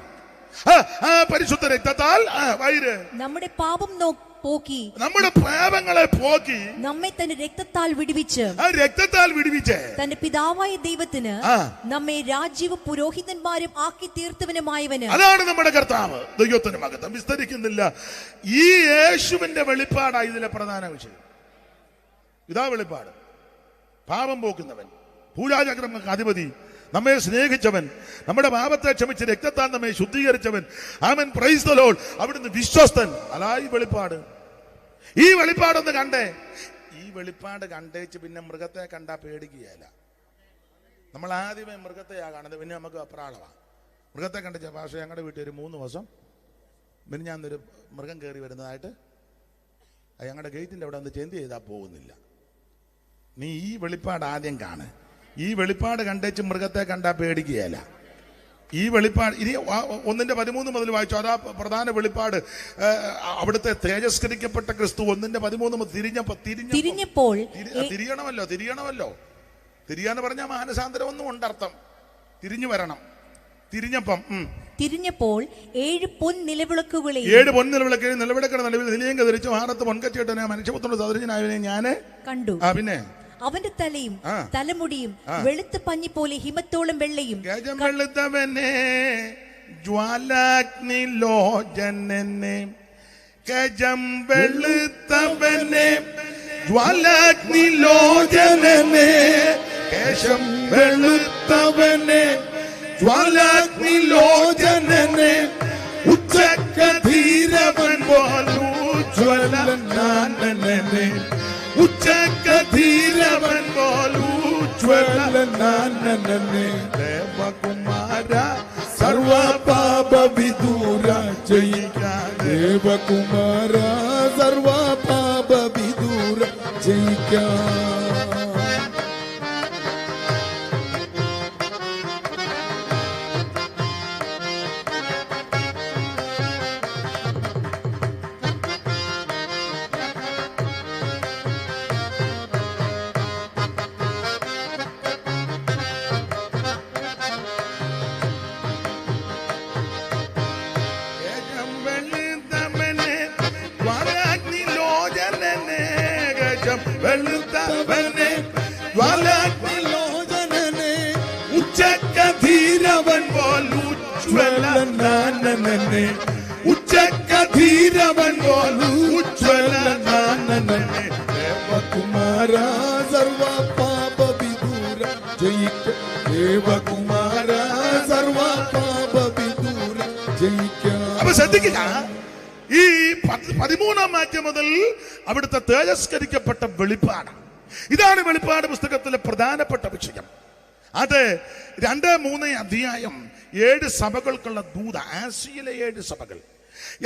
ആ പരിശുദ്ധ രക്തത്താൽ നമ്മുടെ പാപങ്ങളെ പോക്കി നമ്മെ തന്റെ രക്തത്താൽ വിടുവിച്ച് തന്റെ പിതാവായ ദൈവത്തിന് നമ്മെ രാജ്യവും പുരോഹിതന്മാരും ആക്കി തീർത്തവനുമായവന്. അതാണ് നമ്മുടെ കർത്താവ്. ദൈവത്തിന് മഹത്വം. വിസ്തരിക്കുന്നില്ല. ഈ യേശുവിന്റെ വെളിപ്പാടാണ് ഇതിലെ പ്രധാന വിഷയം. ഇതാ വെളിപ്പാട്. പാപം പോക്കുന്നവൻ, ഭൂരാജാക്കന്മാർക്ക് അധിപതി, നമ്മെ സ്നേഹിച്ചവൻ, നമ്മുടെ പാപത്തെ ക്ഷമിച്ച് രക്തത്താൽ നമ്മെ ശുദ്ധീകരിച്ചവൻ. ആമേൻ, പ്രൈസ് ദി ലോർഡ്. അവിടുന്ന് വിശ്വസ്തൻ. അതാ ഈ വെളിപ്പാട്. ഈ വെളിപ്പാടൊന്ന് കണ്ടേ. ഈ വെളിപ്പാട് കണ്ടേച്ച് പിന്നെ മൃഗത്തെ കണ്ടാ പേടിക്കുകയല്ല. നമ്മൾ ആദ്യമേ മൃഗത്തെയാ കാണുന്നത്, പിന്നെ നമുക്ക് അപ്രാളമാണ്. മൃഗത്തെ കണ്ടിച്ച പക്ഷേ ഞങ്ങളുടെ വീട്ടിൽ ഒരു 3 ദിവസം പിന്നെ ഞാനൊരു മൃഗം കയറി വരുന്നതായിട്ട് ഞങ്ങളുടെ ഗേറ്റിൻ്റെ അവിടെ ഒന്ന് ചെന്ത് ചെയ്താൽ പോകുന്നില്ല. നീ ഈ വെളിപ്പാട് ആദ്യം കാണ്. ഈ വെളിപ്പാട് കണ്ടേച്ച് മൃഗത്തെ കണ്ടാ പേടിക്കുകയല്ല. ഈ വെളിപ്പാട് ഇനി 1:13 മുതൽ വായിച്ചു. അതാ പ്രധാന വെളിപ്പാട്. അവിടുത്തെ തേജസ്കരിക്കപ്പെട്ട ക്രിസ്തു 1:13 മുതൽ തിരിഞ്ഞപ്പോൾ തിരിയണമല്ലോ. തിരിയാന്ന് പറഞ്ഞാൽ മാനസാന്തരം ഒന്നും ഉണ്ട് അർത്ഥം. തിരിഞ്ഞു വരണം. തിരിഞ്ഞപ്പോൾ 7 പൊൻനിലവിളക്കുകളെ നിലവിളക്കണ നിലവിൽ നിലയം ധരിച്ചു ഹാരത്ത് പൊൻകച്ചേട്ടനെ മനുഷ്യപുത്രന്റെ സദൃശനായവനെ ഞാൻ കണ്ടു. പിന്നെ അവന്റെ തലയും തലമുടിയും വെളുത്ത പഞ്ഞി പോലെ ഹിമത്തോളം വെള്ളയും. വെളുത്തവനെ ജ്വാലാഗ്നിലോചനനെ ഗജം വെളുത്തവനെ ജ്വാലാഗ്നിലോചനനെ കേശം വെളുത്തവനെ ജ്വാലാഗ്നിലോചനനെ ഉച്ചക്കധീരവൻ പോലൂജ്വലനാനനെ ഉച്ചക്കധീരവൻ പോലൂജ്വലനാനനെ ദേവകുമാര സർവപാപ വിദൂര ജയിക്കാൻ ദേവകുമാര സർവപാപ വിദൂര ജയിക്കാൻ. ഉച്ചക്കധീരവൻ പോൽ ഉജ്ജ്വലനാനനെ, ഉച്ചക്കധീരവൻ പോൽ ഉജ്ജ്വലനാനനെ. ദേവകുമാര സർവ പാപ വിദൂര ജയിക്ക, ദേവകുമാര സർവ പാപ വിദൂര ജയിക്ക. അപ്പൊ ശ്രദ്ധിക്കുക, ഈ 13-ാം വാക്യം മുതൽ അവിടുത്തെ തേജസ്കരിക്കപ്പെട്ട വെളിപ്പാട്. ഇതാണ് വെളിപ്പാട് പുസ്തകത്തിലെ പ്രധാനപ്പെട്ട വിഷയം. അത് 2-3 അധ്യായം 7 സഭകൾക്കുള്ള ദൂത, ആസിയയിലെ 7 സഭകൾ,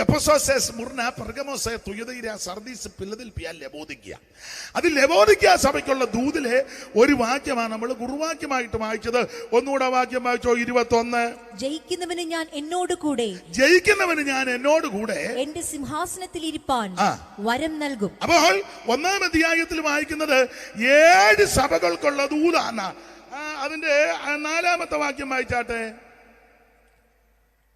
Ephesus, Smyrna, Pergamos, തുയതൈര, Sardis, Philadelphia, ലവോദിക്ക. അത് ലവോദിക്ക സഭയ്ക്കുള്ള ദൂതിലെ ഒരു വാക്യമാണ് നമ്മൾ കുറുവാക്യമായിട്ട് വായിച്ചത്. ഒന്നുകൂടെ വാക്യം വായിച്ചോ, 21. ജയിക്കുന്നവന് ഞാൻ എന്നോട് കൂടെ, ജയിക്കുന്നവന് ഞാൻ എന്നോട് കൂടെ എന്റെ സിംഹാസനത്തിൽ ഇരിപ്പാൻ വരം നൽകും. അപ്പോൾ 1-ാം അധ്യായത്തിൽ വായിക്കുന്നത് 7 സഭകൾക്കുള്ള ദൂതാണ്. അതിന്റെ 4-ാമത്തെ വാക്യം വായിച്ചാട്ടെ.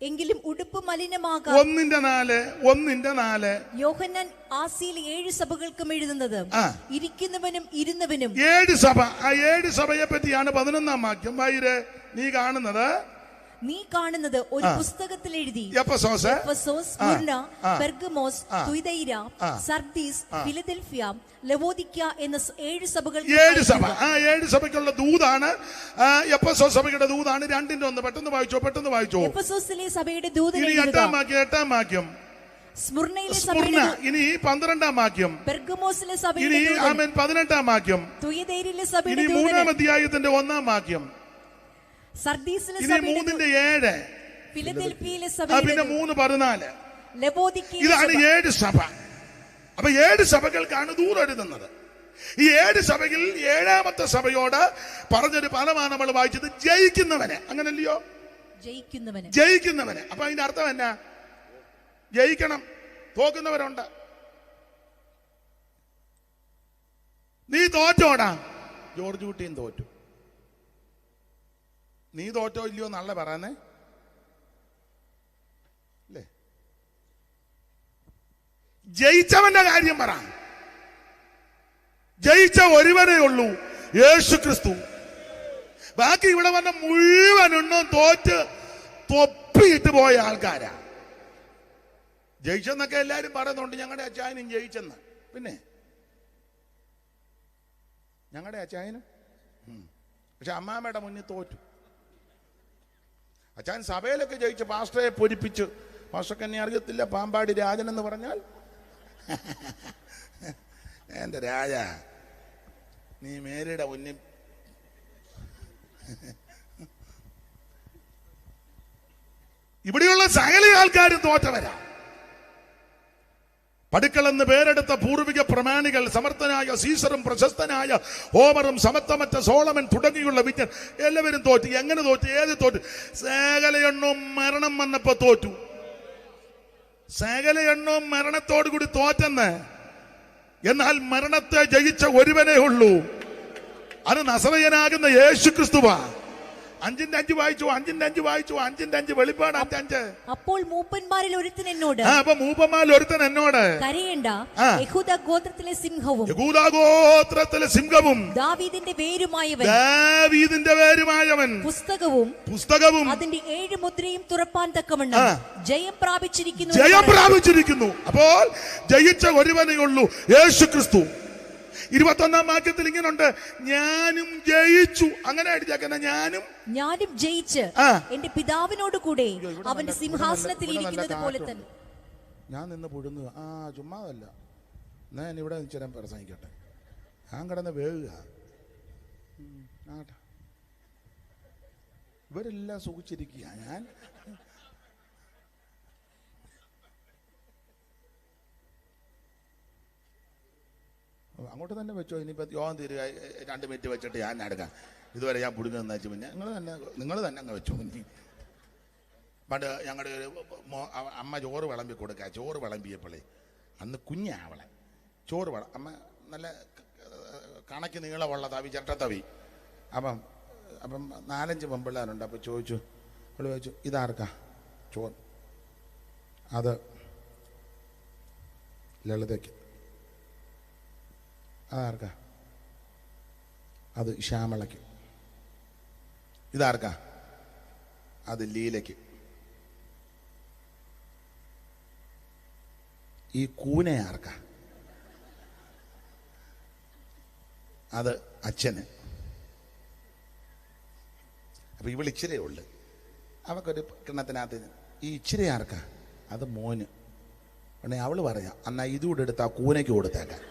എങ്കിലും ഉടുപ്പ് മലിനമാകാം. 1:4 യോഹന്നാൻ ആസിയിലെ 7 സഭകൾക്കും എഴുതുന്നത്, ഇരിക്കുന്നവനും ഇരുന്നവനും. 7 സഭ, ആ 7 സഭയെ പറ്റിയാണ് 11-ാം വാക്യം. വായിരെ, നീ കാണുന്നത് ഒരു പുസ്തകത്തിൽ എഴുതി Ephesus, Smyrna, Pergamos, തുയതൈര, Sardis, Philadelphia, ലവോദിക്ക എന്ന 7 സഭകൾ. 7 സഭ, ആ 7 സഭയ്ക്കുള്ള ദൂതാണ്. എഫെസോസ് സഭയുടെ ദൂതാണ്. 2-1 പെട്ടെന്ന് വായിച്ചോ. എഫെസോസിലെ സഭയുടെ ദൂതൻ 8-ാം വാക്യം. സ്മുർനയിലെ സ്മുർന, ഇനി 12-ാം വാക്യം. പെർഗമോസിലെ സഭയുടെ ദൂതൻ, 18-ാം വാക്യം. തുയതൈരയിലെ സഭയുടെ ദൂതൻ, 3-ാം അധ്യായത്തിന്റെ 1-ാം വാക്യം. സർദീസിലെ 3:7, ഫിലദൽഫിയയിലെ സഭയുടെ 3:14, ലവോദിക്ക. ഇതാണ് 7 സഭ. അപ്പൊ 7 സഭകൾക്കാണ് ദൂത് എഴുതുന്നത്. ഈ 7 സഭയിൽ 7-ാമത്തെ സഭയോട് പറഞ്ഞൊരു പദമാണ് നമ്മൾ വായിച്ചത്, ജയിക്കുന്നവന്. അങ്ങനല്ലയോ? ജയിക്കുന്നവന്. അപ്പൊ അതിന്റെ അർത്ഥം എന്നാ? ജയിക്കണം. തോക്കുന്നവരുണ്ട്. നീ തോറ്റോടാ. ജോർജ് കുട്ടിയും തോറ്റു. നീ തോറ്റോ ഇല്ലയോ നല്ല പറയുന്നേ അല്ലേ? ജയിച്ചവന്റെ കാര്യം പറ. ജയിച്ച ഒരുവനേ ഉള്ളൂ, യേശു ക്രിസ്തു. ബാക്കി ഇവിടെ വന്ന മുഴുവനെണ്ണം തോറ്റ് തൊപ്പിയിട്ട് പോയ ആൾക്കാരാ. ജയിച്ചെന്നൊക്കെ എല്ലാരും പറയുന്നുണ്ട്. ഞങ്ങളുടെ അച്ചായനും ജയിച്ചെന്ന്. പിന്നെ ഞങ്ങളുടെ അച്ചായനും, പക്ഷെ അമ്മാമ്മയുടെ മുന്നിൽ തോറ്റു. അച്ചായൻ സഭയിലൊക്കെ ജയിച്ച് പാസ്റ്ററെ പൊരിപ്പിച്ചു. പാസ്റ്റർക്ക് എന്നെ അറിയത്തില്ല, പാമ്പാടി രാജൻ എന്ന് പറഞ്ഞാൽ എന്റെ രാജ, നീ മേരിയുടെ മുന്നിൽ ഇവിടെയുള്ള സകല ആൾക്കാരും തോറ്റവരാ. പടുക്കളെന്ന് പേരെടുത്ത പൂർവിക പ്രമാണികൾ, സമർത്ഥനായ സീസറും പ്രശസ്തനായ ഹോമറും സമത്വമറ്റ സോളമൻ തുടങ്ങിയുള്ള വിജ്ഞൻ എല്ലാവരും തോറ്റു. എങ്ങനെ തോറ്റു? ഏത് തോറ്റു? സകല എണ്ണവും മരണം വന്നപ്പോ തോറ്റു. സകല എണ്ണവും മരണത്തോടു കൂടി തോറ്റെന്ന്. എന്നാൽ മരണത്തെ ജയിച്ച ഒരുവനേ ഉള്ളൂ, അത് നസറയനാകുന്ന യേശു ക്രിസ്തുവാ. 5:5 വായിച്ചു. 5:5 വെളിപ്പാട് 5:5. അപ്പോൾ മൂപ്പന്മാരിൽ ഒരുത്തൻ എന്നോട്, അപ്പൊ മൂപ്പന്മാരിൽ ഒരുത്തൻ എന്നോട്, കരയണ്ട, യഹൂദ ഗോത്രത്തിലെ സിംഹവും ദാവീദിന്റെ വേരുമായവൻ പുസ്തകവും അതിന്റെ 7 മുദ്രയും തുറപ്പാൻ തക്കവണ്ണം ജയം പ്രാപിച്ചിരിക്കുന്നു. അപ്പോൾ ജയിച്ച ഒരുവനേ ഉള്ളൂ, യേശു ക്രിസ്തു. 21-ാം വാക്യത്തിൽ ഇങ്ങനുണ്ട്, ഞാനും ജയിച്ചു. അങ്ങനെ എഴുതിയാക്കുന്ന ഞാനും ജയിച്ച് എന്റെ പിതാവിനോട് കൂടെ അവന്റെ സിംഹാസനത്തിൽ ഇരിക്കുന്നത് പോലെ തന്നെ. ഞാൻ നിന്ന് പുഴുങ്ങുക. ചുമ്മാതല്ല. ഞാൻ ഇവിടെ ചേരാൻ പ്രസംഗിക്കട്ടെ. ഞാൻ കിടന്ന് വേകുക. ഇവരെല്ലാം സുഖിച്ചിരിക്കുക. ഞാൻ അങ്ങോട്ട് തന്നെ വെച്ചോ. ഇനിയിപ്പോൾ യോഗം തീരുക 2 മിനിറ്റ് വെച്ചിട്ട് ഞാൻ എടുക്കാം. ഇതുവരെ ഞാൻ പുടുങ്ങുന്ന വെച്ച് പിന്നെ നിങ്ങൾ തന്നെ അങ്ങ് വെച്ചോ. പണ്ട് ഞങ്ങളുടെ ഒരു അമ്മ ചോറ് വിളമ്പി കൊടുക്കുക. ചോറ് വിളമ്പിയപ്പോളേ അന്ന് കുഞ്ഞാവളെ ചോറ് അമ്മ നല്ല കണക്ക് നീളമുള്ള തവി, ചട്ടത്തവി. അപ്പം 4-5 പെമ്പിള്ളേരുണ്ട്. അപ്പോൾ ചോദിച്ചു, ഇതാർക്കാ ചോറ്? അത് ലളിതയ്ക്ക്. അതാർക്കാ? അത് ശ്യാമളയ്ക്ക്. ഇതാർക്കാ? അത് ലീലയ്ക്ക്. ഈ കൂന ആർക്കാ? അത് അച്ഛന്. അപ്പൊ ഇവൾ ഇച്ചിരേ ഉള്ളു, അവക്കൊരു കിണ്ണത്തിനകത്ത്. ഈ ഇച്ചിരി ആർക്കാ? അത് മോന്. ഉടനെ അവള് പറയാം, എന്നാ ഇതുകൂടെ എടുത്ത് ആ കൂനയ്ക്ക് കൊടുത്തേക്കാം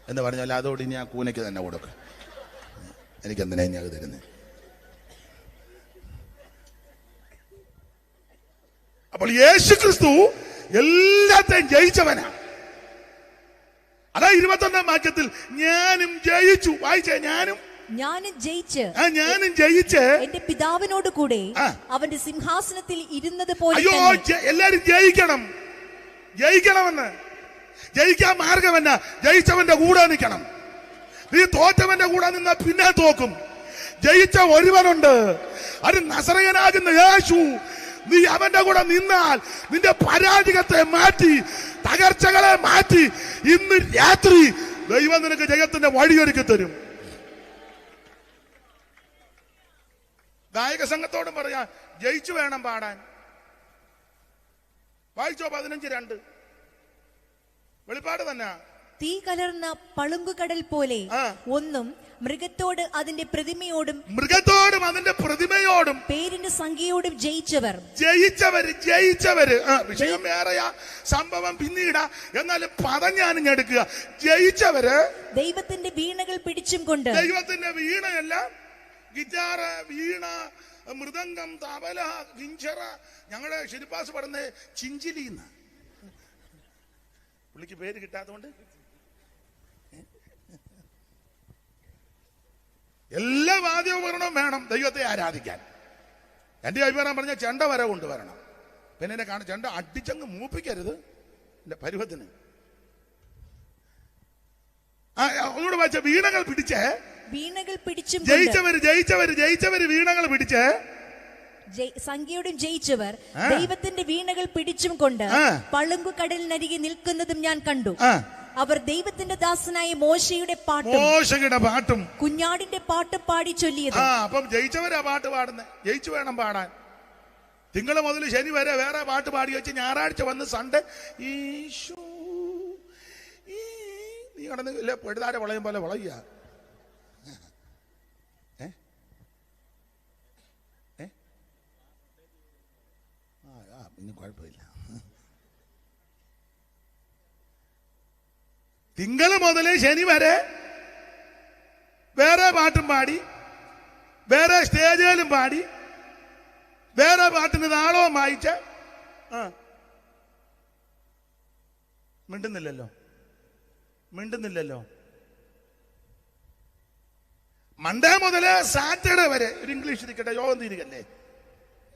എന്ന് പറഞ്ഞാൽ അതോട് ഇനി ആ കൂനയ്ക്ക് തന്നെ കൊടുക്കും. എനിക്കെന്തിനാ ഇനി അത് തരുന്നത്? അപ്പോൾ യേശു ക്രിസ്തു എല്ലാത്തെയും ജയിച്ചവനാ. അതാ 21-ാം വാക്യത്തിൽ ഞാനും ജയിച്ചു. വായിച്ചേ, ഞാനും ജയിച്ച് എന്റെ പിതാവിനോട് കൂടെ അവന്റെ സിംഹാസനത്തിൽ ഇരുന്നത് പോലെ. അയ്യോ, എല്ലാരും ജയിക്കണമെന്ന്. ജയിക്കാൻ മാർഗം എന്നാ? ജയിച്ചവന്റെ കൂടെ നിൽക്കണം. നീ തോറ്റവന്റെ കൂടെ നിന്നാ പിന്നെ തോക്കും. ജയിച്ച ഒരുവനുണ്ട്, അത് നസറയനാകുന്ന യേശു. നീ അവന്റെ കൂടെ നിന്നാൽ നിന്റെ പരാജയത്തെ മാറ്റി, തകർച്ചകളെ മാറ്റി, ഇന്ന് രാത്രി ദൈവം നിനക്ക് ജയത്തിന്റെ വഴിയൊരുക്കി തരും. ഗായക സംഘത്തോടും പറയാ, ജയിച്ചു വേണം പാടാൻ. വായിച്ചോ 15:2. വെളിപ്പാട് തന്നെ. തീ കലർന്ന പളുങ്കുകടൽ പോലെ ഒന്നും മൃഗത്തോട് അതിന്റെ പ്രതിമയോടും പേരിന്റെ സംഖ്യയോടും ജയിച്ചവര് വിഷയം വേറെയാ, സംഭവം പിന്നീടാ. എന്നാലും പദം ഞാനും എടുക്കുക. ജയിച്ചവര് ദൈവത്തിന്റെ വീണകൾ പിടിച്ചും കൊണ്ട്. ദൈവത്തിന്റെ വീണയല്ല, ഗിറ്റാറ്, വീണ, മൃദംഗം, തബല, കിഞ്ചറ. ഞങ്ങളുടെ ശിരിപ്പാസ് പറഞ്ഞ ചിഞ്ചിലിന്ന്. പുള്ളിക്ക് പേര് കിട്ടാത്തതുകൊണ്ട് എല്ലാ വാദ്യോപകരണവും വേണം ദൈവത്തെ ആരാധിക്കാൻ. എന്റെ അഭിപ്രായം പറഞ്ഞ ചെണ്ട വരെ കൊണ്ടുവരണം. പിന്നെ എന്നെ കാണും, ചെണ്ട അടിച്ചങ്ങ് മൂപ്പിക്കരുത് എന്റെ പരുവത്തിന്. ഒന്നുകൂടെ വായിച്ച, വീണകൾ പിടിച്ചേ. ജയിച്ചവര് വീണകൾ പിടിച്ച്. സംഖ്യയോടും ജയിച്ചവർ ദൈവത്തിന്റെ വീണകൾ പിടിച്ചും കൊണ്ട് പളുങ്കു കടലിനരികെ നിൽക്കുന്നതും ഞാൻ കണ്ടു. അവർ ദൈവത്തിന്റെ ദാസനായ മോശയുടെ പാട്ടും കുഞ്ഞാടിന്റെ പാട്ടും പാടി ചൊല്ലിയത്. അപ്പം ജയിച്ചവരാ പാട്ട് പാടുന്നത്. ജയിച്ചു വേണം പാടാൻ. തിങ്കൾ മുതൽ ശനി വരെ വേറെ പാട്ട് പാടി വെച്ച് ഞായറാഴ്ച വന്ന് സൺഡേ ഈശോ നീ കടന്ന് പെടുതാര വളയും പോലെ വളയുക. ഇനി കുഴപ്പമില്ല. തിങ്കൾ മുതൽ ശനി വരെ വേറെ പാട്ടും പാടി, വേറെ സ്റ്റേജുകളും പാടി, വേറെ പാട്ടിന് താളവും വായിച്ച്. മിണ്ടുന്നില്ലല്ലോ. മൺഡേ മുതല് സാറ്റർഡേ വരെ ഒരു ഇംഗ്ലീഷ് ഇരിക്കട്ടെ, യോഗം തീരുകല്ലേ.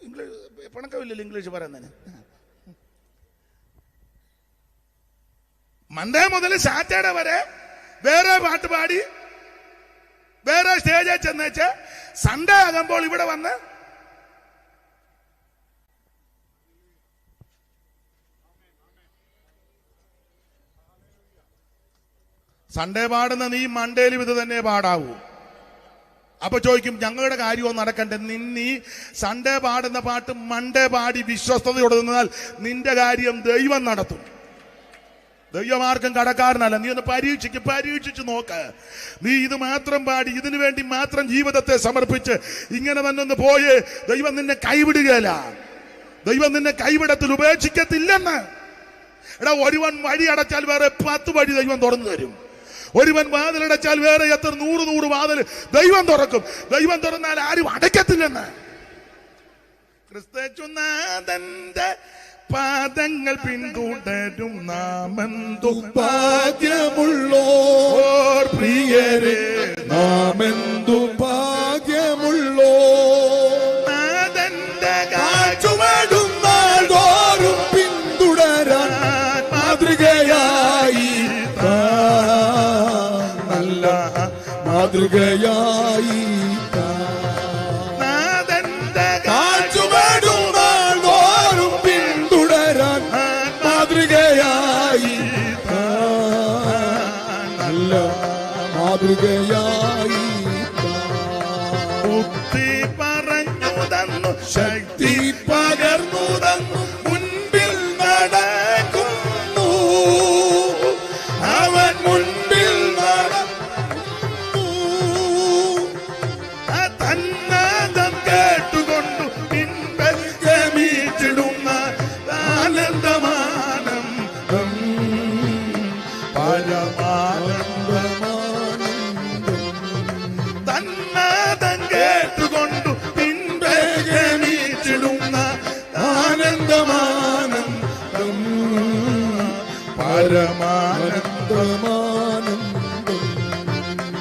ഇംഗ്ലീഷ് പണക്കമില്ലല്ലോ ഇംഗ്ലീഷ് പറയുന്നതിന്. മൺഡേ മുതൽ സാറ്റർഡേ വരെ വേറെ പാട്ട് പാടി, വേറെ സ്റ്റേജിൽ ചെന്നേച്ച് സൺഡേ ആകുമ്പോൾ ഇവിടെ വന്ന് സൺഡേ പാടുന്ന നീ മൺഡേയിലും ഇത് തന്നെ പാടാവൂ. അപ്പൊ ചോദിക്കും, ഞങ്ങളുടെ കാര്യവും നടക്കണ്ടേ? നീ സൺഡേ പാടുന്ന പാട്ട് മൺഡേ പാടി വിശ്വസ്തയോടെ നിന്നാൽ നിന്റെ കാര്യം ദൈവം നടത്തും. ദൈവമാർക്കും കടക്കാരനല്ല. നീ ഒന്ന് പരീക്ഷിച്ച് നോക്ക്. നീ ഇത് മാത്രം പാടി, ഇതിനു വേണ്ടി മാത്രം ജീവിതത്തെ സമർപ്പിച്ച് ഇങ്ങനെ തന്നെ ഒന്ന് പോയേ ദൈവം നിന്നെ കൈവിടുകയില്ല. ദൈവം നിന്നെ കൈവിടത്തിൽ ഉപേക്ഷിക്കത്തില്ലെന്ന്. എടാ, ഒരുവൻ വഴി അടച്ചാൽ വേറെ 10 വഴി ദൈവം തുറന്നു തരും. ഒരുവൻ വാതിലടച്ചാൽ വേറെ എത്ര 100 വാതിൽ ദൈവം തുറക്കും. ദൈവം തുറന്നാൽ ആരും അടയ്ക്കത്തില്ലെന്ന്. ക്രിസ്തുനാഥന്റെ പാദങ്ങൾ പിന്തുടരും നാമെന്തു ഭാഗ്യമുള്ളോർ പ്രിയരെ, നാമെന്തു ഭാഗ്യമുള്ളോർ. നാഥന്റെ കാഴ്ചവടും നാൾതോറും പിന്തുടരാൻ മാതൃകയായി, നല്ല മാതൃകയായി. നാഥന്റെ കാഴ്ചവടും നാൾതോറും പിന്തുടരാൻ മാതൃകയായി, നല്ല മാതൃകയായി. ബുദ്ധി പറഞ്ഞു തന്നു, ശക്തി പകർന്നു തന്നു, മുൻപിൽ നടക്കുന്നു. അവൻ മുൻപിൽ നടന്നു. തന്നാദം കേട്ടുകൊണ്ടു പിൻപെ ഗമിച്ചിടുന്ന ആനന്ദമാനം തന്നാദം കേട്ടുകൊണ്ടു പിൻപെ ഗമിച്ചിടുന്ന ആനന്ദമാനന്ദം പരമാനന്ദമാനന്ദം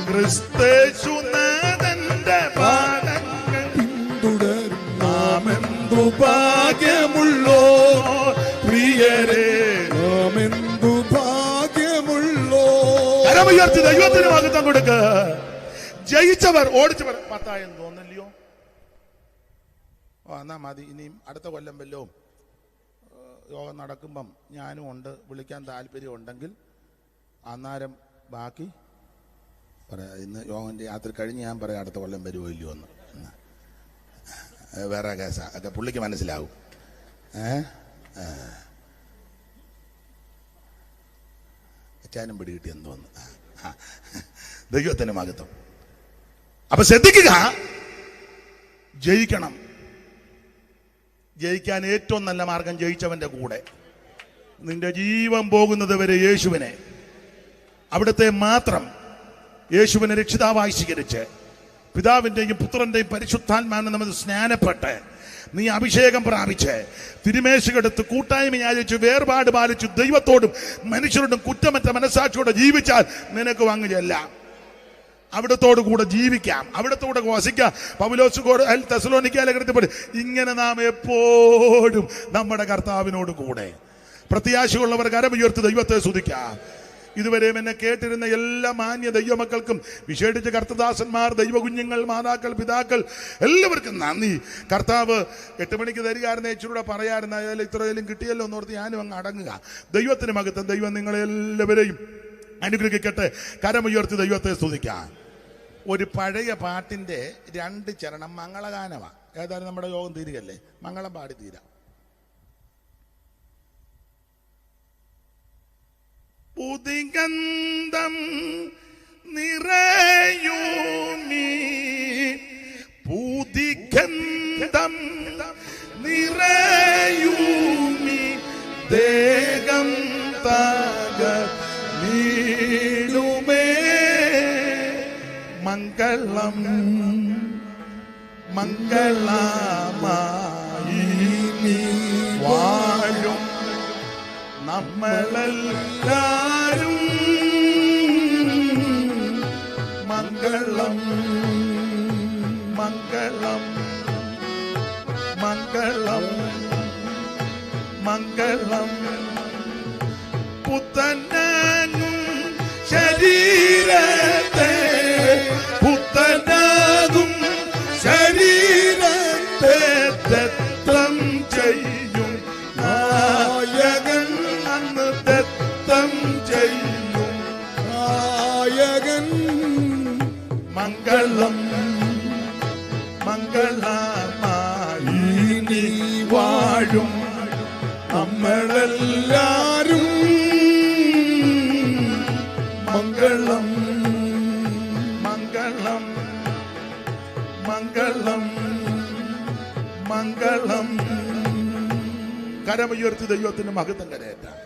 ക്രിസ്തേശുനാഥന്റെ പാദങ്ങൾ പിന്തുടരും നാമെന്തു ഭാഗ്യമുള്ളോ പ്രിയരെ, നാമെന്തു ഭാഗ്യമുള്ളോ. കരമുയർത്തി ദൈവത്തിന് മഹത്വം കൊടുക്ക. ജയിച്ചവർ ഓടിച്ചവർ പത്തായെന്ന് തോന്നില്ലയോ? എന്നാ മതി. ഇനിയും അടുത്ത കൊല്ലം വല്ലോ യോഗം നടക്കുമ്പം ഞാനും ഉണ്ട്, വിളിക്കാൻ താല്പര്യം ഉണ്ടെങ്കിൽ അന്നേരം ബാക്കി പറയാം. ഇന്ന് യോഗൻ്റെ രാത്രി കഴിഞ്ഞ് ഞാൻ പറയാം അടുത്ത കൊല്ലം വരുമോ ഇല്ലയോ എന്ന്. വേറെ കേസാ ഒക്കെ പുള്ളിക്ക് മനസ്സിലാവും. അച്ചാനും പിടി കിട്ടിയെന്ന് തോന്നുന്നു. ദൈവത്തിന് മഹത്വം. അപ്പൊ ശ്രദ്ധിക്കുക, ജയിക്കണം. ജയിക്കാൻ ഏറ്റവും നല്ല മാർഗം ജയിച്ചവന്റെ കൂടെ. നിന്റെ ജീവൻ പോകുന്നത് വരെ യേശുവിനെ, അവിടുത്തെ മാത്രം യേശുവിനെ രക്ഷിതാവായി സ്വീകരിച്ച് പിതാവിന്റെയും പുത്രന്റെയും പരിശുദ്ധാത്മാവിനെ നമ്മൾ സ്നാനപ്പെട്ട് നീ അഭിഷേകം പ്രാപിച്ച് തിരുമേശകെടുത്ത് കൂട്ടായ്മ യാചിച്ച് വേർപാട് പാലിച്ചു ദൈവത്തോടും മനുഷ്യരോടും കുറ്റമറ്റ മനസ്സാക്ഷിയോടെ ജീവിച്ചാൽ നിനക്ക് വാങ്ങുകയല്ല, അവിടത്തോടു കൂടെ ജീവിക്കാം, അവിടത്തോടെ വസിക്കാം. പൗലോസ് തെസ്സലോനിക്ക ലേഖനത്തിൽ ഇങ്ങനെ നാം എപ്പോഴും നമ്മുടെ കർത്താവിനോട് കൂടെ. പ്രത്യാശയുള്ളവർ കരമുയർത്തി ദൈവത്തെ സ്തുതിക്കാം. ഇതുവരെയും എന്നെ കേട്ടിരുന്ന എല്ലാ മാന്യ ദൈവമക്കൾക്കും, വിശേഷിച്ച് കർത്തദാസന്മാർ, ദൈവകുഞ്ഞുങ്ങൾ, മാതാക്കൾ, പിതാക്കൾ, എല്ലാവർക്കും നന്ദി. കർത്താവ് 8 മണിക്ക് തരികയായിരുന്ന ഇച്ചിരൂടെ പറയാറുന്ന അതിൽ ഇത്രയിലും കിട്ടിയല്ലോ എന്നോർത്ത് ഞാനും അങ്ങ് അടങ്ങുക. ദൈവത്തിന് മഹത്വം. ദൈവം നിങ്ങളെല്ലാവരെയും അനുഗ്രഹിക്കട്ടെ. കരമുയർത്തി ദൈവത്തെ സ്തുതിക്കാം. ഒരു പഴയ പാട്ടിന്റെ 2 ചരണം മംഗളഗാനമാണ്. ഏതായാലും നമ്മുടെ യോഗം തീരുകയല്ലേ, മംഗളം പാടി തീരാം. പുതിഗന്ധം നിറയുമീ, പുതിഗന്ധം നിറയുമീ ദേഹം തകർന്നിടുമേ. മംഗളം മംഗളമായി നീ വാഴും നമ്മളെല്ലാരും. മംഗളം മംഗളം മംഗളം മംഗളം. പുത്തനാകും ശരീരത്തെ, പുത്തനാകും ശരീരത്തെ ദത്തം ചെയ്യും നായകൻ. അന്ന് ദത്തം ചെയ്യും നായകൻ. മംഗളം മംഗളമായി നീ വാഴും നമ്മളെല്ലാരും. മംഗളം മംഗളം മംഗളം മംഗളം. കരമുയർത്തി ദൈവത്തിന് മഹത്വം കരയേറ്റാം.